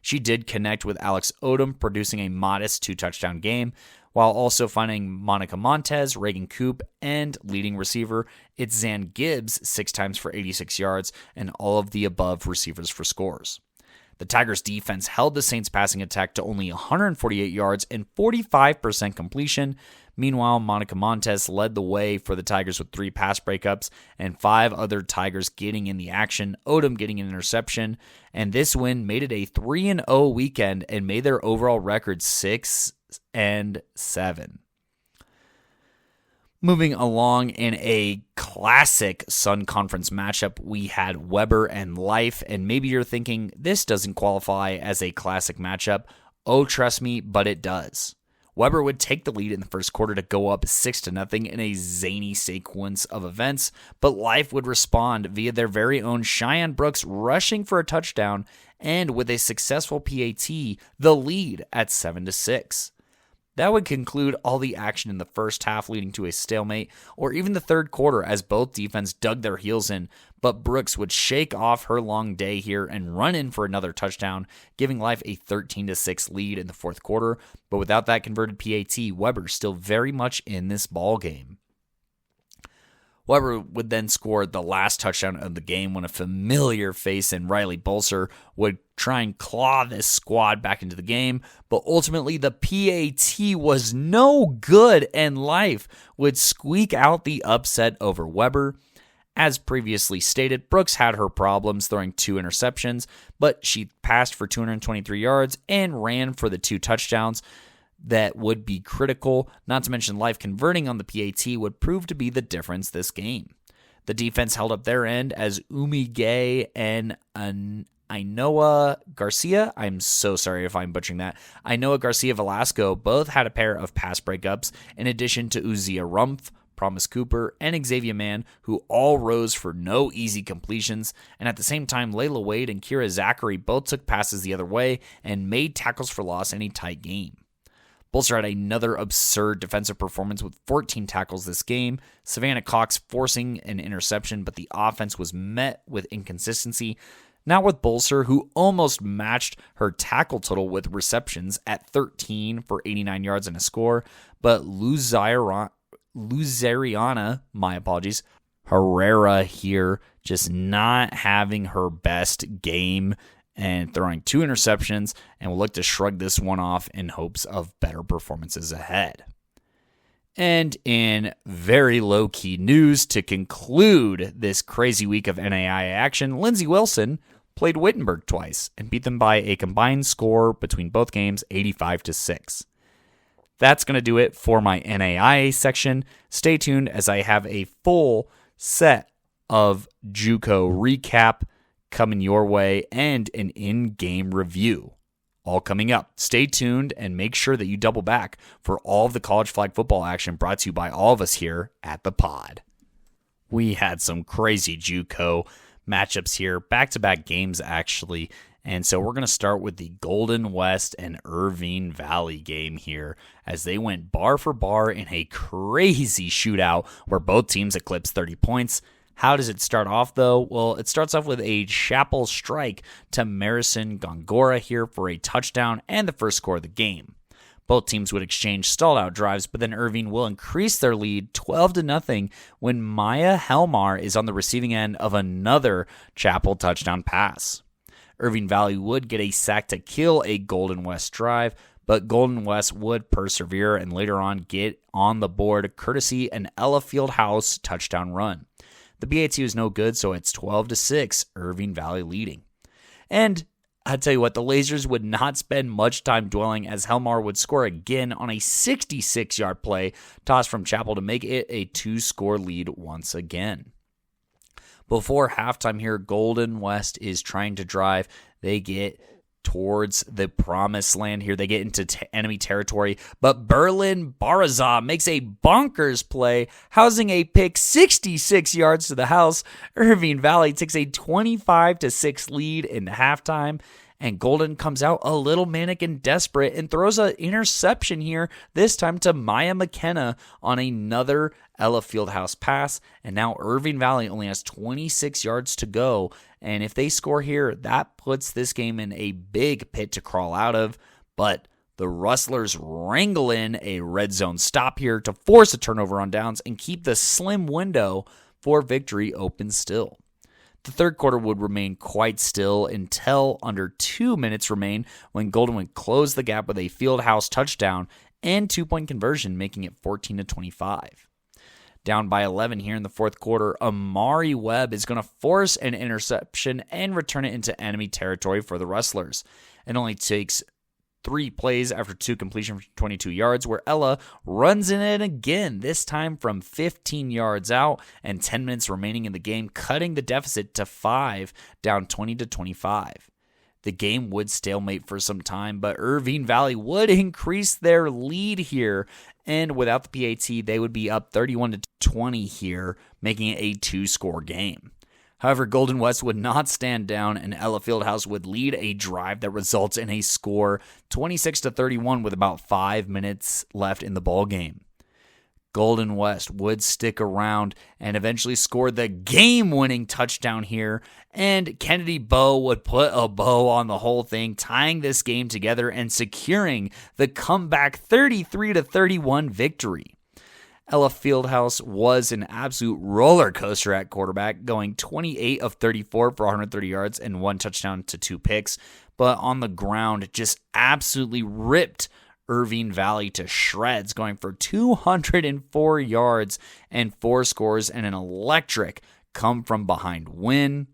She did connect with Alex Odom, producing a modest 2-touchdown game, while also finding Monica Montez, Reagan Coop, and leading receiver, it's Zan Gibbs 6 times for 86 yards, and all of the above receivers for scores. The Tigers' defense held the Saints' passing attack to only 148 yards and 45% completion. Meanwhile, Monica Montez led the way for the Tigers with 3 pass breakups and 5 other Tigers getting in the action, Odom getting an interception, and this win made it a 3-0 weekend and made their overall record 6-7. Moving along in a classic Sun Conference matchup, we had Weber and Life, and maybe you're thinking, this doesn't qualify as a classic matchup. Oh, trust me, but it does. Weber would take the lead in the first quarter to go up 6-0 in a zany sequence of events, but Life would respond via their very own Cheyenne Brooks rushing for a touchdown, and with a successful PAT, the lead at 7-6. That would conclude all the action in the first half, leading to a stalemate, or even the third quarter as both defense dug their heels in, but Brooks would shake off her long day here and run in for another touchdown, giving Life a 13-6 lead in the fourth quarter, but without that converted PAT, Weber still very much in this ball game. Weber would then score the last touchdown of the game when a familiar face in Riley Bolser would try and claw this squad back into the game, but ultimately the PAT was no good and Life would squeak out the upset over Weber. As previously stated, Brooks had her problems throwing 2 interceptions, but she passed for 223 yards and ran for the 2 touchdowns. that would be critical, not to mention life converting on the PAT would prove to be the difference this game. The defense held up their end as Wingate and Ainoa Garcia, I'm so sorry if I'm butchering that, Ainoa Garcia Velasco both had a pair of pass breakups, in addition to Uzziah Rumpf, Promise Cooper, and Xavier Mann, who all rose for no easy completions, and at the same time, Layla Wade and Kira Zachary both took passes the other way and made tackles for loss in a tight game. Bolster had another absurd defensive performance with 14 tackles this game, Savannah Cox forcing an interception, but the offense was met with inconsistency, not with Bolster, who almost matched her tackle total with receptions at 13 for 89 yards and a score, but Luzariana, Herrera here, just not having her best game and throwing 2 interceptions, and will look to shrug this one off in hopes of better performances ahead. And in very low-key news to conclude this crazy week of NAIA action, Lindsey Wilson played Wittenberg twice and beat them by a combined score between both games, 85-6. That's going to do it for my NAIA section. Stay tuned as I have a full set of JUCO recap coming your way and an in-game review. All coming up. Stay tuned and make sure that you double back for all of the college flag football action brought to you by all of us here at the pod. We had some crazy JUCO matchups here, back-to-back games actually, and so we're going to start with the Golden West and Irvine Valley game here as they went bar for bar in a crazy shootout where both teams eclipsed 30 points. How does it start off, though? Well, it starts off with a Chapel strike to Marison Gongora here for a touchdown and the first score of the game. Both teams would exchange stalled-out drives, but then Irvine will increase their lead 12-0 when Maya Helmar is on the receiving end of another Chapel touchdown pass. Irvine Valley would get a sack to kill a Golden West drive, but Golden West would persevere and later on get on the board courtesy an Ella Fieldhouse touchdown run. The BAT was no good, so it's 12-6, Irvine Valley leading. And I tell you what, the Lasers would not spend much time dwelling as Helmar would score again on a 66-yard play tossed from Chapel to make it a 2-score lead once again. Before halftime here, Golden West is trying to drive. They get towards the promised land here. They get into enemy territory, but Berlin Baraza makes a bonkers play, housing a pick 66 yards to the house. Irvine Valley takes a 25-6 lead in halftime, and Golden comes out a little manic and desperate and throws an interception here, this time to Maya McKenna on another Ella Fieldhouse pass, and now Irvine Valley only has 26 yards to go, and if they score here, that puts this game in a big pit to crawl out of, but the Rustlers wrangle in a red zone stop here to force a turnover on downs and keep the slim window for victory open still. The third quarter would remain quite still until under 2 minutes remain when Golden would close the gap with a Fieldhouse touchdown and 2-point conversion, making it 14-25. Down by 11 here in the fourth quarter, Amari Webb is going to force an interception and return it into enemy territory for the Rustlers. It only takes 3 plays after 2 completions for 22 yards, where Ella runs in it again, this time from 15 yards out, and 10 minutes remaining in the game, cutting the deficit to 5, down 20-25. The game would stalemate for some time, but Irvine Valley would increase their lead here, and without the PAT, they would be up 31-20 here, making it a 2-score game. However, Golden West would not stand down, and Ella Fieldhouse would lead a drive that results in a score 26-31 with about 5 minutes left in the ball game. Golden West would stick around and eventually score the game-winning touchdown here, and Kennedy Bowe would put a bow on the whole thing, tying this game together and securing the comeback 33-31 victory. Ella Fieldhouse was an absolute roller coaster at quarterback, going 28 of 34 for 130 yards and 1 touchdown to 2 picks, but on the ground just absolutely ripped Irvine Valley to shreds, going for 204 yards and 4 scores and an electric come-from-behind win.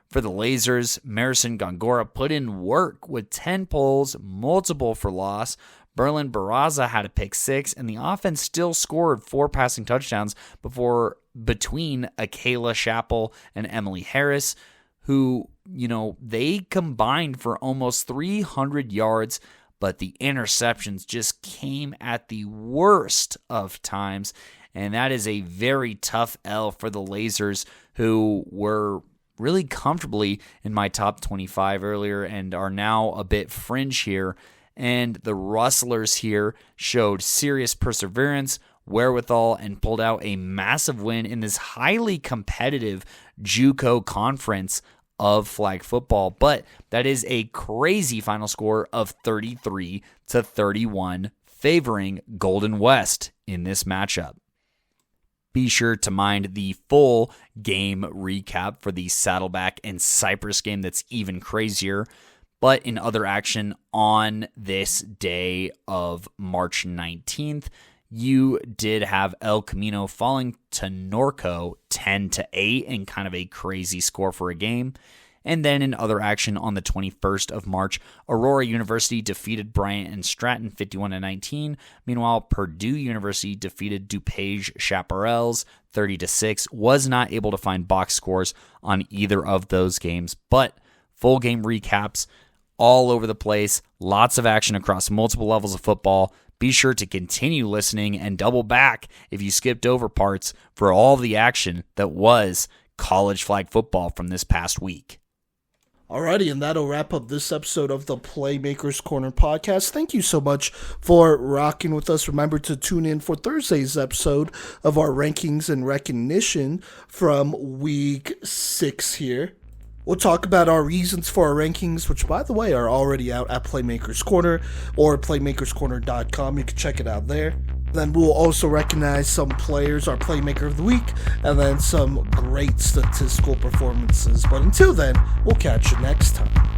For the Lasers, Marison Gongora put in work with 10 pulls, multiple for loss, Berlin Barraza had a pick 6, and the offense still scored 4 passing touchdowns between Akela Chappell and Emily Harris, who, they combined for almost 300 yards, but the interceptions just came at the worst of times, and that is a very tough L for the Lasers, who were really comfortably in my top 25 earlier and are now a bit fringe here. And the Rustlers here showed serious perseverance, wherewithal, and pulled out a massive win in this highly competitive JUCO conference of flag football. But that is a crazy final score of 33-31, favoring Golden West in this matchup. Be sure to mind the full game recap for the Saddleback and Cypress game that's even crazier. But in other action on this day of March 19th, you did have El Camino falling to Norco 10-8 in kind of a crazy score for a game. And then in other action on the 21st of March, Aurora University defeated Bryant and Stratton 51-19. Meanwhile, Purdue University defeated DuPage Chaparrals 30-6. Was not able to find box scores on either of those games, but full game recaps all over the place. Lots of action across multiple levels of football. Be sure to continue listening and double back if you skipped over parts for all the action that was college flag football from this past week. Alrighty, and that'll wrap up this episode of the Playmakers Corner podcast. Thank you so much for rocking with us. Remember to tune in for Thursday's episode of our rankings and recognition from week 6 here. We'll talk about our reasons for our rankings, which, by the way, are already out at Playmakers Corner or playmakerscorner.com. You can check it out there. Then we'll also recognize some players, our Playmaker of the Week, and then some great statistical performances. But until then, we'll catch you next time.